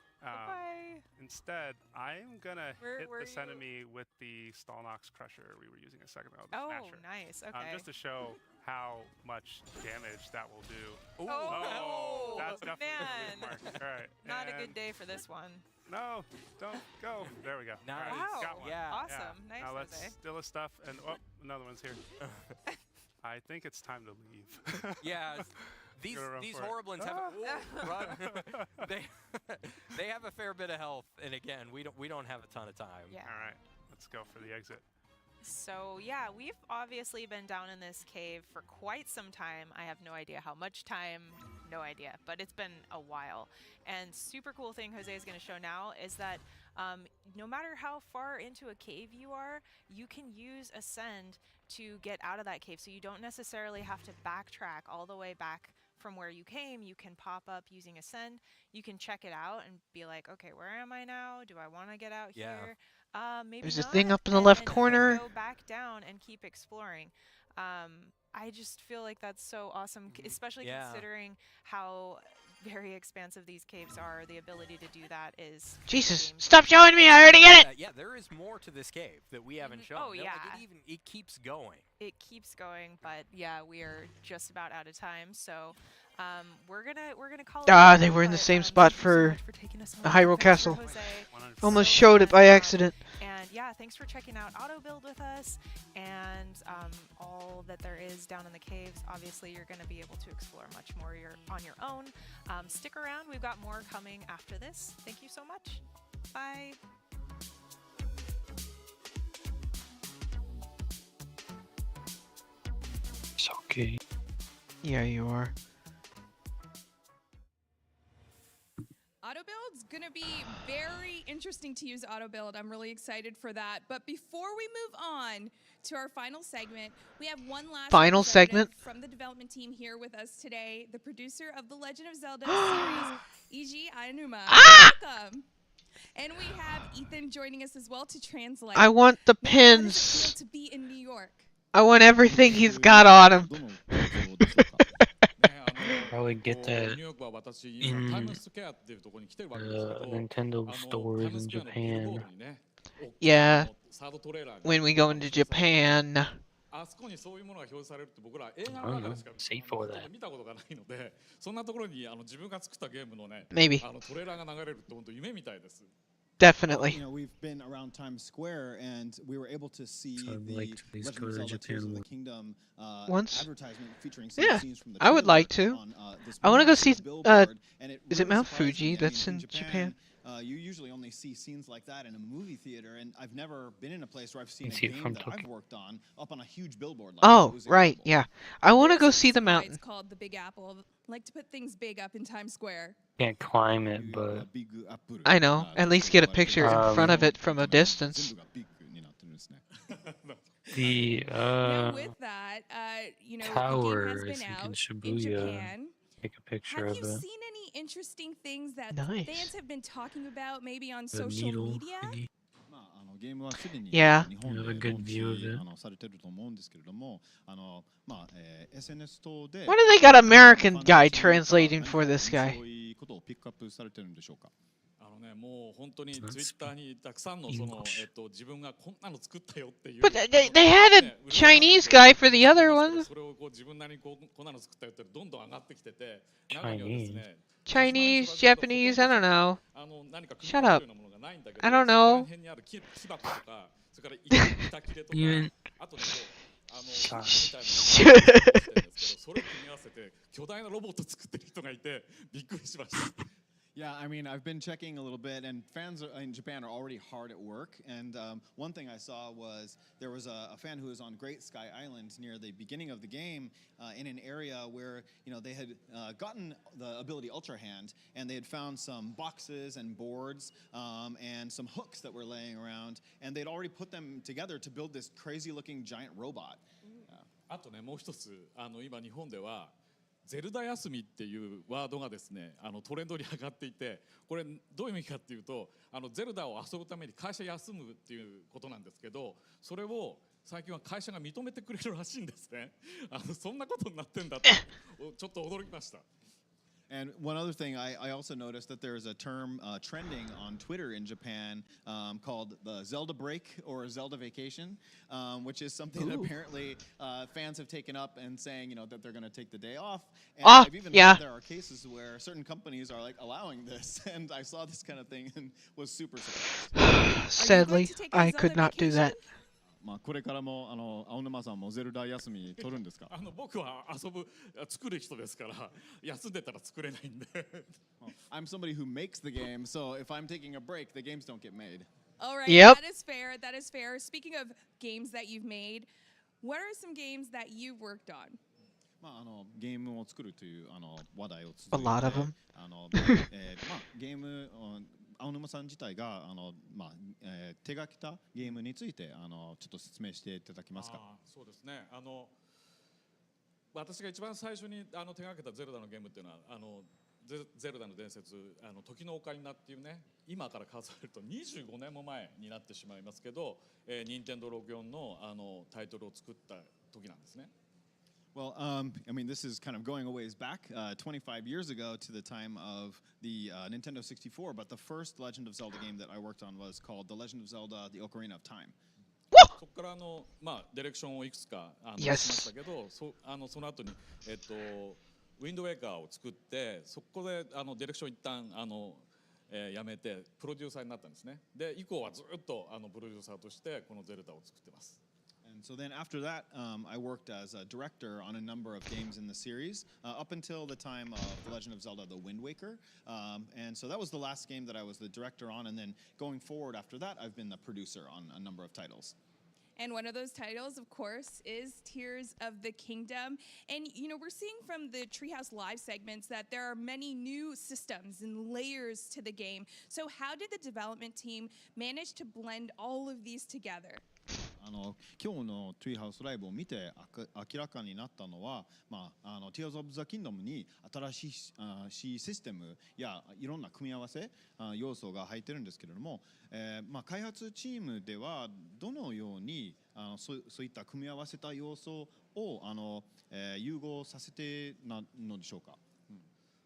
Instead, I'm gonna hit this enemy with the Stalnox Crusher we were using a second ago. The Smasher. Nice. Okay. Just to show how much damage that will do. Oh, that's definitely man. a mark. All right. Not a good day for this one. No, don't go. There we go. Nice. All right, Wow. got one. Yeah. Awesome. Nice, Now let's Jose. steal his stuff, and another one's here. I think it's time to leave. Yeah. These for it. Horriblins have run. they have a fair bit of health, and again, we don't have a ton of time. Yeah. All right, let's go for the exit. So yeah, we've obviously been down in this cave for quite some time. I have no idea how much time, no idea, but it's been a while. And super cool thing Jose is going to show now is that no matter how far into a cave you are, you can use Ascend to get out of that cave. So you don't necessarily have to backtrack all the way back from where you came. You can pop up using Ascend. You can check it out and be like, okay, where am I now? Do I want to get out here? Maybe There's a not, thing up in the and left then corner. Go back down and keep exploring. I just feel like that's so awesome, especially considering how very expansive these caves are. The ability to do that is Jesus, stop showing me! I already get it! Yeah, there is more to this cave that we haven't shown. Oh, yeah. It keeps going. It keeps going, but yeah, we are just about out of time. So we're gonna call it. They were in the same spot for taking us the home. Hyrule Thanks for Castle. Jose. Almost So showed it by fun. accident. And yeah, thanks for checking out Auto Build with us and all that there is down in the caves. Obviously, you're going to be able to explore much more on your own. Stick around. We've got more coming after this. Thank you so much. Bye. It's okay. Yeah, you are. Auto build's gonna be very interesting to use auto build. I'm really excited for that. But before we move on to our final segment, we have one last Final segment from the development team here with us today, the producer of the Legend of Zelda series, Eiji Aonuma. Welcome. And we have Ethan joining us as well to translate. I want the Now, how does it pins. feel to be in New York? I want everything he's got on him. Probably get that in Nintendo stores in Japan. Yeah. When we go into Japan. I don't know. Safe for that. Maybe. トレーラーが流れるって本当夢みたいです。 Definitely. You know, we've been around Times Square, and we were able to see So I'd the like to at least Legend go of to Zelda Tears of the Japan Kingdom once. advertisement featuring some Yeah, scenes from the I would trailer like to. on, this I want to go see. massive billboard, and it Is it really Mount surprised Fuji me. that's I mean, in Japan? You usually only see scenes like that in a movie theater, and I've never been in a place where I've seen You a see it game from that I've Tokyo. worked on up on a huge billboard. Like that. It Oh, was right. incredible. Yeah. I want to go There's a see the reason why mountain. It's called the Big Apple. Like to put things big up in Times Square. Can't climb it, but I know. At least get a picture in front of it from a distance. the Now with that, you know, tower the game is has been like out in in Shibuya. Japan. Take a picture Have of you it. seen any interesting things that Nice. fans have been talking about maybe on The social needle media? thingy. ゲームはすでに Yeah. 日本 You have で a good ローンチ view of it. されてると思うんですけれども、SNS 等で Why do they got American guy translating for this guy? そういうことをピックアップされてるんでしょうか。もう本当にツイッターにたくさんのその自分がこんなの作ったよっていう。 But they had a Chinese guy for the other one. それをこう自分なりにこんなの作ったよってどんどん上がってきてて、中にはですね。 Chinese, Japanese, I don't know. Shut up. I don't know. Even. それを組み合わせて巨大なロボット作ってる人がいてびっくりしました。い Yeah, I mean, I've been checking a little bit, and fans in Japan are already hard at work. And one thing I saw was there was a fan who was on Great Sky Island near the beginning of the game in an area where they had gotten the ability Ultra Hand, and they had found some boxes and boards and some hooks that were laying around, and they'd already put them together to build this crazy-looking giant robot. あとね、もう一つ今日本ではゼルダ休みっていうワードがですね、トレンドに上がっていて、これどういう意味かっていうと、ゼルダを遊ぶために会社休むっていうことなんですけど、それを最近は会社が認めてくれるらしいんですね。そんなことになってんだってちょっと驚きました。And one other thing, I also noticed that there is a term trending on Twitter in Japan called the Zelda break or Zelda vacation, which is something that apparently fans have taken up and saying, that they're going to take the day off. And I've even heard there are cases where certain companies are like allowing this, and I saw this kind of thing and was super surprised. Sadly, I could not do that. これからも青沼さんもゼルダ休み取るんですか？僕は作る人ですから休んでたら作れないんで。I'm somebody who makes the game, so if I'm taking a break, the games don't get made. All right, that is fair. That is fair. Speaking of games that you've made, what are some games that you've worked on? ゲームを作るという話題を続けて、 A lot of them. ゲーム青沼さん自体が手がけたゲームについてちょっと説明していただけますか？そうですね。私が一番最初に手がけたゼルダのゲームっていうのはゼルダの伝説時のオカリナっていうね、今から数えると25年も前になってしまいますけど、任天堂64のタイトルを作った時なんですね。Well, I mean, this is kind of going a ways back, 25 years ago to the time of the Nintendo 64, but the first Legend of Zelda game that I worked on was called The Legend of Zelda: The Ocarina of Time. そこからディレクションをいくつかしましたけど、その後にウィンドウェーカーを作って、そこでディレクション一旦やめてプロデューサーになったんですね。で以降はずっとプロデューサーとしてこのゼルダを作ってます。And so then after that, I worked as a director on a number of games in the series up until the time of The Legend of Zelda: The Wind Waker. And so that was the last game that I was the director on. And then going forward after that, I've been the producer on a number of titles. And one of those titles, of course, is Tears of the Kingdom. And, we're seeing from the Treehouse Live segments that there are many new systems and layers to the game. So how did the development team manage to blend all of these together? 今日の Treehouse ライブを見て明らかになったのは、Tears of the Kingdom に新しいシステムやいろんな組み合わせ要素が入ってるんですけれども、開発チームではどのようにそういった組み合わせた要素を融合させてなのでしょうか？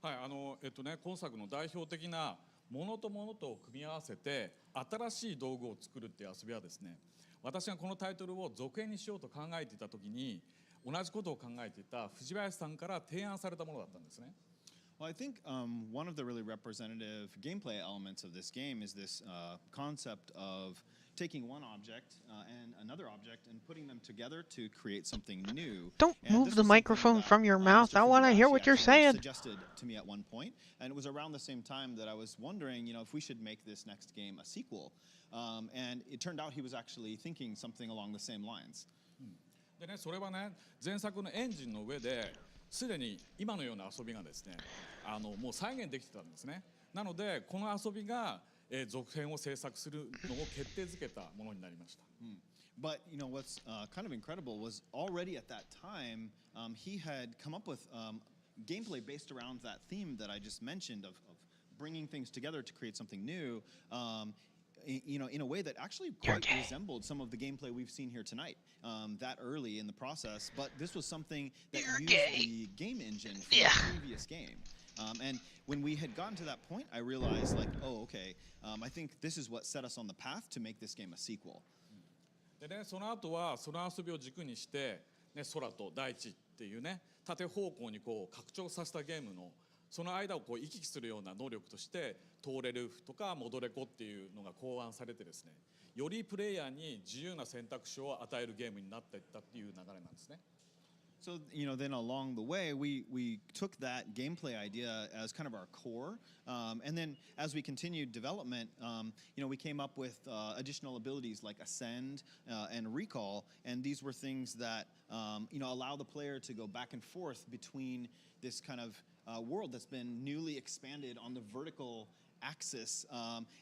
はい、今作の代表的なものとものとを組み合わせて新しい道具を作るっていう遊びはですね、私がこのタイトルを続編にしようと考えていたときに同じことを考えていた藤林さんから提案されたものだったんですね。Well, I think one of the really representative gameplay elements of this game is this concept of taking one object and another object and putting them together to create something new. Don't move the microphone from your mouth. I want to hear what you're saying. Suggested to me at one point, and it was around the same time that I was wondering, if we should make this next game a sequel. And it turned out he was actually thinking something along the same lines. でね、それはね、前作のエンジンの上ですでに今のような遊びがですね、もう再現できてたんですね。なのでこの遊びが続編を制作するのを決定づけたものになりました。But what's kind of incredible was already at that time he had come up with gameplay based around that theme that I just mentioned of bringing things together to create something new. In a way that actually quite resembled some of the gameplay we've seen here tonight, that early in the process. But this was something that used the game engine from the previous game. And when we had gotten to that point, I realized, okay, I think this is what set us on the path to make this game a sequel. でね、その後はその遊びを軸にして、空と大地っていうね、縦方向に拡張させたゲームのその間を行き来するような能力として通れるとか戻れこっていうのが考案されてですね、よりプレイヤーに自由な選択肢を与えるゲームになっていったっていう流れなんですね。So, then along the way, we took that gameplay idea as kind of our core. And then as we continued development, we came up with additional abilities like Ascend and Recall. And these were things that, allow the player to go back and forth between this kind of world that's been newly expanded on the vertical axis.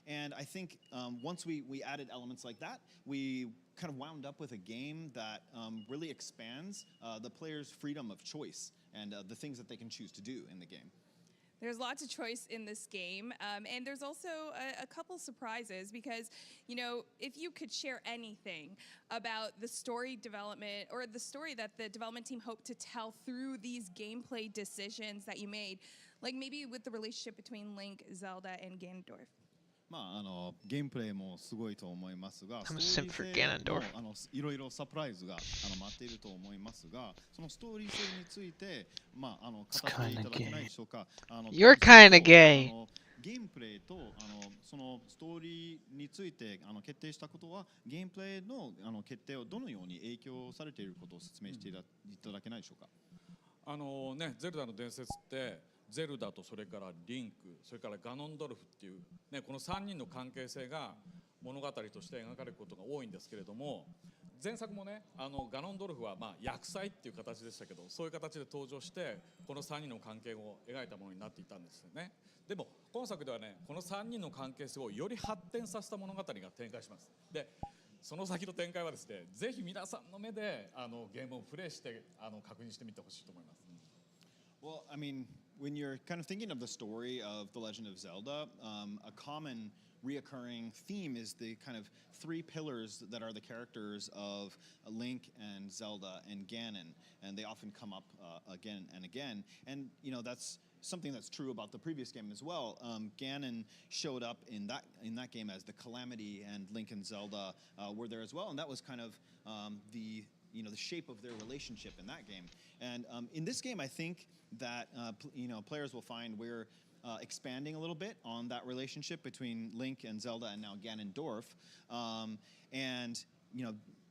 And I think once we added elements like that, we kind of wound up with a game that really expands the player's freedom of choice and the things that they can choose to do in the game. There's lots of choice in this game, and there's also a couple surprises because, if you could share anything about the story development or the story that the development team hoped to tell through these gameplay decisions that you made, like maybe with the relationship between Link, Zelda, and Ganondorf. ゲームプレイもすごいと思いますが、 I'm a ストー simp リ for ー性 Ganondorf. もいろいろサプライズが待っていると思いますが、そのストーリー性について語っていただけないでしょうか。You're kinda gay. ゲームプレイとそのストーリーについて決定したことは、ゲームプレイの決定をどのように影響されていることを説明していただけないでしょうか。ゼルダの伝説ってゼルダとそれからリンク、それからガノンドルフっていう、この3人の関係性が物語として描かれることが多いんですけれども、前作もガノンドルフは厄災っていう形でしたけど、そういう形で登場してこの3人の関係を描いたものになっていたんですよね。でも今作ではこの3人の関係性をより発展させた物語が展開します。でその先の展開はですね、ぜひ皆さんの目でゲームをプレイして確認してみてほしいと思います。Well, I mean, when you're kind of thinking of the story of The Legend of Zelda, a common reoccurring theme is the kind of three pillars that are the characters of Link and Zelda and Ganon, and they often come up again and again. And that's something that's true about the previous game as well. Ganon showed up in that game as the Calamity, and Link and Zelda were there as well, and that was kind of the shape of their relationship in that game. And in this game, I think that players will find we're expanding a little bit on that relationship between Link and Zelda and now Ganondorf. And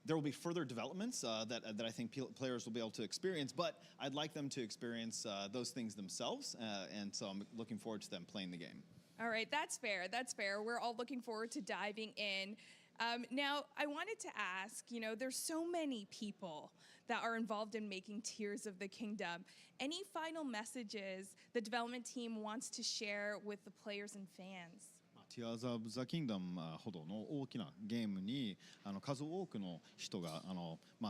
there will be further developments that I think players will be able to experience, but I'd like them to experience those things themselves, and so I'm looking forward to them playing the game. All right, that's fair. That's fair. We're all looking forward to diving in. Now, I wanted to ask, there's so many people that are involved in making Tears of the Kingdom. Any final messages the development team wants to share with the players and fans? Tears of the Kingdom ほどの大きなゲームに数多くの人が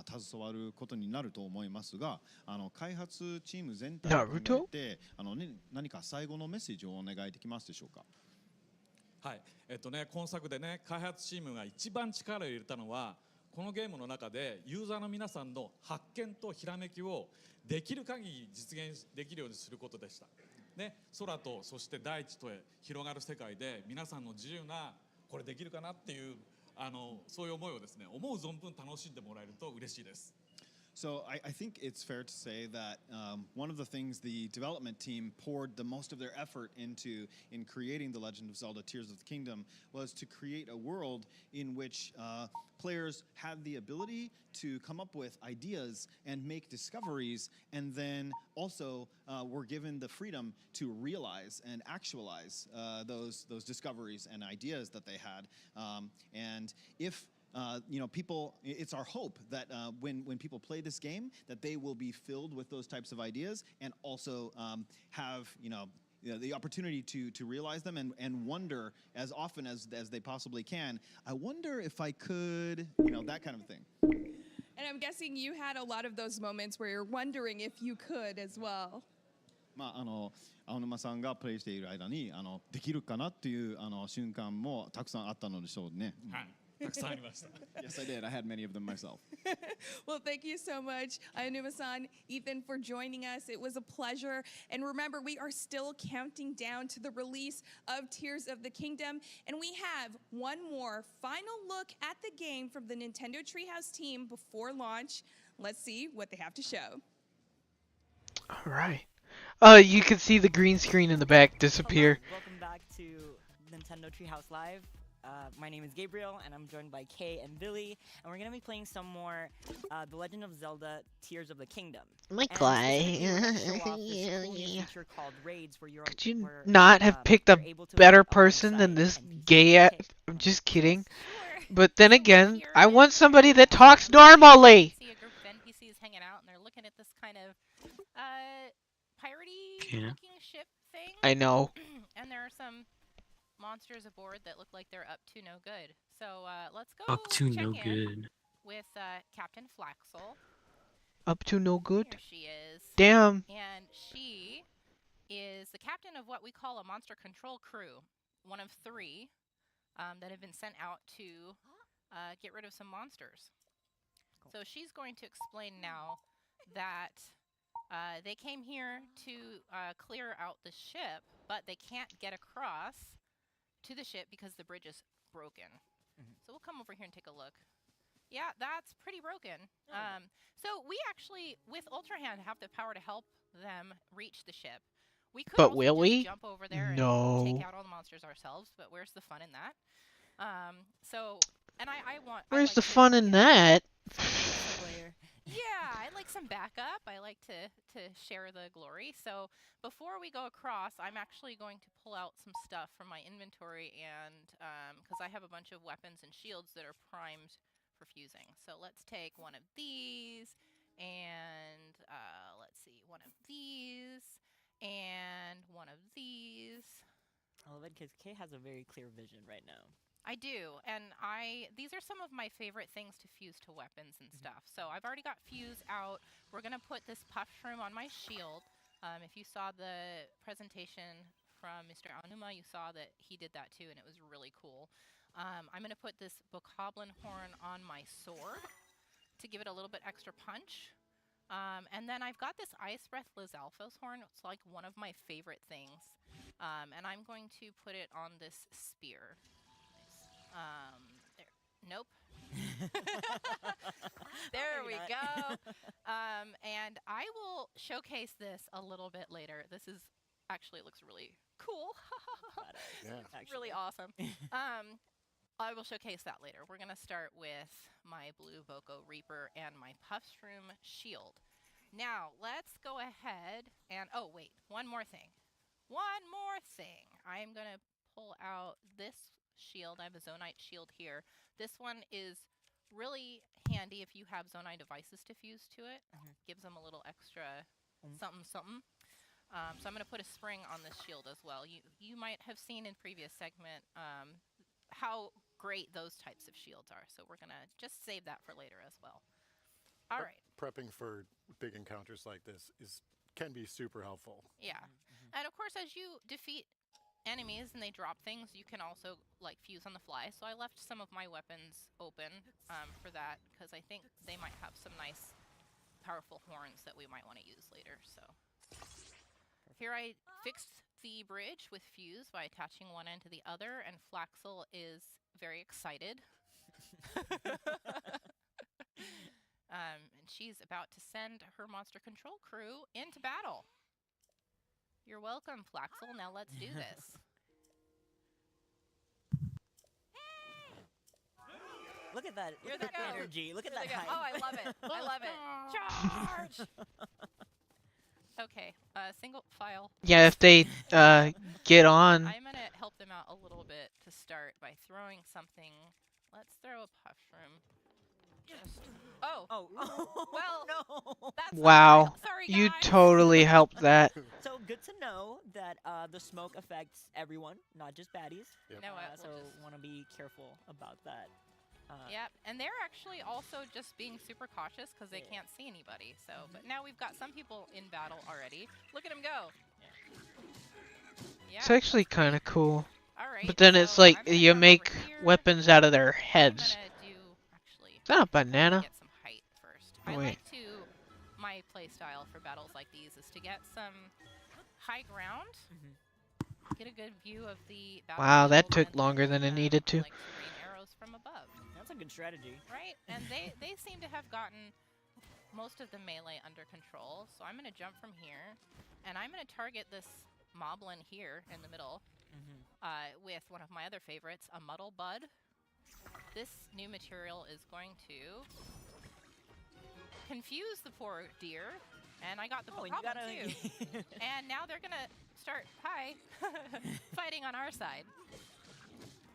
携わることになると思いますが、開発チーム全体を含めて何か最後のメッセージをお願いできますでしょうか。はい、今作で開発チームが一番力を入れたのは、このゲームの中でユーザーの皆さんの発見とひらめきをできる限り実現できるようにすることでした。空とそして大地とへ広がる世界で皆さんの自由なこれできるかなっていうそういう思いをですね、思う存分楽しんでもらえると嬉しいです。So I think it's fair to say that one of the things the development team poured the most of their effort into in creating The Legend of Zelda Tears of the Kingdom was to create a world in which players had the ability to come up with ideas and make discoveries, and then also were given the freedom to realize and actualize those discoveries and ideas that they had. And if people, it's our hope that when people play this game, that they will be filled with those types of ideas and also have the opportunity to realize them and wonder as often as they possibly can. I wonder if I could, that kind of thing. And I'm guessing you had a lot of those moments where you're wondering if you could as well. 青沼さんがプレイしている間にできるかなっていう瞬間もたくさんあったのでしょうね。はい。Yes, I did. I had many of them myself. Well, thank you so much, Ayonuma-san, Ethan, for joining us. It was a pleasure. And remember, we are still counting down to the release of Tears of the Kingdom. And we have one more final look at the game from the Nintendo Treehouse team before launch. Let's see what they have to show. All right. You can see the green screen in the back disappear. Hello, welcome back to Nintendo Treehouse Live. My name is Gabriel, and I'm joined by Kay and Billy, and we're gonna be playing some more The Legend of Zelda: Tears of the Kingdom. Michael, Could you not have picked a better person than this gay? I'm just kidding. But then again, I want somebody that talks normally. See a group of NPCs hanging out, and they're looking at this kind of piratey looking ship thing. I know. And there are some monsters aboard that look like they're up to no good. So let's go Up to check no in good. with Captain Flaxel. Up to no good? Here she is. Damn. And she is the captain of what we call a monster control crew, one of 3 that have been sent out to get rid of some monsters. So she's going to explain now that they came here to clear out the ship, but they can't get across to the ship because the bridge is broken. So we'll come over here and take a look. Yeah, that's pretty broken. So we actually, with Ultra Hand, have the power to help them reach the ship. We could But also will just we? jump over there No. and take out all the monsters ourselves, but where's the fun in that? And I want... Where's the fun in that? Yeah, I like some backup. I like to share the glory. So before we go across, I'm actually going to pull out some stuff from my inventory, and because I have a bunch of weapons and shields that are primed for fusing. So let's take one of these, and let's see, one of these, and one of these. I love it because Kay has a very clear vision right now. I do, and these are some of my favorite things to fuse to weapons and stuff. So I've already got fuse out. We're going to put this puff shroom on my shield. If you saw the presentation from Mr. Aonuma, you saw that he did that too, and it was really cool. I'm going to put this bokoblin horn on my sword to give it a little bit extra punch. And then I've got this Ice Breath Lizalfos horn. It's like one of my favorite things. And I'm going to put it on this spear. There. Nope. There we go. And I will showcase this a little bit later. This is actually, it looks really cool. Yeah. Really awesome. I will showcase that later. We're going to start with my Blue Boko Reaper and my Puffshroom shield. Now, let's go ahead and, oh wait, one more thing. I'm going to pull out this shield. I have a Zonite shield here. This one is really handy if you have Zonite devices to fuse to it. Gives them a little extra something. So I'm going to put a spring on this shield as well. You might have seen in previous segment how great those types of shields are. So we're going to just save that for later as well. All right. Prepping for big encounters like this can be super helpful. Yeah. And of course, as you defeat enemies and they drop things, you can also like fuse on the fly. So I left some of my weapons open for that because I think they might have some nice powerful horns that we might want to use later. So here I fixed the bridge with fuse by attaching one end to the other, and Flaxel is very excited. And she's about to send her monster control crew into battle. You're welcome, Flaxel. Now let's do this. Look at that. Look at that energy. Look at that hype. Oh, I love it. I love it. Charge! Okay, single file. Yeah, if they get on. I'm going to help them out a little bit to start by throwing something. Let's throw a Puffshroom. Oh. Well, no. That's Wow. Sorry, you guys. totally helped that. So good to know that the smoke affects everyone, not just baddies. Yep. No, so want to be careful about that. Yep, and they're actually also just being super cautious because they can't see anybody. So, but now we've got some people in battle already. Look at them go. Yeah. It's actually kind of cool. All right, But then it's like you make weapons out of their heads. Is that a banana? Get some height first. Oh, I wait. like to, my play style for battles like these is to get some high ground, get a good view of the battlefield. Wow, that took and longer than it needed to. like to rain arrows from above. That's a good strategy. Right? And they seem to have gotten most of the melee under control. So I'm going to jump from here, and I'm going to target this moblin here in the middle. with one of my other favorites, a muddle bud. This new material is going to confuse the poor deer, and I got the problem too. And now they're gonna start fighting on our side.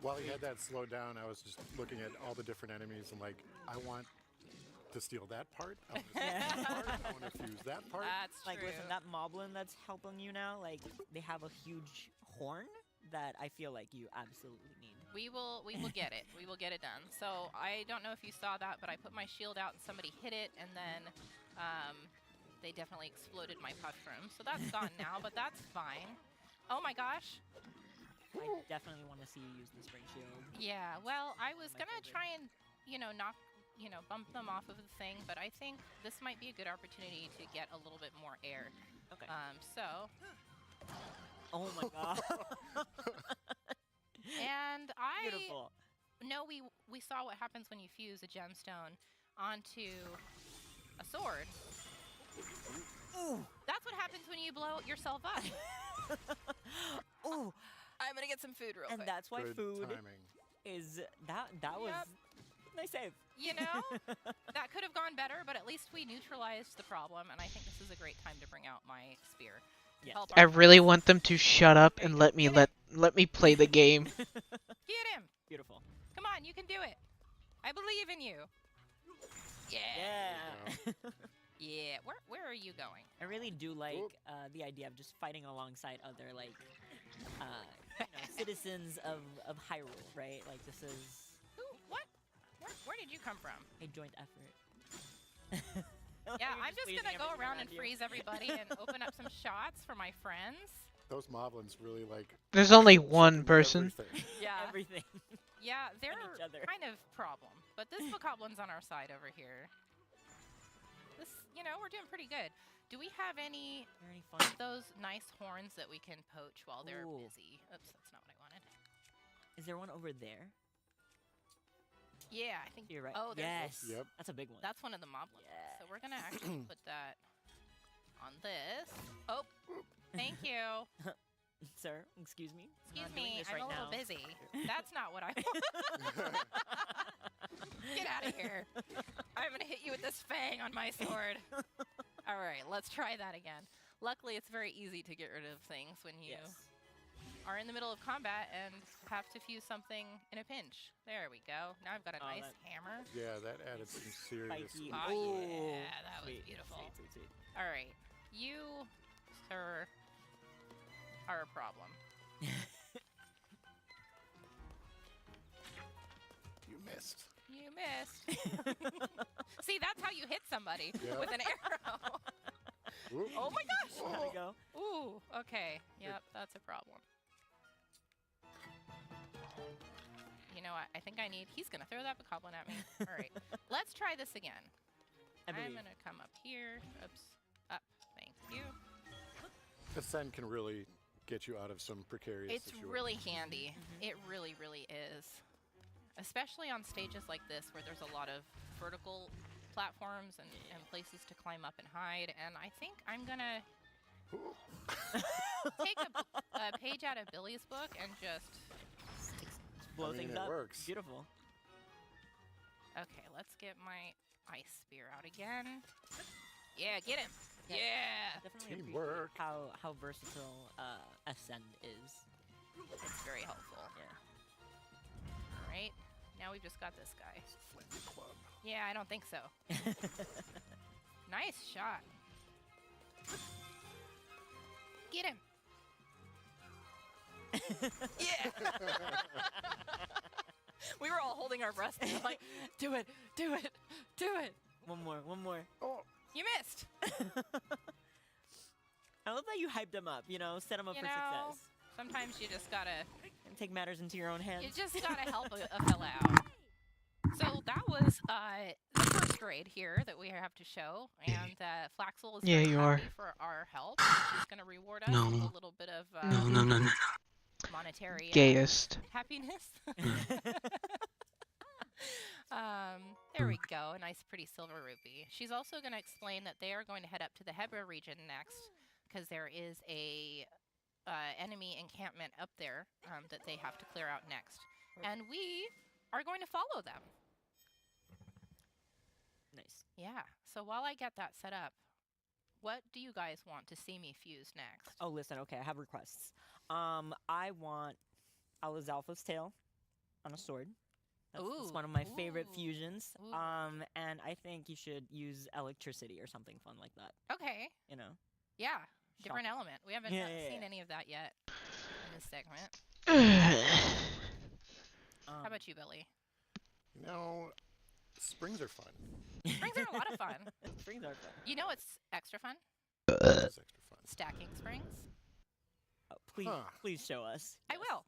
While he had that slowed down, I was just looking at all the different enemies and like, I want to steal that part. I want to steal that part. I want to fuse that part. That's like, true. listen, that moblin that's helping you now, like, they have a huge horn that I feel like you absolutely need. We will get it. We will get it done. So I don't know if you saw that, but I put my shield out and somebody hit it, and then they definitely exploded my mushroom. So that's gone now, but that's fine. Oh my gosh. I definitely want to see you use the spring shield. Yeah, well, I was gonna try and, bump them off of the thing, but I think this might be a good opportunity to get a little bit more air. Okay. So. Oh my god. And Beautiful. know we saw what happens when you fuse a gemstone onto a sword. Ooh. That's what happens when you blow yourself up. Ooh. I'm gonna get some food real quick. And that's why Good food timing. is that was nice save. You know, that could have gone better, but at least we neutralized the problem, and I think this is a great time to bring out my spear. Yes. Help I our really friends. want them to shut up and let me play the game. Get him! Beautiful. Come on, you can do it. I believe in you. Yeah. Yeah. Where are you going? I really do like the idea of just fighting alongside other citizens of Hyrule, right? Like this is What? Where did you come from? a joint effort. Yeah, You're I'm just pleasing gonna go everyone around and you. freeze everybody and open up some shots for my friends. Those moblins really like. There's only one chipping person. everything. Yeah. Everything. Yeah, they're each other. kind of problem, but this bocoblin's on our side over here. This, we're doing pretty good. Do we have any fun? those nice horns that we can poach while they're Ooh. busy? Oops, that's not what I wanted. Is there one over there? Yeah, I think You're right. Oh, there's yes. Yep. That's a big one. That's one of the moblins. So we're gonna actually put that on this. Oh, thank you. Sir, excuse me. Excuse Not doing me, this I'm right a little now. busy. That's not what I want. Get out of here. I'm going to hit you with this fang on my sword. All right, let's try that again. Luckily, it's very easy to get rid of things when you are in the middle of combat and have to fuse something in a pinch. There we go. Now I've got a nice hammer. Yeah, that added some serious. Spiky. Oh, yeah, that was Sweet, beautiful. sweet. All right, you, sir, are a problem. You missed. You missed. See, that's how you hit somebody with an arrow. Whoop. Oh my gosh! There we go. Ooh, okay. Yep, that's a problem. You know what? I think he's gonna throw that bokoblin at me. All right, let's try this again. I'm gonna come up here. Oops. Up. Thank you. Ascend can really get you out of some precarious It's situations. really handy. It really, really is. Especially on stages like this where there's a lot of vertical platforms and places to climb up and hide. And I think I'm gonna take a page out of Billy's book and just Blow things it up. works. Beautiful. Okay, let's get my ice spear out again. Yeah, get him. Yeah. Definitely Teamwork. appreciate how versatile Ascend is. It's very helpful. Yeah. All right. Now we've just got this guy. Flaming club. Yeah, I don't think so. Nice shot. Get him. Yeah. We were all holding our breaths and like, do it, do it, do it. One more. Oh. You missed. I love that you hyped them up, set them up for success. Sometimes you just gotta And take matters into your own hands. You just gotta help a fella out. So that was the first grade here that we have to show, and Flaxel is very happy for our help. She's gonna reward us with a little bit of No. monetary Gayest. happiness. There we go, a nice pretty silver rupee. She's also gonna explain that they are going to head up to the Hebra region next, because there is a enemy encampment up there that they have to clear out next. And we are going to follow them. Nice. Yeah. So while I get that set up, what do you guys want to see me fuse next? Oh, listen. Okay, I have requests. I want Alazalfa's tail on a sword. That's one of my favorite fusions. And I think you should use electricity or something fun like that. Okay. You know? Yeah. Different Shock. element. We haven't seen any of that yet in this segment. How about you, Billy? You know, springs are fun. Springs are a lot of fun. Springs are fun. You know what's extra fun? It's extra fun. Stacking springs. Please show us. I will.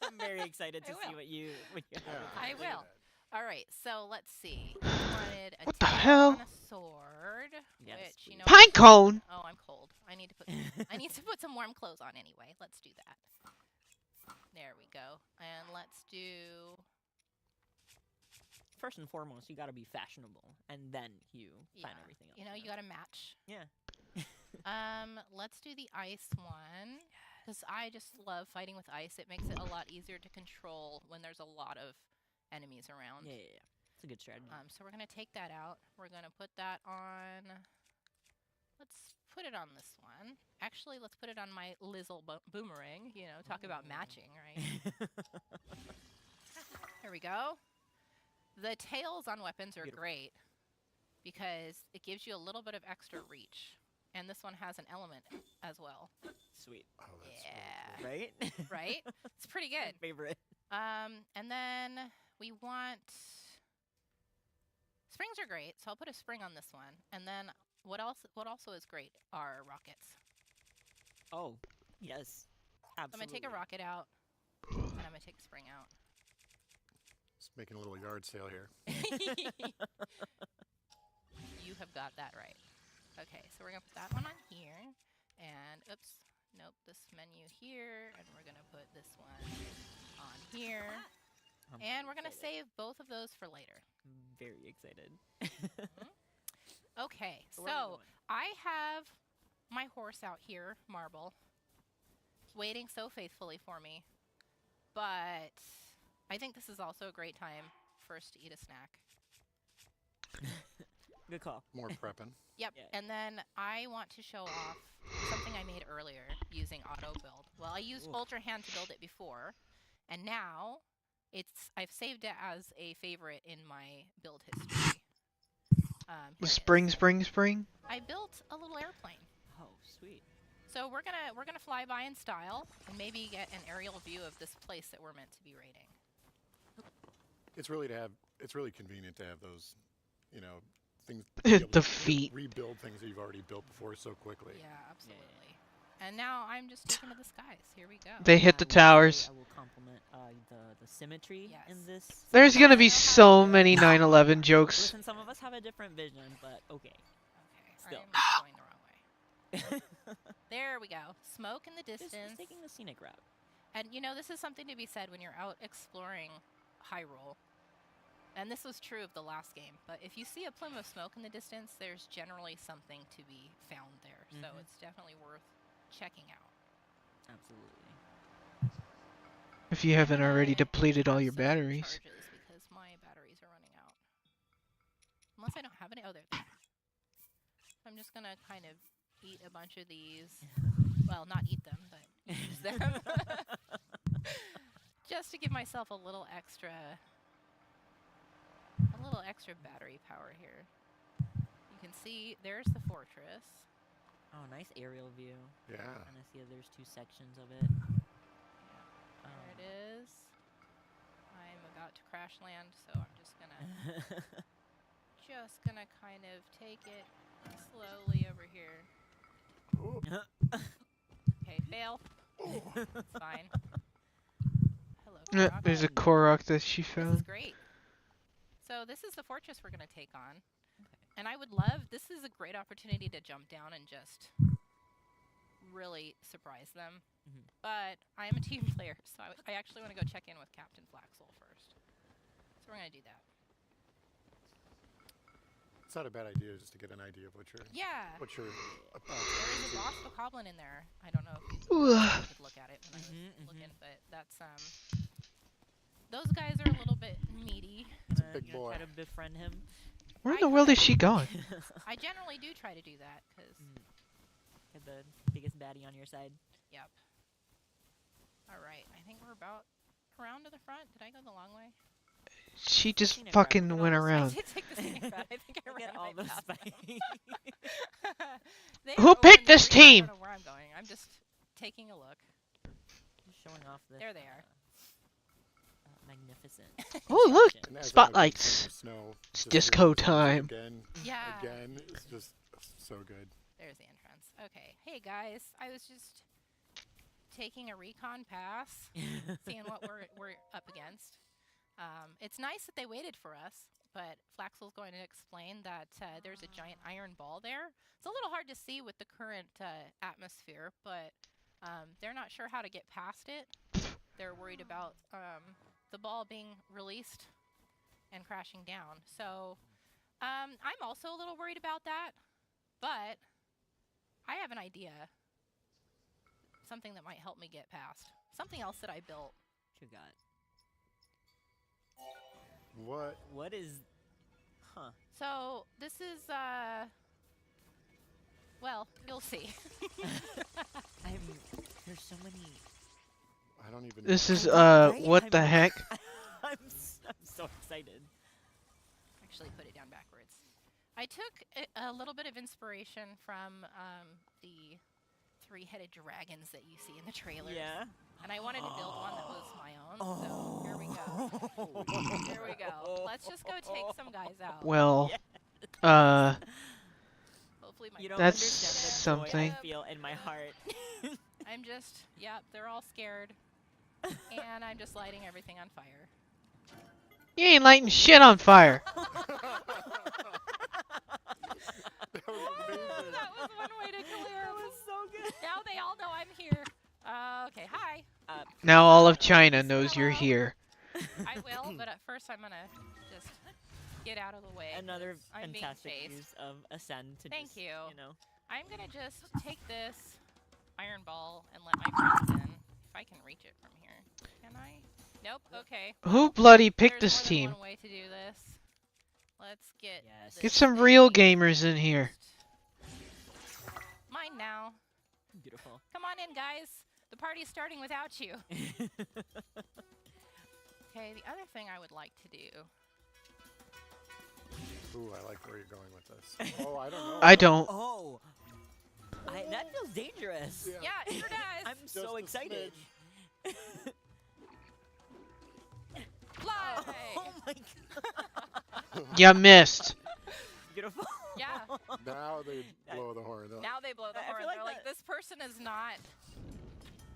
I'm very excited to see what you have. I will. All right, so let's see. You wanted a the tail hell? on a sword, which you know. Pine cone. Oh, I'm cold. I need to put some warm clothes on anyway. Let's do that. There we go. And let's do. First and foremost, you got to be fashionable, and then you find everything else. You know, you got to match. Yeah. Let's do the ice one. Because I just love fighting with ice. It makes it a lot easier to control when there's a lot of enemies around. Yeah. It's a good strategy. So we're going to take that out. We're going to put that on... Let's put it on this one. Actually, let's put it on my Lizzle boomerang. You know, talk about matching, right? Here we go. The tails on weapons are great because it gives you a little bit of extra reach. And this one has an element as well. Sweet. Oh, that's Right? Right? It's pretty good. My favorite. And then we want... Springs are great, so I'll put a spring on this one. And then what also is great are rockets. Oh, yes. Absolutely. So I'm going to take a rocket out, and I'm going to take a spring out. Just making a little yard sale here. You have got that right. Okay, so we're going to put that one on here. And, oops, nope, this menu here. And we're going to put this one on here. And we're going to save both of those for later. I'm very excited. Okay, So where are we so going? I have my horse out here, Marble, waiting so faithfully for me. But I think this is also a great time for us to eat a snack. Good call. More prepping. Yep, and then I want to show off something I made earlier using auto build. Well, I used Ultra Hand to build it before, and now I've saved it as a favorite in my build history. Spring. I built a little airplane. Oh, sweet. So we're gonna fly by in style and maybe get an aerial view of this place that we're meant to be raiding. It's really convenient to have those, you know, things. The feet. Rebuild things that you've already built before so quickly. Yeah, absolutely. And now I'm just taking to the skies. Here we go. They hit the towers. I will compliment the symmetry in this. There's gonna be so many 9/11 jokes. Listen, some of us have a different vision, but okay. Still. I'm going the wrong way. There we go. Smoke in the distance. Just taking the scenic route. And you know, this is something to be said when you're out exploring Hyrule. And this was true of the last game, but if you see a plume of smoke in the distance, there's generally something to be found there. So it's definitely worth checking out. Absolutely. If you haven't already depleted all your batteries. Because my batteries are running out. Unless I don't have any. Oh, there. I'm just gonna kind of eat a bunch of these. Well, not eat them, but use them. Just to give myself a little extra battery power here. You can see there's the fortress. Oh, nice aerial view. Yeah. And I see there's two sections of it. There it is. I'm about to crash land, so I'm just gonna kind of take it slowly over here. Okay, fail. It's fine. Hello. Korok. There's a Korok that she This is found. great. So this is the fortress we're gonna take on, and I would love. This is a great opportunity to jump down and just really surprise them. But I am a team player, so I actually want to go check in with Captain Flaxel first. So we're going to do that. It's not a bad idea just to get an idea of what you're. Yeah. What you're about to There's a do. boss goblin in there. I don't know if you could look at it when I was looking, but that's those guys are a little bit meaty. It's a big boy. Try to befriend him. Where in the world is she gone? I generally do try to do that because Get the biggest baddie on your side. Yep. All right, I think we're about around to the front. Did I go the long way? She just fucking went around. I did take the scenic route. I think I ran all right the past them. They Who are picked going this very- team? I don't know where I'm going. I'm just taking a look. Showing off this. There they are. Magnificent. Oh look, And as spotlights. I'm snow, It's just disco hearing the time. Again. Yeah. Again. It's just so good. There's the entrance. Okay. Hey guys, I was just taking a recon pass, seeing what we're up against. It's nice that they waited for us, but Flaxel's going to explain that there's a giant iron ball there. It's a little hard to see with the current atmosphere, but they're not sure how to get past it. They're worried about the ball being released and crashing down. So I'm also a little worried about that, but I have an idea. Something that might help me get past. Something else that I built. What you got? What? What is? Huh. So this is well, you'll see. There's so many. I don't even. This is Right? what the heck? I'm so excited. Actually, put it down backwards. I took a little bit of inspiration from the three-headed dragons that you see in the trailers. Yeah. And I wanted to build one that was my own. So here we go. Here we go. Let's just go take some guys out. Well, Hopefully my You don't that's understand the joy something. I feel in my heart. I'm just, yep, they're all scared. And I'm just lighting everything on fire. You ain't lighting shit on fire. That was amazing. That was one way to clear. That was so good. Now they all know I'm here. Okay, hi. Now all of China knows you're here. I will, but at first I'm gonna just get out of the way. Another 'cause I'm being fantastic chased. use of Ascend to Thank just, you. You know. I'm gonna just take this iron ball and let my friends in. If I can reach it from here. Can I? Nope. Okay. Who bloody picked There's this more team? than one way to do this. Let's get Get this some thing real gamers in here. Mine now. Beautiful. Come on in, guys. The party's starting without you. Okay, the other thing I would like to do. Ooh, I like where you're going with this. Oh, I don't know. I don't. Oh. That feels dangerous. Yeah, it sure does. I'm so excited. Fly! Oh my god. You missed. Beautiful. Yeah. Now they blow the horn. Now they blow the I horn. feel like They're like, this person is not.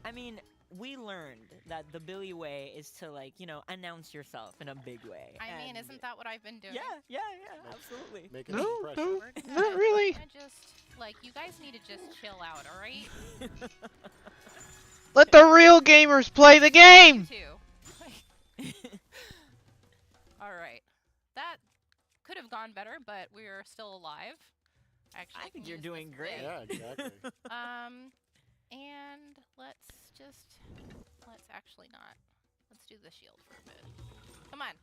I mean, we learned that the Billy way is to, like, you know, announce yourself in a big way. I mean, isn't that what I've been doing? Yeah, absolutely. Make No, an no, impression. not really. I just, like, you guys need to just chill out, alright? Let the real gamers play the game. Too. Alright. That could have gone better, but we're still alive. Actually, I think can you're use doing this great. blade. Yeah, exactly. And let's actually not. Let's do the shield for a bit. Come on.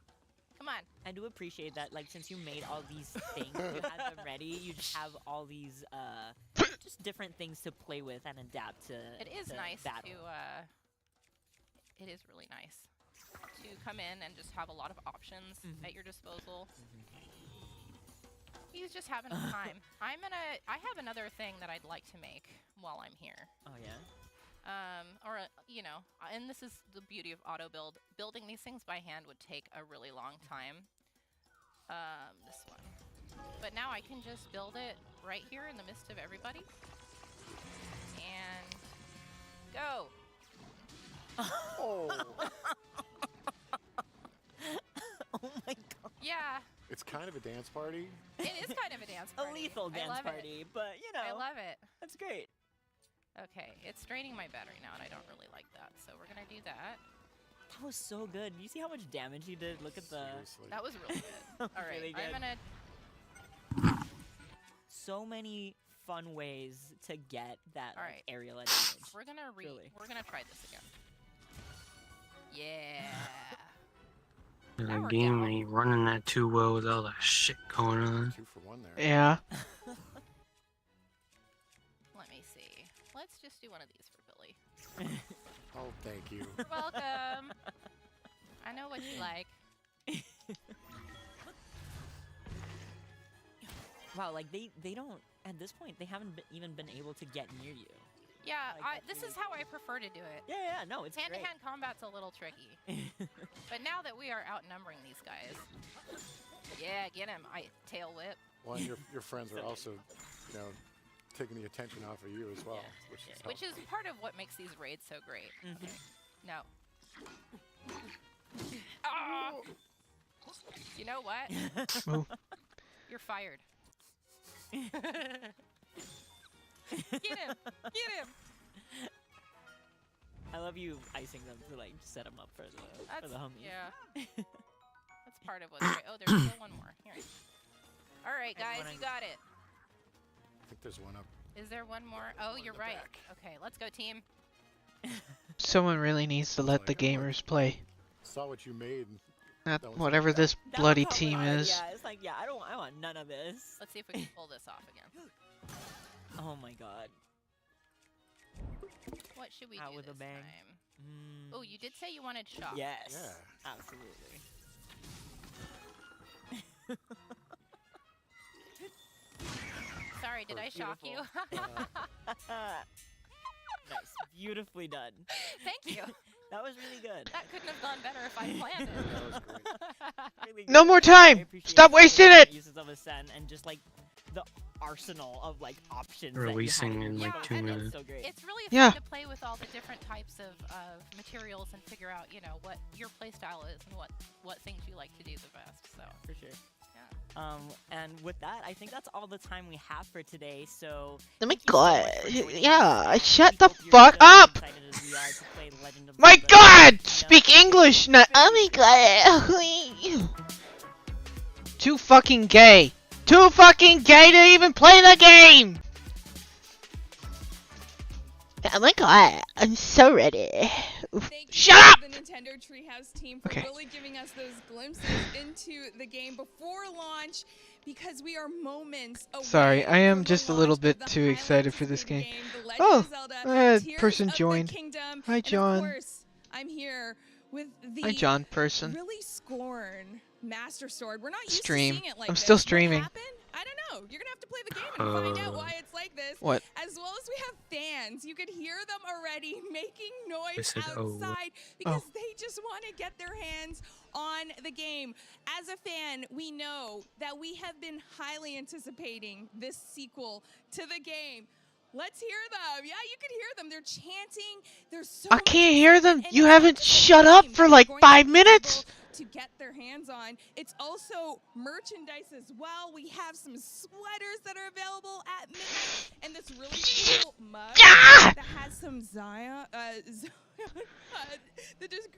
Come on. I do appreciate that, like, since you made all these things, you had them ready, you just have all these, just different things to play with and adapt to. It is to nice battle. it is really nice to come in and just have a lot of options at your disposal. He's just having a time. I have another thing that I'd like to make while I'm here. Oh yeah. You know, and this is the beauty of auto build. Building these things by hand would take a really long time. This one. But now I can just build it right here in the midst of everybody. And go. Oh. Oh my god. Yeah. It's kind of a dance party. It is kind of a dance party. A lethal I dance love party, it. but you know. I love it. That's great. Okay, it's draining my battery now, and I don't really like that. So we're gonna do that. That was so good. You see how much damage you did? Look at the. Seriously. That was really good. All right, Really I'm good. gonna so many fun ways to get that All like, right. aerial advantage. We're gonna Truly. we're gonna try this again. Yeah. In That a worked game out. ain't running that too well with all that shit going on. 2 for 1 there. Yeah. Let me see. Let's just do one of these for Billy. Oh, thank you. You're welcome. I know what you like. Wow, like they don't at this point they haven't even been able to get near you. Yeah, Like, this is how I prefer to do it. Yeah, no, it's Hand-to-hand combat's a little tricky. But now that we are outnumbering these guys, yeah, get him! Tail whip. Well, and your friends are also, you know, taking the attention off of you as well, Which is part of what makes these raids so great. No. Ah! You know what? Oh. You're fired. Get him! Get him! I love you icing them to like set them up for the homies. Yeah. That's part of what's great. Oh, there's still one more. Here. All right, guys, you got it. I think there's one up. Is there one more? Oh, you're right. Okay, let's go, team. Someone really needs to let the gamers play. Saw what you made. Not whatever this bloody team is. Yeah, it's like I want none of this. Let's see if we can pull this off again. Oh my god. What should we Out do with this a bang. time? Oh, you did say you wanted shock. Yes. Yeah. Absolutely. Sorry, did I shock you? Nice. Beautifully done. Thank you. That was really good. That couldn't have gone better if I planned it. That was great. Really No good. more I time! appreciate Stop the wasting it! Uses of a sen and just like the arsenal of like options. Releasing that you in have. like 2 and minutes. So great. It's really Yeah. fun to play with all the different types of materials and figure out, you know, what your play style is and what things you like to do the best. So For sure. yeah. And with that, I think that's all the time we have for today. So Oh my thank you so much god. for joining Yeah, us. shut We the hope you're fuck just as up! excited as we are to play Legend of My Zelda god! Kingdom. Speak English! Not oh my god. Too fucking gay. Too fucking gay to even play the game! Oh my god, I'm so ready. Thank Shut you up! to the Nintendo Treehouse team for Okay. really giving us those glimpses into the game before launch, because we are moments away. Sorry, I am from the just a little launch bit of the too highly excited for this anticipated game. The Legend Oh, of Zelda, a Tears person of the joined. Kingdom. Hi, And John. of course, I'm here with the Hi, John person. really scorn Master Sword. We're not used Stream. to seeing it like I'm this. still What streaming. happened? I don't know. You're gonna have to play the game and find out why it's like this. What? As well as we have fans. You could hear them already making I noise said, oh. outside because they just want to get their hands on the game. As a fan, we know that we have been highly anticipating this sequel to the game. Let's hear them. Yeah, you can hear them. They're chanting. There's so I much can't hear them. excitement, and You it's not haven't just a shut up game for that like they're going to 5 be minutes. able to get their hands on. It's also merchandise as well. We have some sweaters that are available at midnight, and this really cool mug that has some Zion.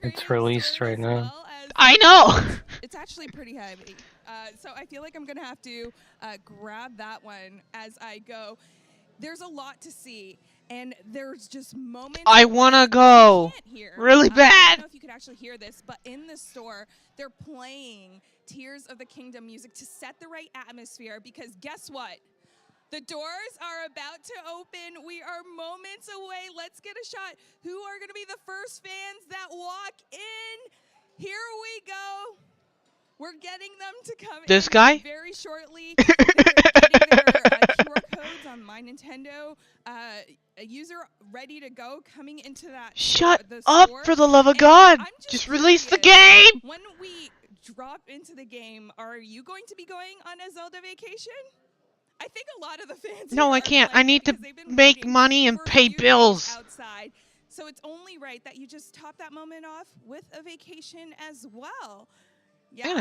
It's released right now. I know. It's actually pretty heavy. So I feel like I'm going to have to grab that one as I go. There's a lot to see, and there's just moments. I wanna go really I bad. don't know if you could actually hear this, but in the store, they're playing Tears of the Kingdom music to set the right atmosphere, because guess what? The doors are about to open. We are moments away. Let's get a shot. Who are going to be the first fans that walk in? Here we go. We're getting them to come This in guy? very shortly. They're getting their QR codes on My Nintendo. A user ready to go coming into that Shut the up store. for the love of And God! I'm Just release the curious, game! When we drop into the game, are you going to be going on a Zelda vacation? I think a lot of the fans. No, here I are can't. I playing need it to 'cause they've been make waiting money and for pay you to be bills. outside. So it's only right that you just top that moment off with a vacation as well. Yeah,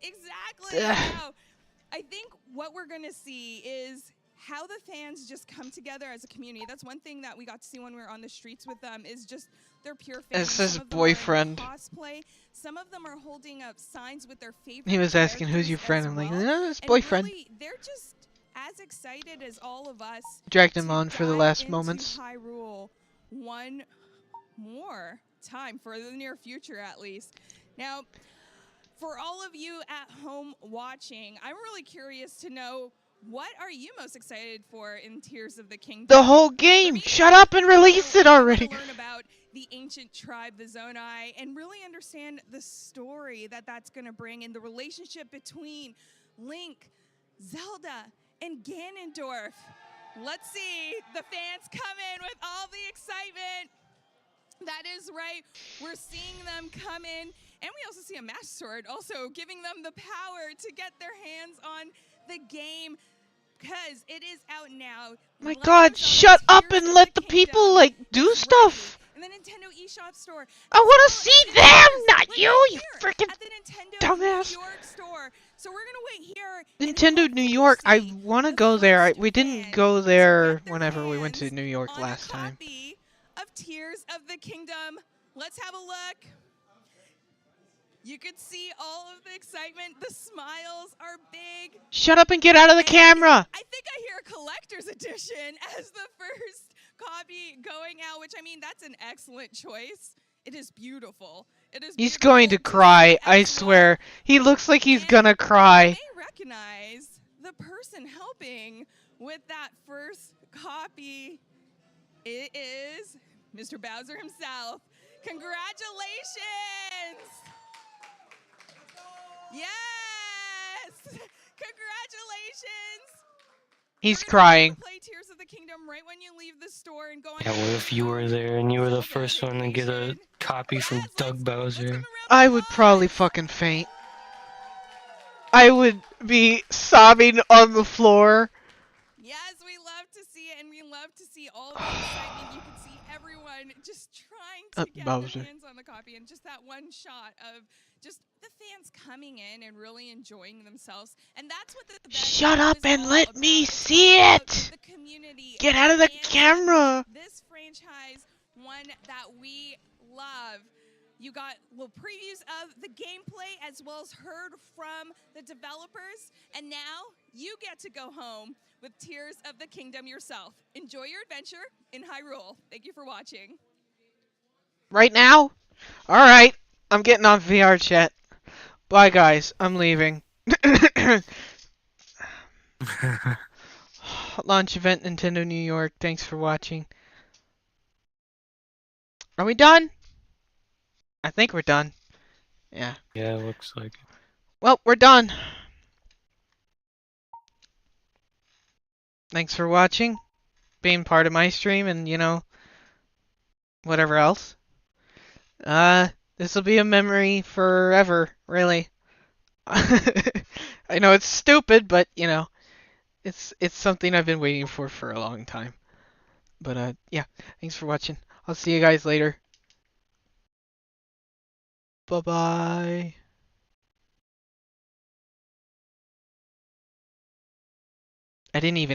exactly. Now, I think what we're going to see is how the fans just come together as a community. That's one thing that we got to see when we were on the streets with them, is just they're pure fans. It says Some of them are in boyfriend. cosplay. Some of them are holding up signs with their favorite He was asking, who's your characters friend? as I'm like, well. no, it's And boyfriend. really, they're just as excited as all of us Dragged him to on for the dive last into moments. Hyrule one more time for the near future, at least. Now, for all of you at home watching, I'm really curious to know, what are you most excited for in Tears of the Kingdom? The whole game! Shut up and release it already! Learn about the ancient tribe, the Zonai, and really understand the story that that's going to bring and the relationship between Link, Zelda, and Ganondorf. Let's see the fans come in with all the excitement. That is right. We're seeing them come in. And we also see a Master Sword also giving them the power to get their hands on the game, because it is out now. My God, shut up and let the people, like, do stuff! In the Nintendo eShop store. I wanna see them, not you, you freaking dumbass! So we're gonna wait here. Nintendo New York, I wanna go there. We didn't go there whenever we went to New York last time. Of Tears of the Kingdom. Let's have a look. You can see all of the excitement. The smiles are big. Shut up and get out of the camera! I think I hear a collector's edition as the first copy going out, which, I mean, that's an excellent choice. It is beautiful. It is. He's going to cry, I swear. He looks like he's gonna cry. You may recognize the person helping with that first copy. It is Mr. Bowser himself. Congratulations! Yes! Congratulations! He's crying. Play Tears of the Kingdom right when you leave the store and go on. Yeah, what if you were there and you were the first one to get a copy from Doug Bowser? I would probably fucking faint. I would be sobbing on the floor. Yes, we love to see it, and we love to see all the excitement. You can see everyone just trying to get Bowser. their hands on the copy, and just that one shot of just the fans coming in and really enjoying themselves. And that's what the Shut up and let me see it! Get out of the camera! This franchise, one that we love. You got little previews of the gameplay as well as heard from the developers. And now you get to go home with Tears of the Kingdom yourself. Enjoy your adventure in Hyrule. Thank you for watching. Right now? Alright, I'm getting on VrChat. Bye guys, I'm leaving. Launch event Nintendo New York, thanks for watching. Are we done? I think we're done. Yeah. Yeah, looks like it. Well, we're done. Thanks for watching, being part of my stream, and, you know, whatever else. This will be a memory forever, really. I know it's stupid, but, you know, it's something I've been waiting for a long time. But, yeah, thanks for watching. I'll see you guys later. Bye-bye. I didn't even